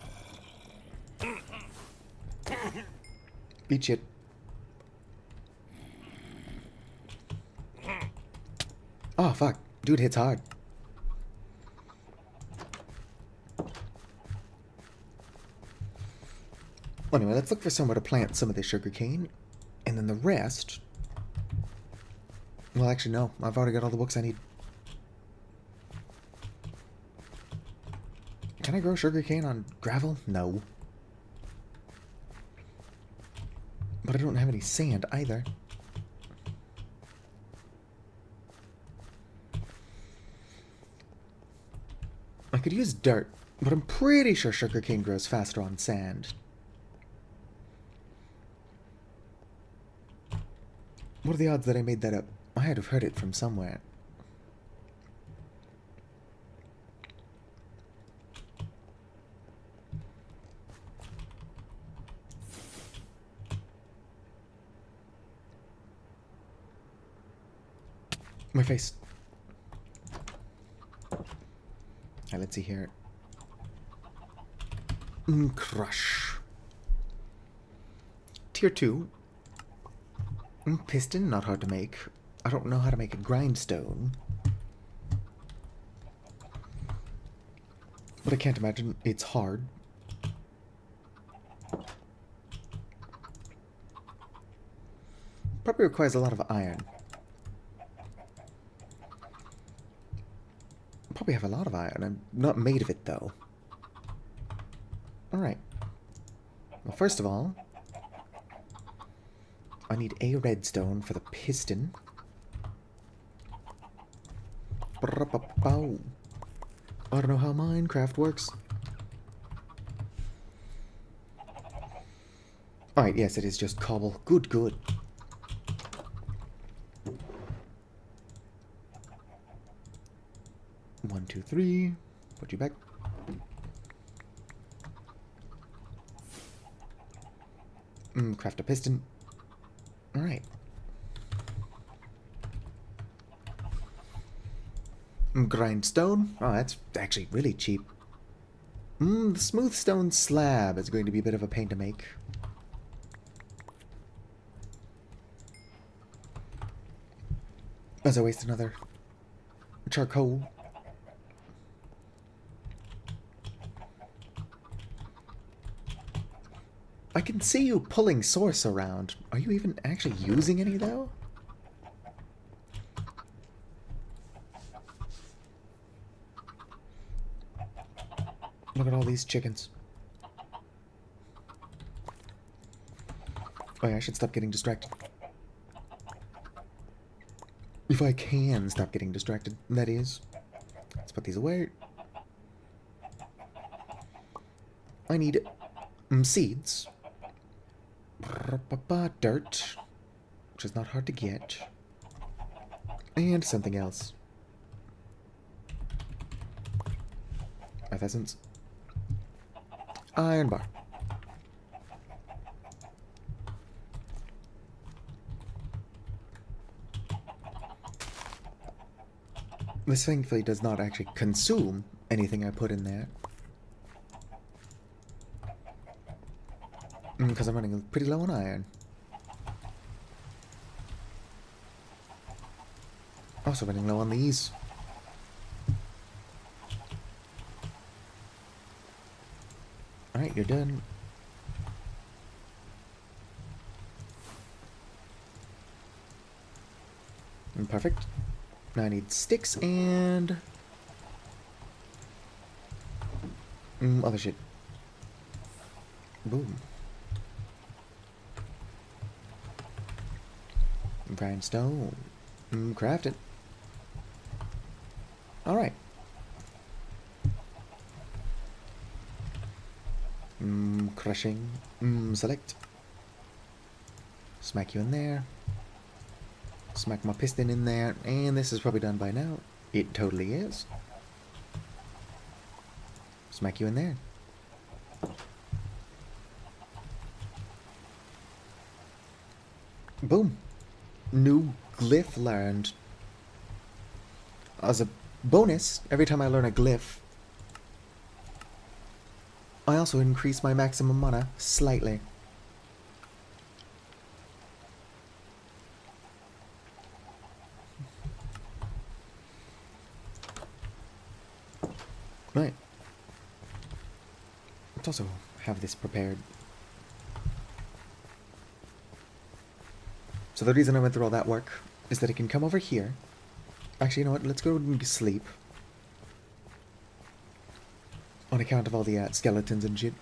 Beat shit. Oh, fuck. Dude hits hard. Well, anyway, let's look for somewhere to plant some of this sugarcane. And then the rest... Well, actually, no. I've already got all the books I need. Can I grow sugarcane on gravel? No. But I don't have any sand either. I could use dirt, but I'm pretty sure sugarcane grows faster on sand. What are the odds that I made that up? I had to have heard it from somewhere. My face. Let's see here. Crush. tier 2. Piston, not hard to make. I don't know how to make a grindstone. But I can't imagine it's hard. Probably requires a lot of iron. Probably have a lot of iron. I'm not made of it, though. Alright. Well, first of all, I need a redstone for the piston. I don't know how Minecraft works. Alright, yes, it is just cobble. Good, good. One, two, three. Put you back. Craft a piston. Alright. Grindstone. Oh, that's actually really cheap. The smooth stone slab is going to be a bit of a pain to make. As I waste another charcoal. I can see you pulling source around. Are you even actually using any, though? Look at all these chickens. Oh yeah, I should stop getting distracted. If I can stop getting distracted, that is. Let's put these away. I need seeds. Dirt, which is not hard to get. And something else. Earth essence. Iron bar. This thankfully does not actually consume anything I put in there. Because I'm running pretty low on iron. Also running low on these. Alright, you're done. Perfect. Now I need sticks and... other shit. Boom. Grindstone. Craft it. Alright. Crushing. Select. Smack you in there. Smack my piston in there. And this is probably done by now. It totally is. Smack you in there. Boom. New glyph learned. As a bonus, every time I learn a glyph, I also increase my maximum mana slightly. Right. Let's also have this prepared. So the reason I went through all that work is that it can come over here. Actually, you know what? Let's go and sleep. On account of all the skeletons and shit.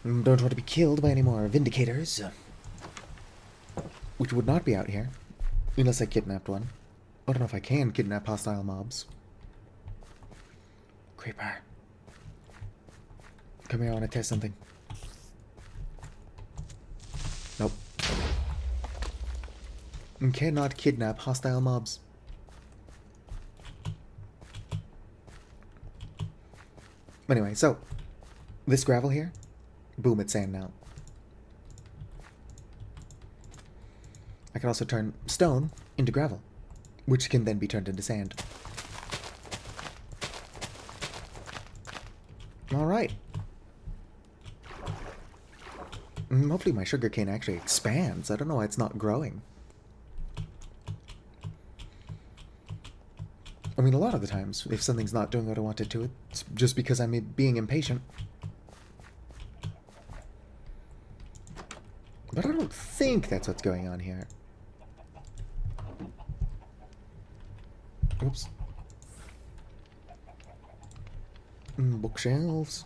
Don't want to be killed by any more Vindicators. Which would not be out here. Unless I kidnapped one. I don't know if I can kidnap hostile mobs. Creeper. Come here, I want to test something. Nope. You cannot kidnap hostile mobs. Anyway, so this gravel here, boom, it's sand now. I can also turn stone into gravel, which can then be turned into sand. Alright. Hopefully my sugarcane actually expands. I don't know why it's not growing. I mean, a lot of the times, if something's not doing what I want it to, it's just because I'm being impatient. But I don't think that's what's going on here. Oops. Bookshelves.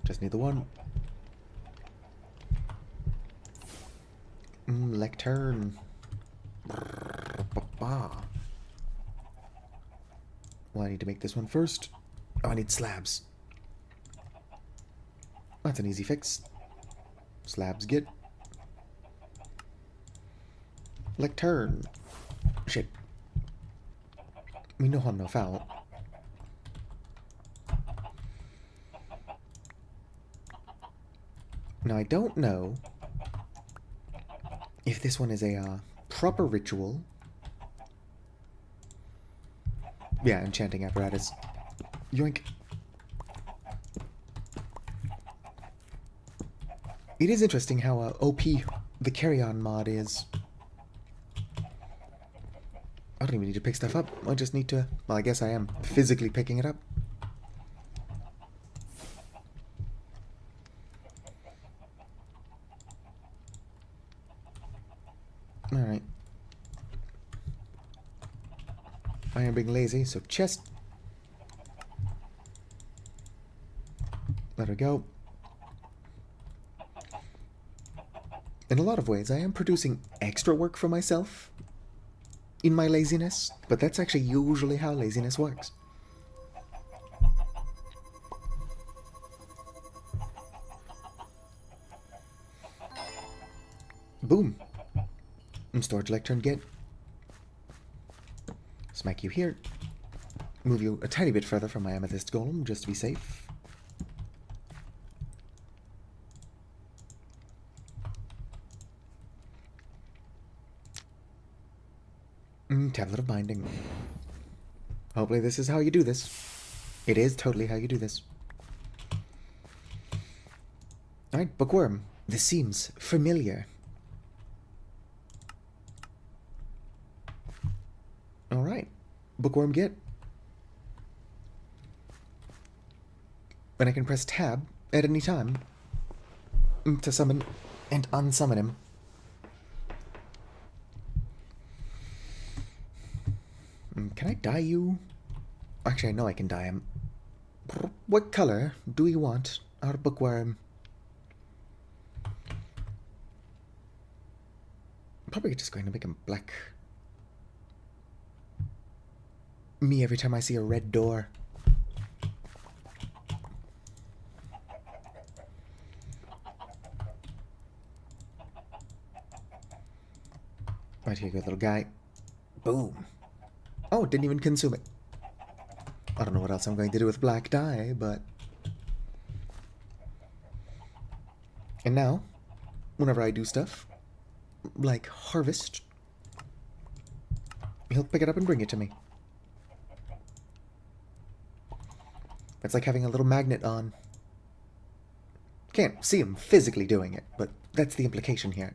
Just need the one. Lectern. Well, I need to make this one first. Oh, I need slabs. That's an easy fix. Slabs get. Lectern. Shit. We no harm, no foul. Now, I don't know if this one is a proper ritual. Yeah, enchanting apparatus. Yoink. It is interesting how OP the carry-on mod is. I don't even need to pick stuff up. I just need to... Well, I guess I am physically picking it up. Alright. I am being lazy, so chest. Let her go. In a lot of ways, I am producing extra work for myself in my laziness, but that's actually usually how laziness works. Boom. Storage lectern get. Smack you here. Move you a tiny bit further from my amethyst golem, just to be safe. Tablet of binding. Hopefully this is how you do this. It is totally how you do this. Alright, bookworm. This seems familiar. Alright. Bookworm get. And I can press tab at any time to summon and unsummon him. Can I dye you? Actually, I know I can dye him. What color do we want our bookworm? I'm probably just going to make him black. Me every time I see a red door. Right, here you go, little guy. Boom. Oh, didn't even consume it. I don't know what else I'm going to do with black dye, but... And now, whenever I do stuff, like harvest, he'll pick it up and bring it to me. It's like having a little magnet on. Can't see him physically doing it, but that's the implication here.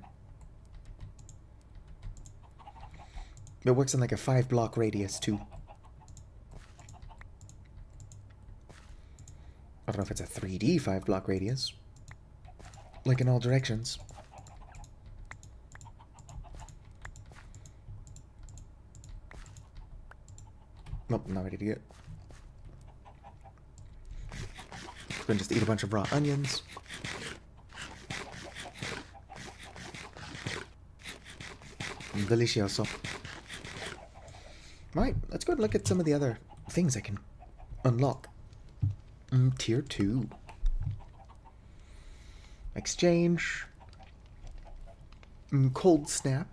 It works in like a 5-block radius, too. I don't know if it's a 3D 5-block radius. Like in all directions. Nope, not ready to get. Gonna just eat a bunch of raw onions. Delicioso. Right, let's go and look at some of the other things I can unlock. Tier 2. Exchange. Cold snap.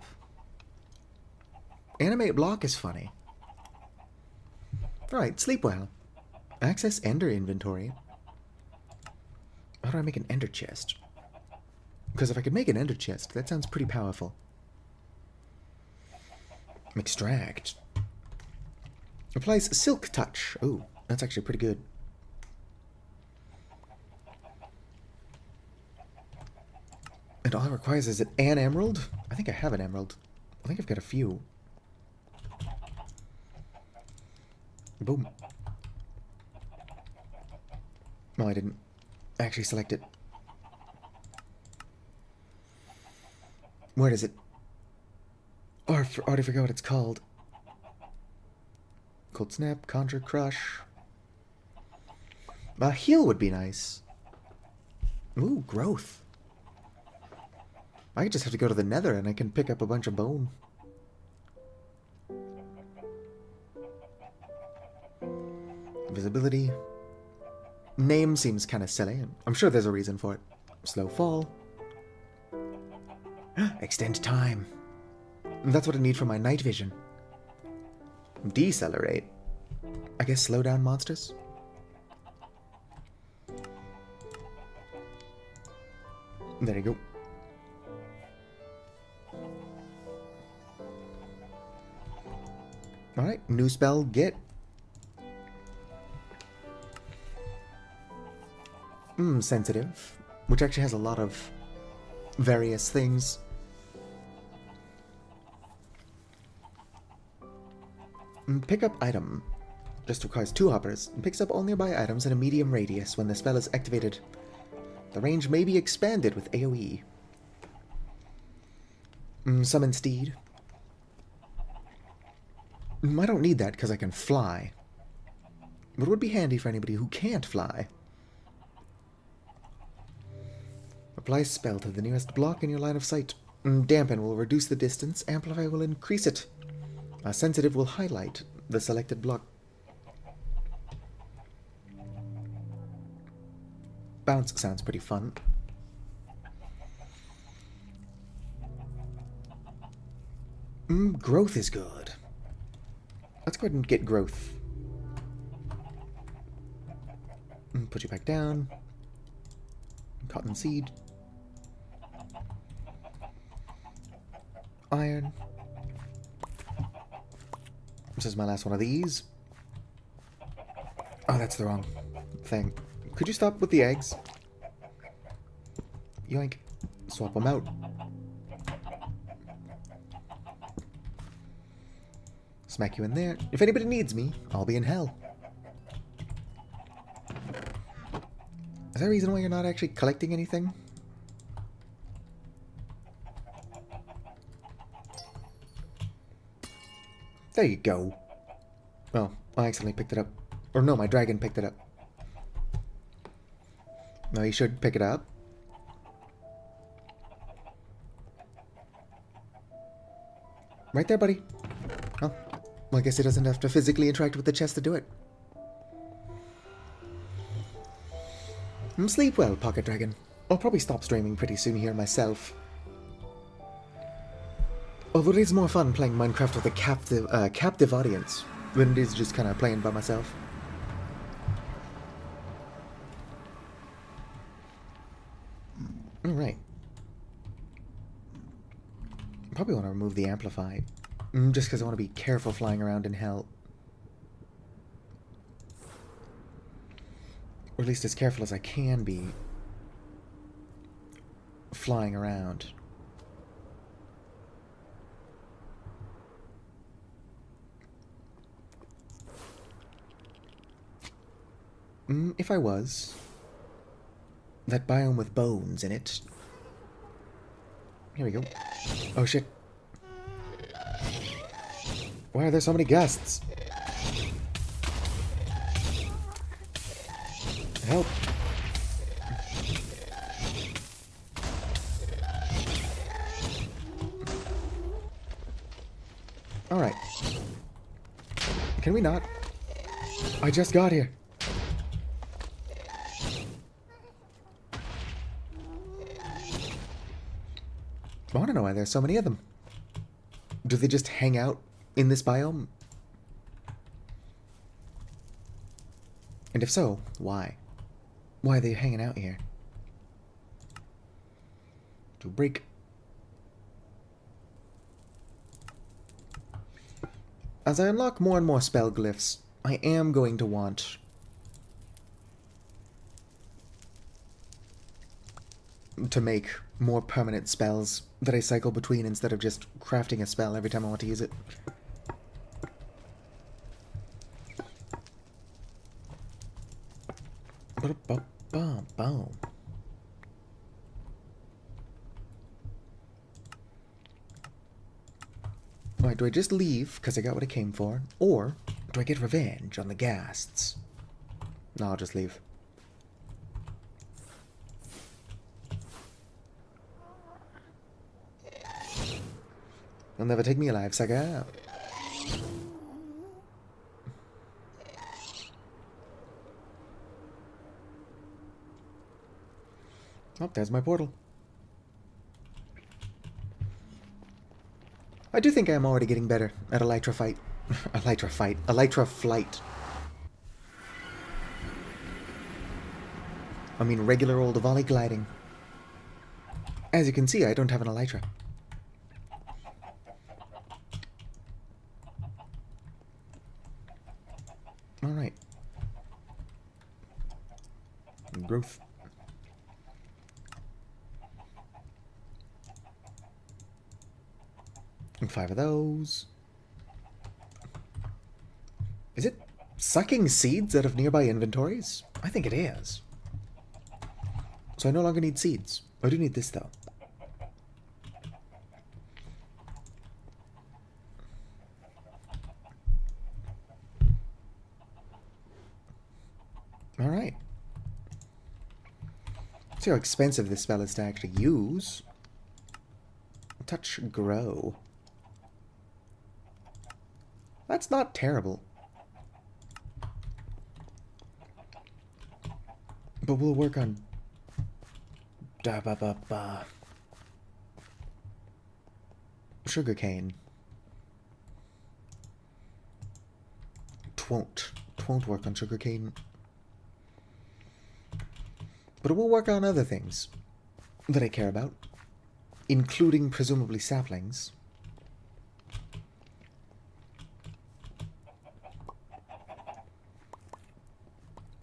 Animate block is funny. Alright, sleep well. Access Ender inventory. How do I make an ender chest? Because if I could make an ender chest, that sounds pretty powerful. Extract. Applies silk touch. Oh, that's actually pretty good. And all it requires is an emerald? I think I have an emerald. I think I've got a few. Boom. No, I didn't actually select it. Where is it? Oh, I already forgot what it's called. Cold Snap, Conjure Crush. Heal would be nice. Ooh, growth. I just have to go to the nether and I can pick up a bunch of bone. Visibility. Name seems kind of silly. I'm sure there's a reason for it. Slow fall. Extend time. That's what I need for my night vision. Decelerate. I guess slow down monsters. There you go. Alright, new spell, get. Sensitive. Which actually has a lot of various things. Pick up item. Just requires 2 hoppers. And picks up all nearby items in a medium radius when the spell is activated. The range may be expanded with AoE. Summon Steed. I don't need that because I can fly. But it would be handy for anybody who can't fly. Apply spell to the nearest block in your line of sight. Dampen will reduce the distance. Amplify will increase it. Sensitive will highlight the selected block. Bounce sounds pretty fun. Growth is good. Let's go ahead and get growth. Put you back down. Cotton seed. Iron. This is my last one of these. Oh, that's the wrong thing. Could you stop with the eggs? Yoink. Swap them out. Smack you in there. If anybody needs me, I'll be in hell. Is there a reason why you're not actually collecting anything? There you go. Well, I accidentally picked it up. Or no, my dragon picked it up. No, you should pick it up. Right there, buddy. Oh, well, I guess he doesn't have to physically interact with the chest to do it. Sleep well, Pocket Dragon. I'll probably stop streaming pretty soon here myself. Although it is more fun playing Minecraft with a captive audience than it is just kind of playing by myself. Alright. Probably want to remove the Amplify. Just because I want to be careful flying around in hell. Or at least as careful as I can be flying around. If I was. That biome with bones in it. Here we go. Oh shit. Why are there so many guests? Help. Alright. Can we not? I just got here. I want to know why there's so many of them. Do they just hang out in this biome? And if so, why? Why are they hanging out here? To break. As I unlock more and more spell glyphs, I am going to want to make more permanent spells that I cycle between instead of just crafting a spell every time I want to use it. Alright, do I just leave because I got what I came for? Or do I get revenge on the ghasts? No, I'll just leave. You'll never take me alive, sucker. Oh, there's my portal. I do think I am already getting better at Elytra fight. Elytra flight. I mean regular old volley gliding. As you can see, I don't have an Elytra. Alright. Growth. And 5 of those. Is it sucking seeds out of nearby inventories? I think it is. So I no longer need seeds. I do need this, though. Alright. See how expensive this spell is to actually use. Touch grow. That's not terrible. But we'll work on... Sugarcane. Twon't work on sugarcane. But it will work on other things that I care about, including presumably saplings.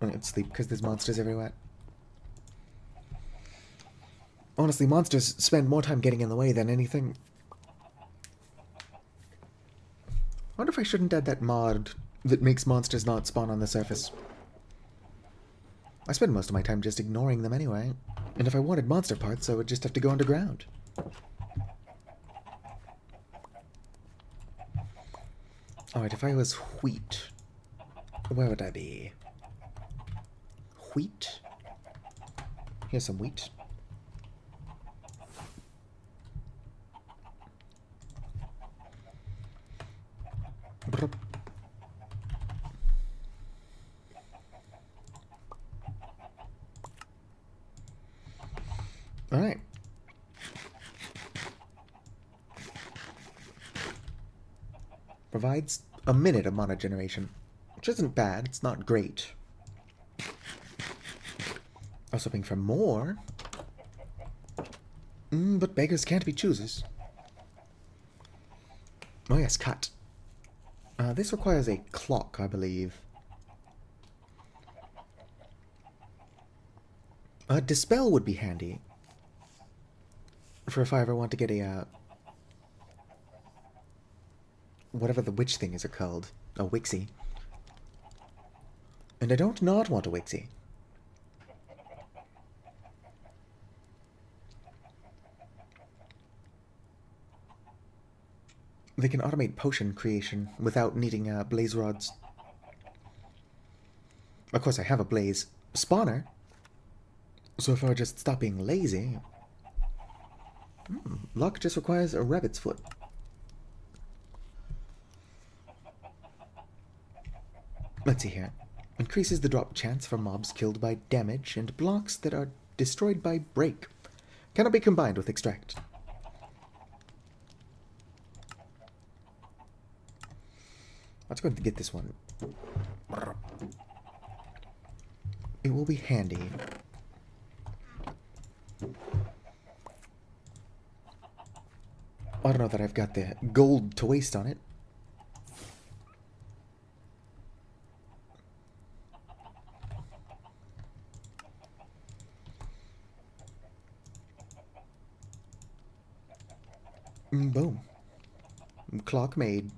I'm gonna sleep because there's monsters everywhere. Honestly, monsters spend more time getting in the way than anything. I wonder if I shouldn't add that mod that makes monsters not spawn on the surface. I spend most of my time just ignoring them anyway. And if I wanted monster parts, I would just have to go underground. Alright, if I was wheat, where would I be? Wheat? Here's some wheat. Brr. Alright. Provides a minute of mana generation, which isn't bad, it's not great. I was hoping for more. But beggars can't be choosers. Oh yes, cut. This requires a clock, I believe. Dispel would be handy. For if I ever want to get a, whatever the witch thing is called. A Wixie. And I don't not want a Wixie. They can automate potion creation without needing blaze rods. Of course, I have a blaze spawner. So if I just stop being lazy... luck just requires a rabbit's foot. Let's see here. Increases the drop chance for mobs killed by damage and blocks that are destroyed by break. Cannot be combined with extract. Let's go ahead and get this one. It will be handy. I don't know that I've got the gold to waste on it. Boom. Clock made.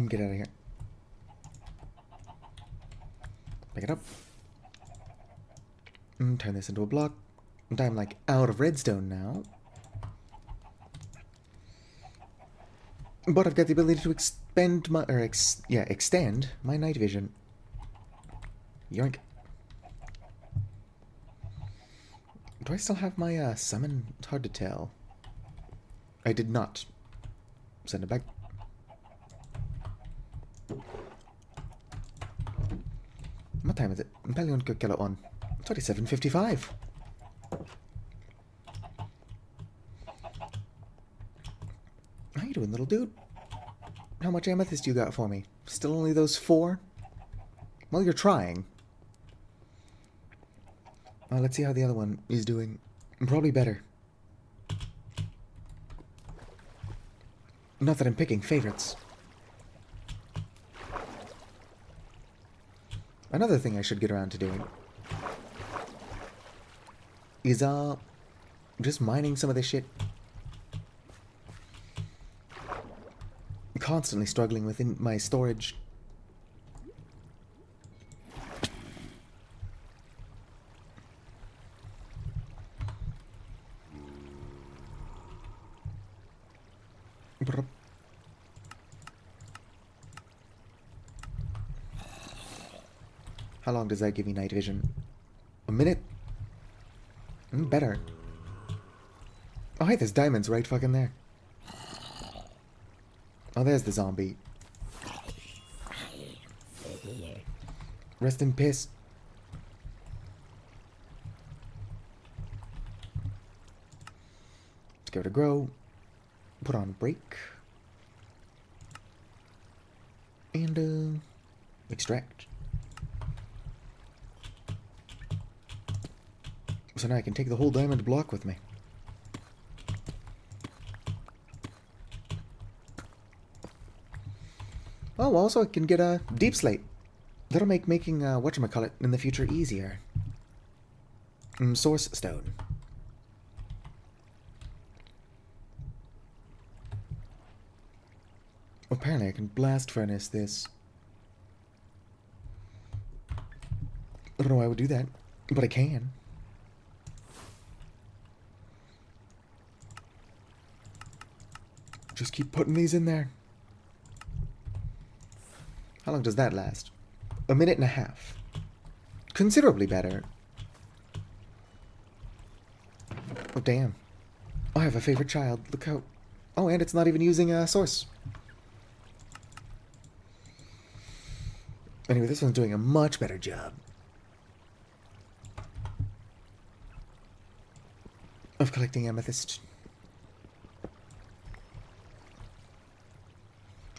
Get out of here. Pick it up. Turn this into a block. And I'm like out of redstone now. But I've got the ability to extend my night vision. Yoink. Do I still have my summon? It's hard to tell. I did not. Send it back. What time is it? Paljon kello on. 27:55. How you doing, little dude? How much amethyst you got for me? Still only those 4? Well, you're trying. Let's see how the other one is doing. Probably better. Not that I'm picking favorites. Another thing I should get around to doing is, just mining some of this shit. Constantly struggling within my storage. How long does that give me night vision? A minute? Better. Oh, hey, there's diamonds right fucking there. Oh, there's the zombie. Rest in piss. Let's go to grow. Put on break. And, extract. So now I can take the whole diamond block with me. Oh, also I can get a deep slate. That'll make making, whatchamacallit in the future easier. Source stone. Apparently I can blast furnace this. I don't know why I would do that, but I can. Just keep putting these in there. How long does that last? A minute and a half. Considerably better. Oh, damn. I have a favorite child. Look how... Oh, and it's not even using a source. Anyway, this one's doing a much better job of collecting amethyst.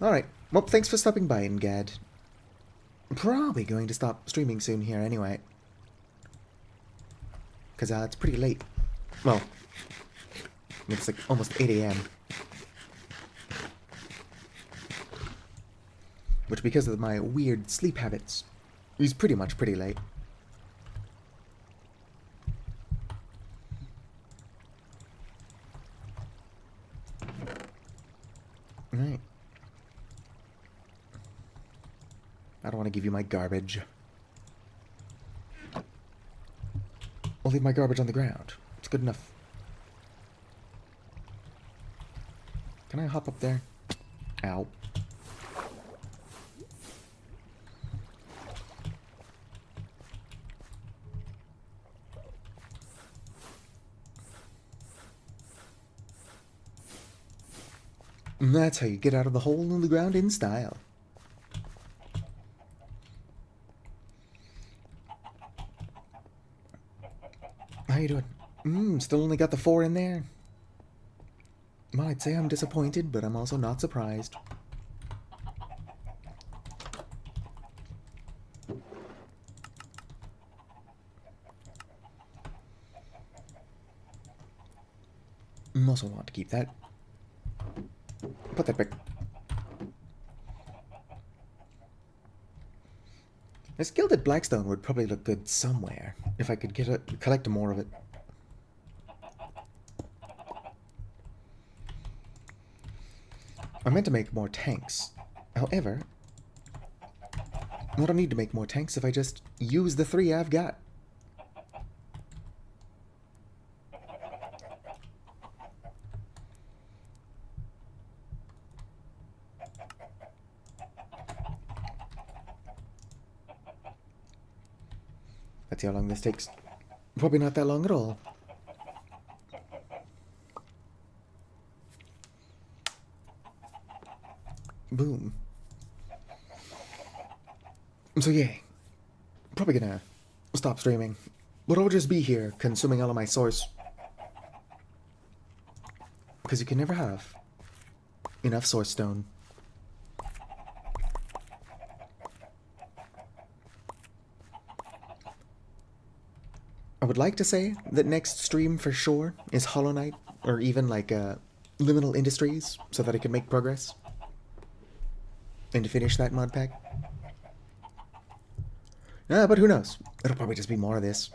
Alright. Well, thanks for stopping by, Ngad. I'm probably going to stop streaming soon here anyway. Because it's pretty late. Well, it's like almost 8 a.m. Which, because of my weird sleep habits, is pretty much pretty late. Alright. I don't want to give you my garbage. I'll leave my garbage on the ground. It's good enough. Can I hop up there? Ow. And that's how you get out of the hole in the ground in style. How you doing? Still only got the 4 in there. Well, I'd say I'm disappointed, but I'm also not surprised. Also want to keep that. Put that back. This gilded blackstone would probably look good somewhere, if I could collect more of it. I meant to make more tanks. However, I don't need to make more tanks if I just use the 3 I've got. Let's see how long this takes. Probably not that long at all. Boom. So yeah, probably gonna stop streaming, but I'll just be here consuming all of my source. Because you can never have enough source stone. I would like to say that next stream for sure is Hollow Knight, or even like Liminal Industries, so that I can make progress. And to finish that mod pack. But who knows? It'll probably just be more of this.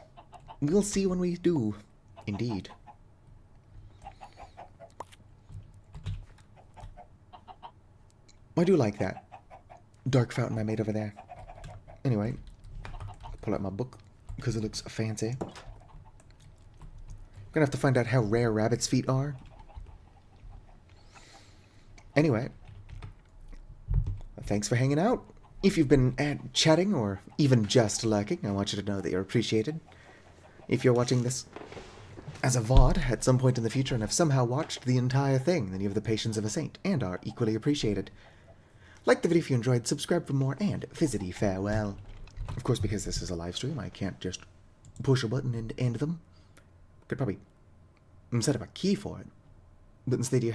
We'll see when we do. Indeed. I do like that dark fountain I made over there. Anyway, pull out my book because it looks fancy. I'm gonna have to find out how rare rabbit's feet are. Anyway, thanks for hanging out. If you've been chatting or even just lurking, I want you to know that you're appreciated. If you're watching this as a VOD at some point in the future and have somehow watched the entire thing, then you have the patience of a saint and are equally appreciated. Like the video if you enjoyed, subscribe for more, and fizzity farewell. Of course, because this is a live stream, I can't just push a button and end them. Could probably set up a key for it, but instead you